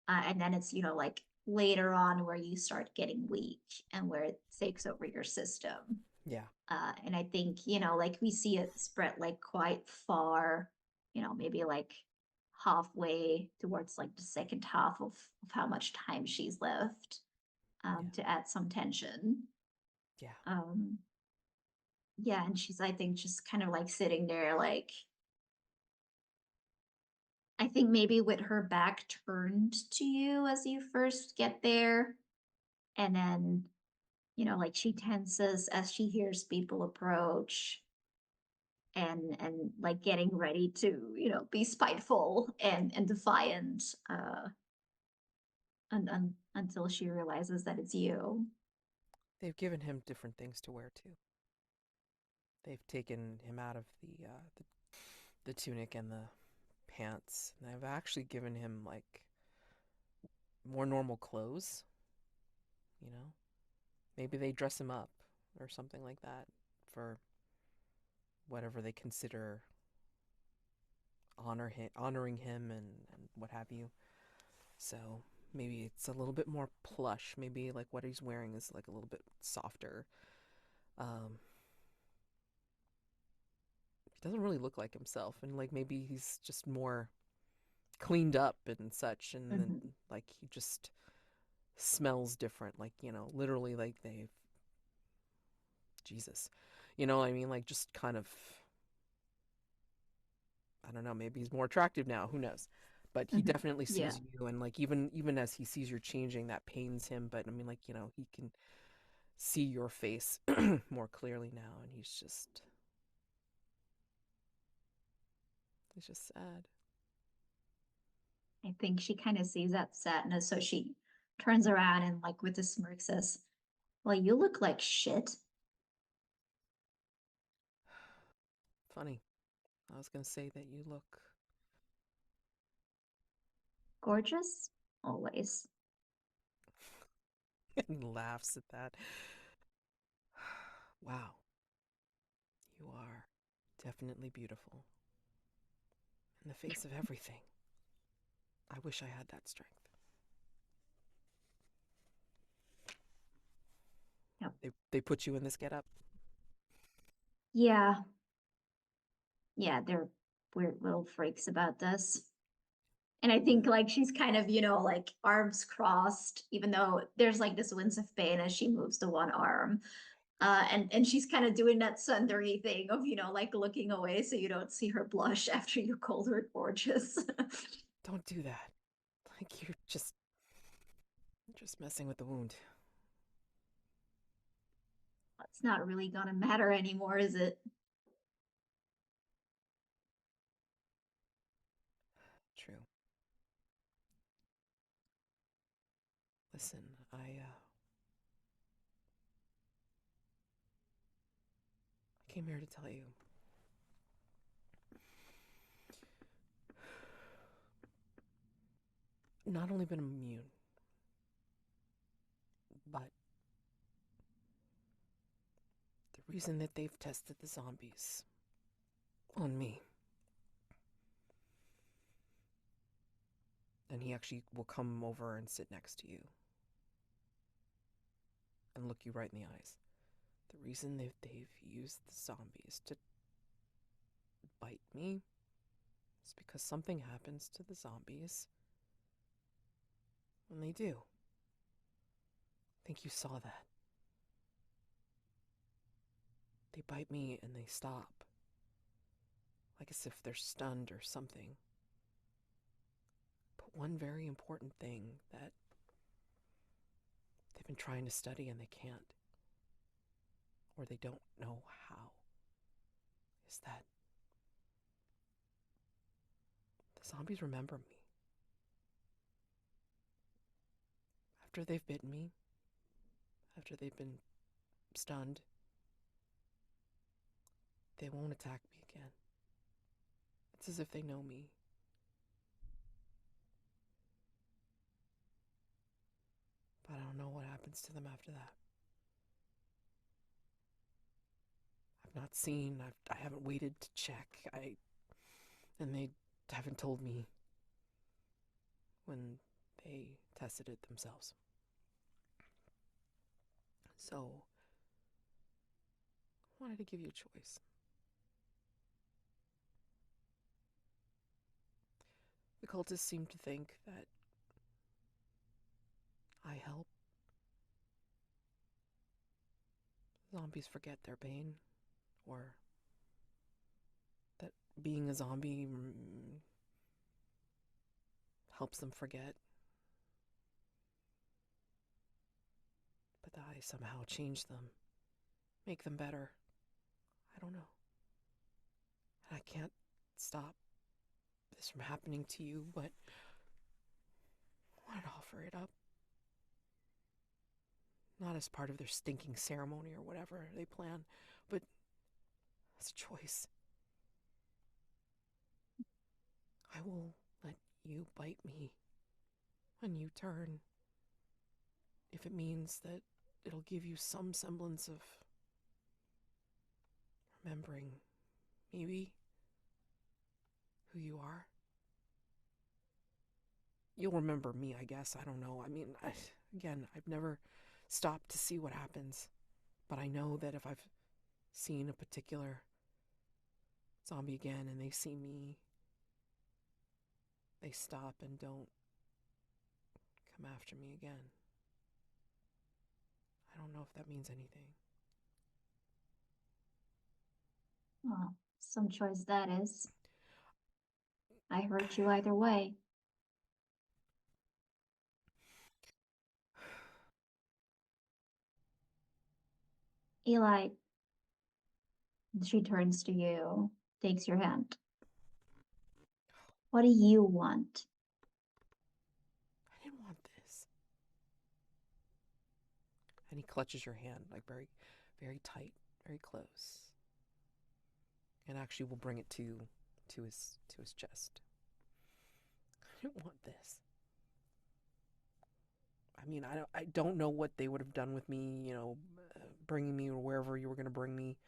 And then it's, like later on where you start getting weak and where it takes over your system. Yeah, And I think, like we see it spread like quite far, maybe like halfway towards like the second half of how much time she's left, yeah, to add some tension. yeah. Um, yeah, and she's, I think, just kind of like sitting there, like, I think maybe with her back turned to you as you first get there. And then, like she tenses as she hears people approach and like getting ready to be spiteful and defiant until she realizes that it's you. They've given him different things to wear too. They've taken him out of the tunic and the pants, and they've actually given him like more normal clothes. You know, maybe they dress him up or something like that for whatever they consider honoring him and what have you. So maybe it's a little bit more plush. Maybe like what he's wearing is like a little bit softer. Um, he doesn't really look like himself, and like maybe he's just more cleaned up and such, and then Hmm. like he just smells different. Like, literally, like they've Jesus, what I mean? Like just kind of, I don't know. Maybe he's more attractive now. Who knows? But he Hmm. definitely Yeah, sees you, and like even as he sees you're changing, that pains him. But I mean, like, he can see your face more clearly now, and he's just sad. I think she kind of sees that sadness, so she turns around and like with a smirk says, well, you look like shit. Funny. I was gonna say that you look. Gorgeous always. And he laughs at that. Wow, you are definitely beautiful in the face of everything. I wish I had that strength. Yep. They put you in this getup. Yeah, yeah, they're weird little freaks about this. And I Yeah. think like she's kind of, like arms crossed, even though there's like this wince of pain as she moves the one arm. And she's kind of doing that sundery thing of, like looking away so you don't see her blush after you called her gorgeous. Don't do that. Like you're just messing with the wound. It's not really gonna matter anymore, is it? True. Listen, I came here to tell you. Not only been immune, but the reason that they've tested the zombies on me, and he actually will come over and sit next to you and look you right in the eyes. The reason they've used the zombies to bite me is because something happens to the zombies when they do. I think you saw that. They bite me and they stop, like as if they're stunned or something. But one very important thing that they've been trying to study and they can't, or they don't know how, is that the zombies remember me. After they've bitten me, after they've been stunned, they won't attack me again. It's as if they know me. But I don't know what happens to them after that. I've not seen, I haven't waited to check. And they haven't told me when they tested it themselves. So, I wanted to give you a choice. The cultists seem to think that I help zombies forget their pain, or that being a zombie helps them forget, but that I somehow change them, make them better. I don't know. And I can't stop this from happening to you, but I wanted to offer it up. Not as part of their stinking ceremony or whatever they plan, but as a choice. I will let you bite me when you turn, if it means that it'll give you some semblance of remembering, maybe, who you are. You'll remember me, I guess. I don't know. I mean, again, I've never stopped to see what happens, but I know that if I've seen a particular zombie again and they see me, they stop and don't come after me again. I don't know if that means anything. Well, some choice that is. I hurt you either way. Eli, she turns to you, takes your hand. What do you want? I didn't want this. And he clutches your hand, like very, very tight, very close. And actually will bring it to his chest. I didn't want this. I mean, I don't know what they would have done with me, bringing me or wherever you were going to bring me.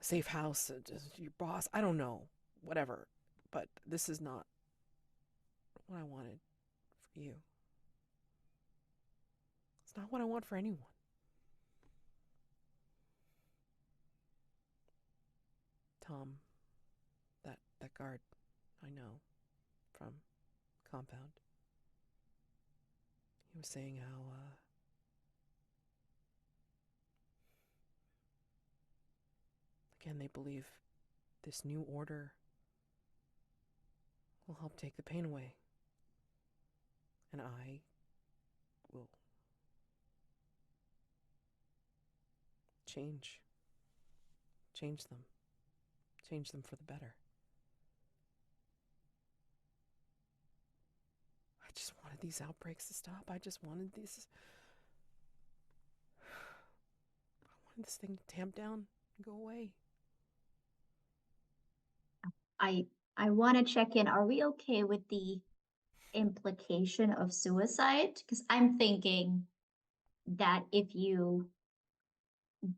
A safe house, just your boss. I don't know. Whatever. But this is not what I wanted for you. It's not what I want for anyone. Tom, that guard, I know from compound. He was saying how Again, they believe this new order will help take the pain away. And I will change. Change them. Change them for the better. I just wanted these outbreaks to stop. I just wanted these. I wanted this thing to tamp down and go away. I want to check in. Are we okay with the implication of suicide? Because I'm thinking that if you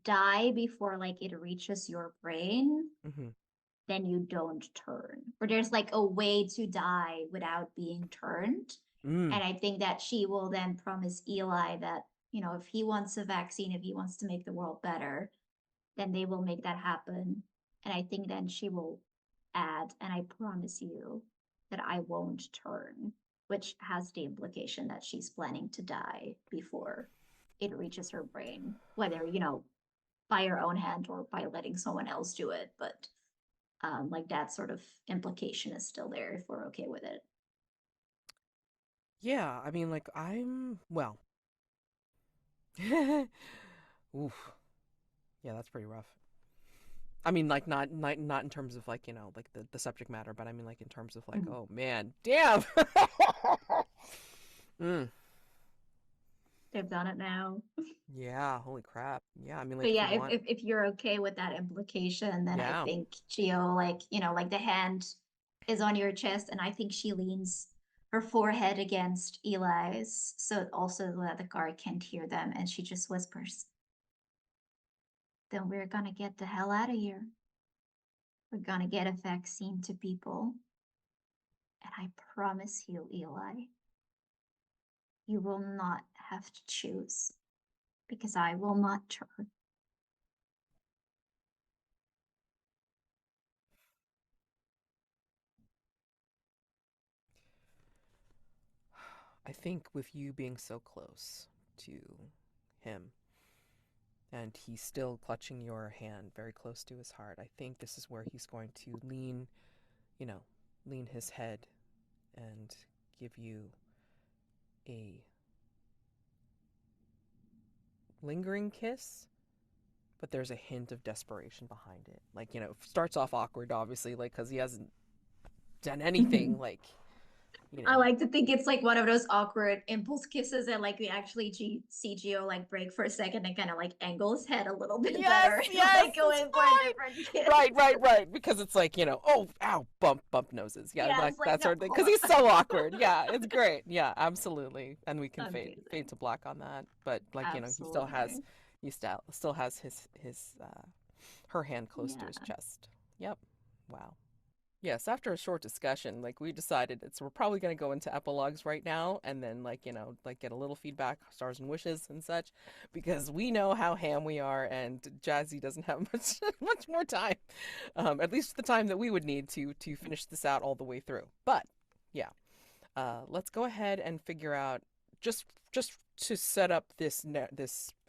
die before like it reaches your brain, Mm-hmm. then you don't turn. Or there's like a way to die without being turned. Mm. And I think that she will then promise Eli that, you know, if he wants a vaccine, if he wants to make the world better, then they will make that happen. And I think then she will add, and I promise you that I won't turn, which has the implication that she's planning to die before it reaches her brain, whether, you know, by her own hand or by letting someone else do it. But like that sort of implication is still there if we're okay with it. Yeah, I mean, like, well. Oof. Yeah, that's pretty rough. I mean, like, not in terms of, like, like the subject matter, but I mean, like, in terms of, like, Mhm. oh, man, damn! mm. They've done it now. Yeah, holy crap. Yeah, I mean, like, But if yeah, you want. if you're okay with that implication, then I Yeah. think Jihyo, like, you know, like the hand is on your chest, and I think she leans her forehead against Eli's, so also that the guard can't hear them, and she just whispers, then we're gonna get the hell out of here. We're gonna get a vaccine to people. And I promise you, Eli, you will not have to choose because I will not turn. I think with you being so close to him, and he's still clutching your hand very close to his heart, I think this is where he's going to you know, lean his head and give you a lingering kiss, but there's a hint of desperation behind it. Like, it starts off awkward, obviously, like, because he hasn't done anything, like, you I know. like to think it's like one of those awkward impulse kisses and like we actually see Geo like break for a second and kind of like angle his head a little bit Yes, better and yes, like go it's in for a fine. different kiss. Right. Because it's like, oh, ow, bump noses. Yeah, Yeah, like it's like that no. sort of thing. Because he's so awkward. Yeah, it's great. Yeah, absolutely. And we can fade Amazing. to black on that. But like, Absolutely. he still has his her hand close to his Yeah. chest. Yep. Wow. Yes, after a short discussion, like we decided we're probably going to go into epilogues right now and then like, like get a little feedback, stars and wishes and such because we know how ham we are and Jazy doesn't have much more time. At least the time that we would need to finish this out all the way through. But yeah. Let's go ahead and figure out just to set up this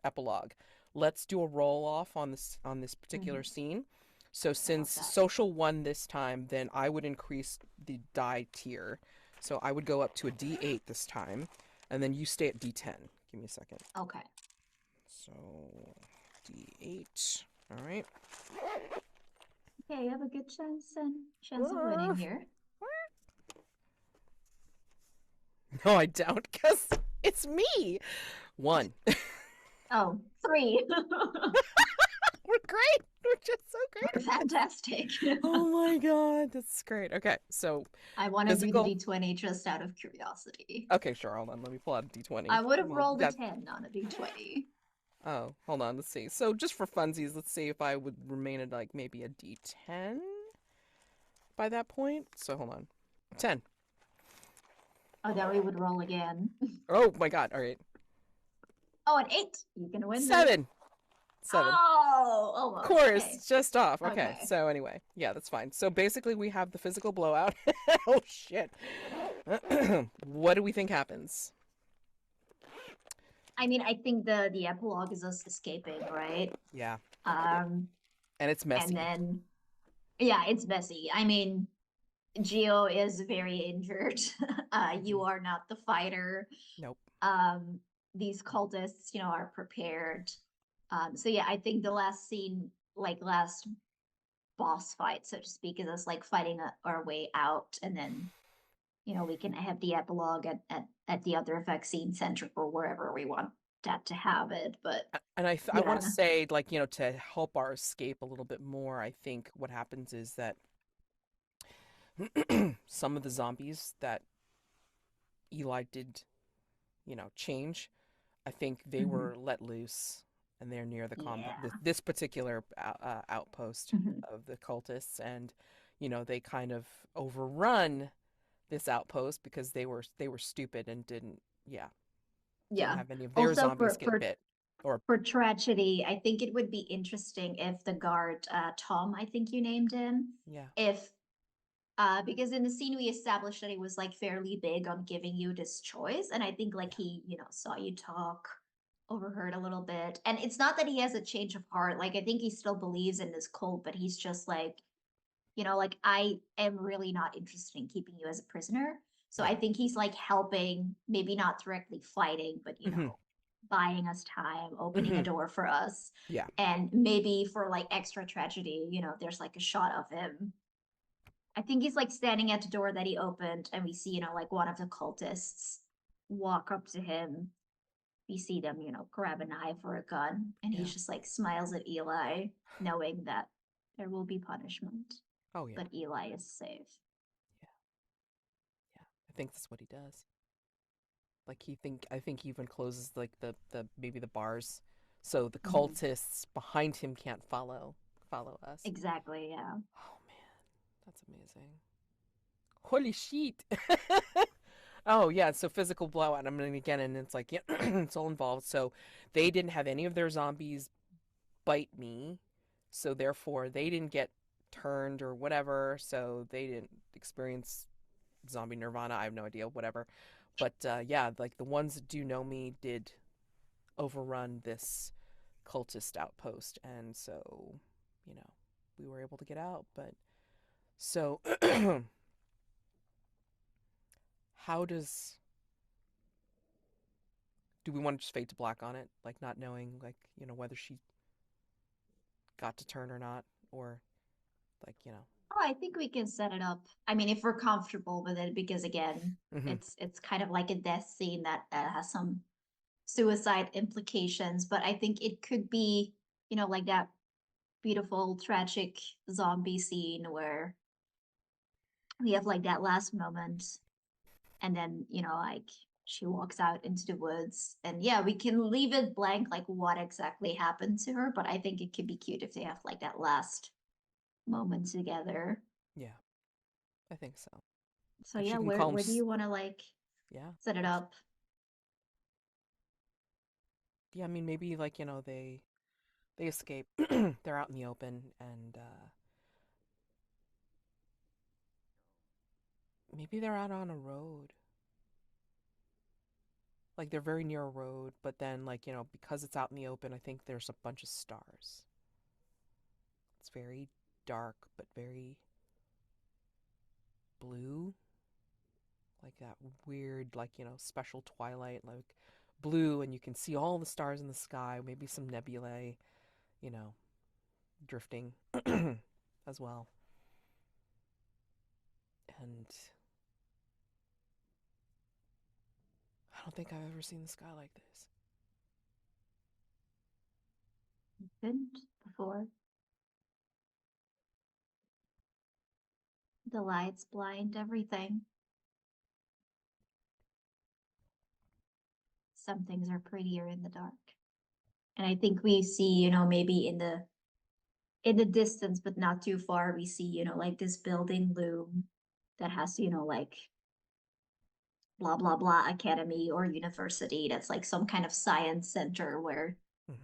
epilogue. Let's do a roll off on this particular Mhm. scene. So I love since that. social won this time, then I would increase the die tier. So I would go up to a D8 this time, and then you stay at D10. Give me a second. Okay. So D8. All right. Okay, you have a good chance of winning here. No, I don't, because it's me. One. Oh, three. We're great. We're just so great We're at this. fantastic. Oh my god, that's great. Okay, so I want to do the physical. d20 just out of curiosity. Okay, sure. Hold on. Let me pull out a d20. I would have Well, rolled a that. 10 on a d20. Oh, hold on. Let's see. So just for funsies, let's see if I would remain at like maybe a d10 by that point. So hold on. 10. Oh, then we would roll again. Oh my god. All right. Oh, an 8. You can win this. 7. 7. Oh, Of almost. Okay. course, just off. Okay, Okay. so anyway, yeah, that's fine. So basically, we have the physical blowout. Oh shit! What do we think happens? I mean, I think the epilogue is us escaping, right? Yeah. Um, And it's And messy. then, yeah, it's messy. I mean, Jihyo is very injured. Hmm. You are not the fighter. Nope. Um, these cultists, are prepared. So yeah, I think the last scene, like last boss fight, so to speak, is us like fighting our way out, and then we can have the epilogue at the other vaccine center or wherever we want that to have it. But And I want to yeah, say, like, to help our escape a little bit more, I think what happens is that some of the zombies that Eli did, change, I think they mm-hmm. were let loose and they're near the Yeah, this particular outpost mm-hmm. of the cultists, and they kind of overrun this outpost because they were stupid and didn't Yeah. have any of their Also zombies for get bit or tragedy, I think it would be interesting if the guard, Tom, I think you named him, yeah, if because in the scene we established that he was like fairly big on giving you this choice, and I think like yeah, he, saw you talk, overheard a little bit, and it's not that he has a change of heart. Like I think he still believes in this cult, but he's just like, like I am really not interested in keeping you as a prisoner. So yeah. I think he's like helping, maybe not directly fighting, but Hmm. buying us time, opening a Hmm. door for us. Yeah, And maybe for like extra tragedy, there's like a shot of him. I think he's like standing at the door that he opened, and we see, like one of the cultists walk up to him. We see them, grab a knife or a gun, and he yeah. just like smiles at Eli, knowing that there will be punishment, Oh yeah, but Eli is safe. yeah, yeah. I think that's what he does. Like I think he even closes like the maybe the bars, so the Mhm. cultists behind him can't follow us. Exactly, yeah. Oh man, that's amazing. Holy shit. Oh yeah, so physical blowout. I mean again, and it's like yeah, it's all involved. So they didn't have any of their zombies bite me, so therefore they didn't get turned or whatever. So they didn't experience zombie nirvana. I have no idea, whatever. But yeah, like the ones that do know me did overrun this cultist outpost, and so you know we were able to get out. But so how do we want to just fade to black on it, like not knowing like whether she got to turn or not, or like Oh, I think we can set it up. I mean, if we're comfortable with it, because again, mm-hmm, it's kind of like a death scene that has some suicide implications, but I think it could be, like that beautiful tragic zombie scene where we have like that last moment, and then like she walks out into the woods, and yeah, we can leave it blank like what exactly happened to her, but I think it could be cute if they have like that last moment together. yeah, I think so. So And she yeah, can where call him where do you want to like yeah, set it up? yeah, I mean maybe like they escape. They're out in the open, and maybe they're out on a road. Like they're very near a road, but then like, because it's out in the open, I think there's a bunch of stars. It's very dark, but very blue. Like that weird, like, special twilight, like blue, and you can see all the stars in the sky, maybe some nebulae, you know, drifting as well. And I don't think I've ever seen the sky like this. Didn't before the lights blind everything. Some things are prettier in the dark. And I think we see, maybe in the distance, but not too far, we see, like this building loom that has, like blah blah blah academy or university. That's like some kind of science center where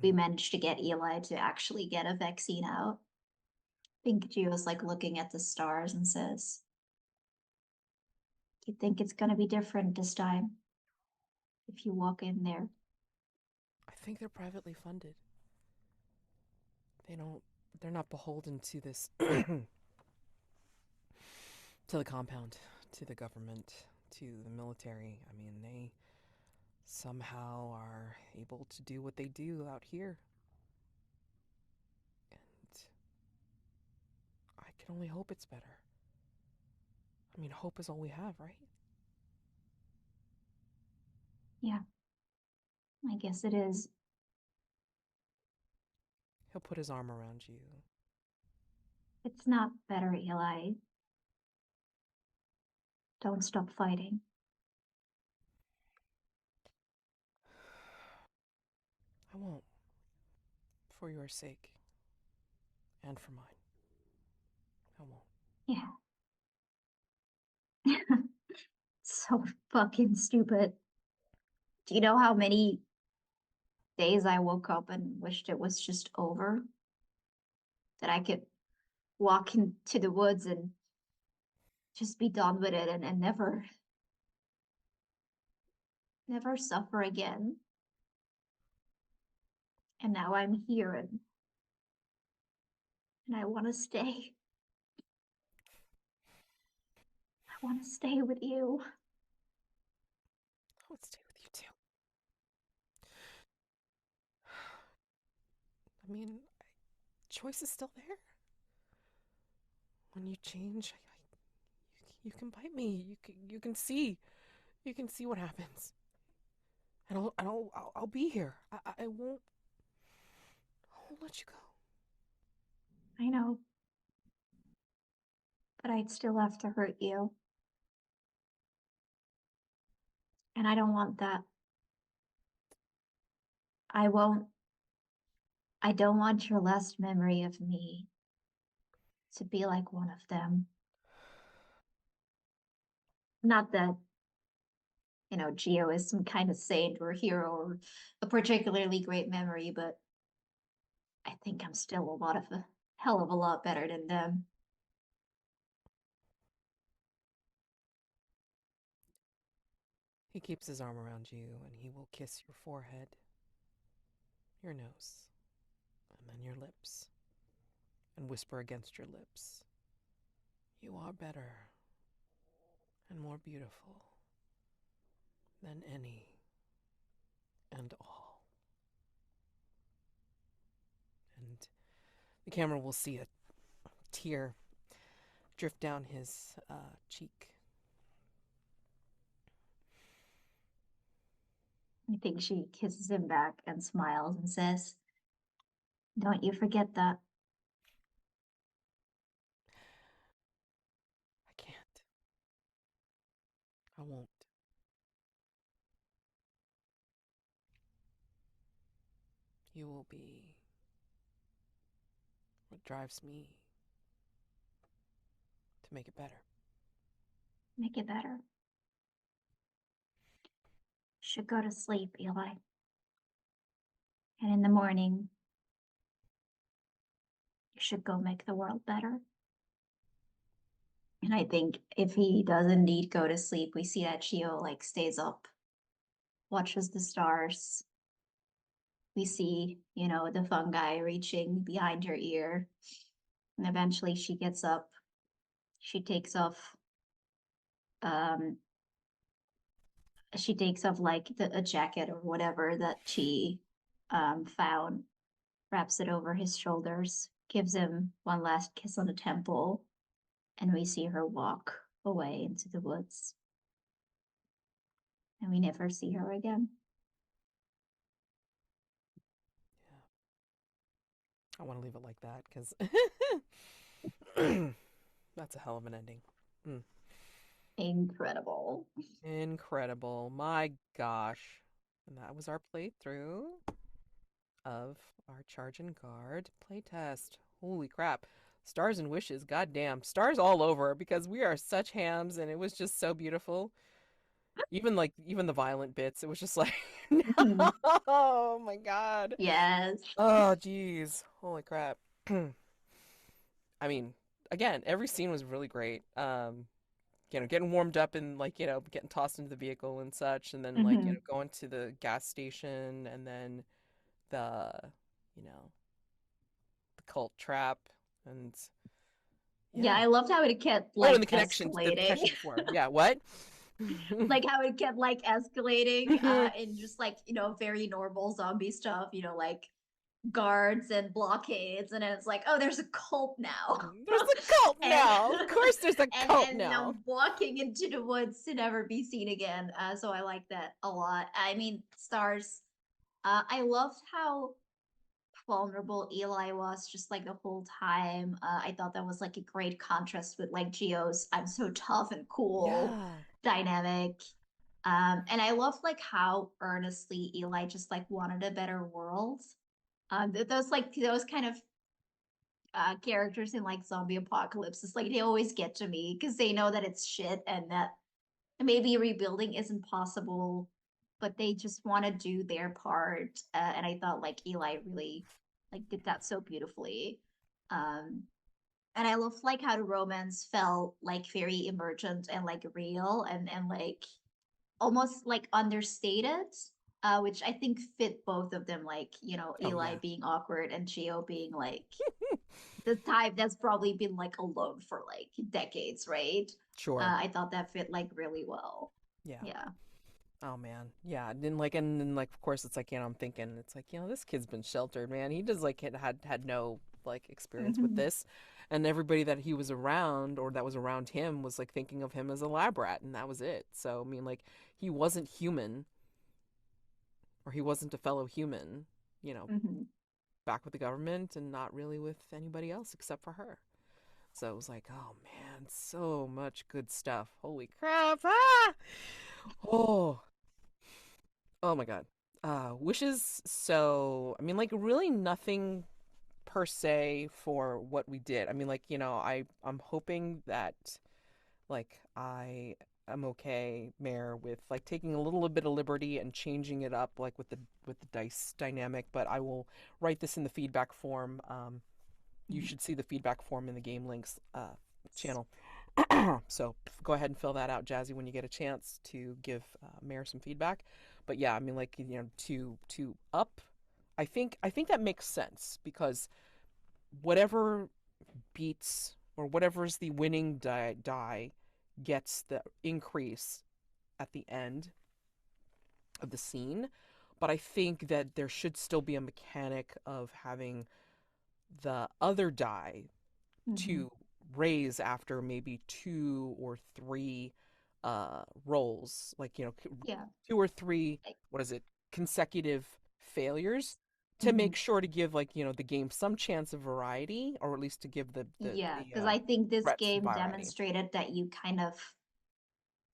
we Hmm. managed to get Eli to actually get a vaccine out. I think Gio's like looking at the stars and says, "You think it's gonna be different this time if you walk in there?" I think they're privately funded. They don't they're not beholden to this to the compound, to the government, to the military. I mean, they somehow are able to do what they do out here. And I can only hope it's better. I mean, hope is all we have, right? Yeah, I guess it is. He'll put his arm around you. It's not better, Eli. Don't stop fighting. I won't, for your sake, and for mine. I won't. Yeah. So fucking stupid. Do you know how many days I woke up and wished it was just over? That I could walk into the woods and just be done with it and never suffer again. And now I'm here and I want to stay. I want to stay with you. I would stay with you too. I mean, choice is still there. When you change, you can bite me. You can see what happens. And I'll be here. I won't let you go. I know, but I'd still have to hurt you. And I don't want that. I won't. I don't want your last memory of me to be like one of them. Not that, Jihyo is some kind of saint or hero or a particularly great memory, but I think I'm still a hell of a lot better than them. He keeps his arm around you and he will kiss your forehead, your nose, and then your lips, and whisper against your lips, "You are better and more beautiful than any and all." And the camera will see a tear drift down his cheek. I think she kisses him back and smiles and says, "Don't you forget that." I can't. I won't. You will be what drives me to make it better. Make it better. Should go to sleep, Eli. And in the morning, you should go make the world better. And I think if he does indeed go to sleep, we see that Chio like stays up, watches the stars. We see, the fungi reaching behind her ear. And eventually she gets up. She takes off um like a jacket or whatever that she found, wraps it over his shoulders, gives him one last kiss on the temple, and we see her walk away into the woods. And we never see her again. Yeah. I want to leave it like that because that's a hell of an ending. Mm. Incredible. Incredible. My gosh. And that was our playthrough of our Charge and Guard playtest. Holy crap. Stars and wishes. Goddamn. Stars all over because we are such hams and it was just so beautiful. Even the violent bits, it was just like no, oh my god. Yes. Oh geez. Holy crap. I mean, again, every scene was really great. Getting warmed up and getting tossed into the vehicle and such, and then Mm-hmm. going to the gas station, and then the, you know, the cult trap, and Yeah, yeah. I loved how it kept Oh, and like the escalating. connection before. Yeah, what? Like how it kept like escalating and just like, very normal zombie stuff, like guards and blockades, and it's like, oh, there's a cult now. There's a cult and now. Of course, there's a cult and now. now walking into the woods to never be seen again. So I like that a lot. I mean, stars. I loved how vulnerable Eli was just like the whole time. I thought that was like a great contrast with like Jihyo's "I'm so tough and cool" Yeah. dynamic. And I love like how earnestly Eli just like wanted a better world. Those kind of characters in like zombie apocalypses, like they always get to me because they know that it's shit and that maybe rebuilding isn't possible, but they just want to do their part. And I thought like Eli really like did that so beautifully. Um, and I love like how the romance felt like very emergent and like real and like almost like understated. Which I think fit both of them, like, Oh Eli yeah. being awkward and Jihyo being like the type that's probably been like alone for like decades, right? Sure. I thought that fit like really well. Yeah. Yeah. Oh man. Yeah. And then like of course it's like, I'm thinking it's like, this kid's been sheltered, man. He just like had no like experience with Mhm. this. And everybody that he was around or that was around him was like thinking of him as a lab rat, and that was it. So I mean like he wasn't human, or he wasn't a fellow human, you know, Mhm. back with the government and not really with anybody else except for her. So it was like, oh man, so much good stuff. Holy crap. Ah! Oh, oh my God. Wishes. So, I mean, like, really nothing per se for what we did. I mean, like, I'm hoping that, like, I am okay, Mayor, with like taking a little bit of liberty and changing it up, like with the dice dynamic. But I will write this in the feedback form. You Mhm. should see the feedback form in the game links channel. So go ahead and fill that out, Jazy, when you get a chance to give Mayor some feedback. But yeah, I mean, like, to up, I think that makes sense because whatever beats or whatever's the winning die gets the increase at the end of the scene. But I think that there should still be a mechanic of having the other die Mhm. to raise after maybe two or three rolls, like Yeah. two or three, Like, what is it, consecutive failures, to mhm. make sure to give, like, the game some chance of variety, or at least to give Yeah, the because I think this threats game variety. demonstrated that you kind of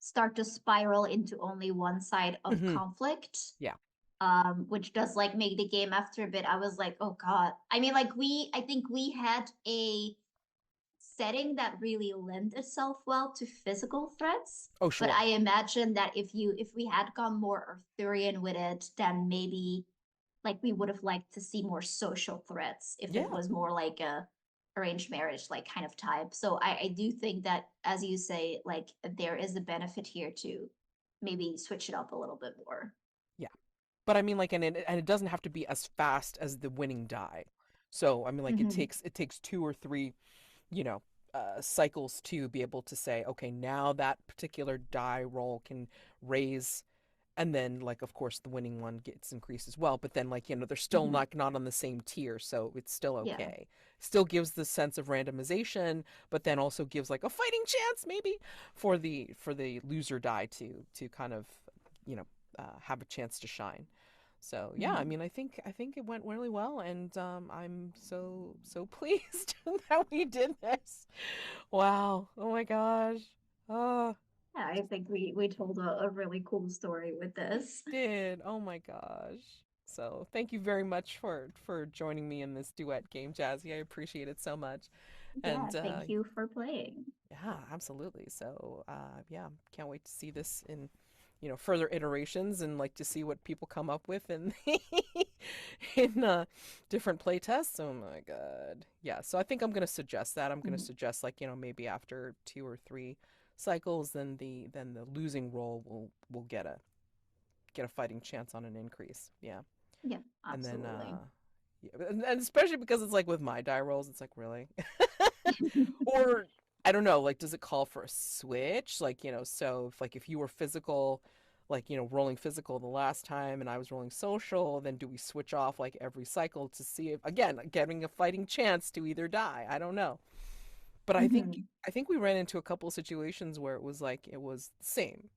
start to spiral into only one side of Hmm. conflict. Yeah. Which does like make the game after a bit. I was like, oh God. I mean, like I think we had a setting that really lent itself well to physical threats. Oh, But sure. I imagine that if we had gone more Arthurian with it, then maybe like we would have liked to see more social threats if it Yeah. was more like a arranged marriage like kind of type. So I do think that, as you say, like there is a benefit here to maybe switch it up a little bit more. Yeah. But I mean, like, and it doesn't have to be as fast as the winning die. So I mean, like, Mm-hmm. it takes two or three, you know, cycles to be able to say, okay, now that particular die roll can raise, and then, like, of course, the winning one gets increased as well. But then, like, they're still Mm-hmm. not on the same tier, so it's still Yeah. okay. Still gives the sense of randomization, but then also gives like a fighting chance maybe for the loser die to kind of, you know, have a chance to shine. So yeah, I Mm-hmm. mean, I think it went really well, and I'm so pleased that we did this. Wow! Oh my gosh! Oh, Yeah, I think we told a really cool story with we this. did. Oh my gosh! So thank you very much for joining me in this duet game, Jazzy. I appreciate it so much, Yeah, and thank you for playing. yeah, absolutely. So yeah, can't wait to see this in further iterations, and like to see what people come up with in in different play tests. Oh my god. Yeah, so I think I'm going to suggest that. I'm going to Mhm. suggest, like, maybe after two or three cycles, then the losing role will get a fighting chance on an increase. Yeah. Yeah, And then absolutely. Yeah, and especially because it's like with my die rolls, it's like really, or I don't know, like does it call for a switch? Like so if you were physical, like rolling physical the last time, and I was rolling social, then do we switch off like every cycle to see if again getting a fighting chance to either die? I don't know, but Mhm. I think we ran into a couple of situations where it was like it was the same.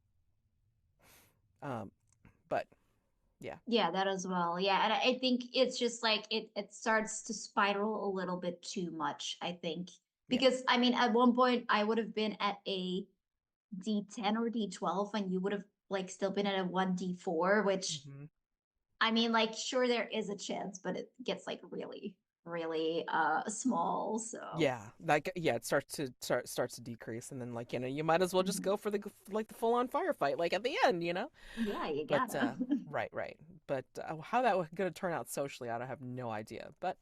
Um, but yeah, Yeah, that as well. Yeah, and I think it's just like it starts to spiral a little bit too much, I think. yeah. Because I mean, at one point I would have been at a D10 or D12 and you would have like still been at a 1D4, which Hmm. I mean, like sure there is a chance, but it gets like really, really small. So Yeah, like yeah, it starts to decrease, and then like you might as well just mhm. go for the like the full on firefight, like at the end. Yeah, you But gotta. right, right. But how that was going to turn out socially, I don't have no idea. But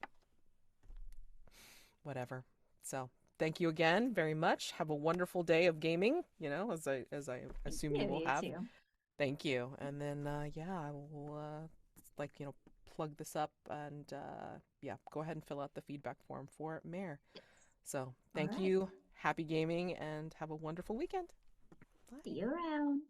whatever. So thank you again very much. Have a wonderful day of gaming. As I Thank assume you, you will you have. too. Thank you. And then yeah, I will like plug this up and yeah, go ahead and fill out the feedback form for Mayor. Yes. So All thank right. you. Happy gaming and have a wonderful weekend. Bye. See you around.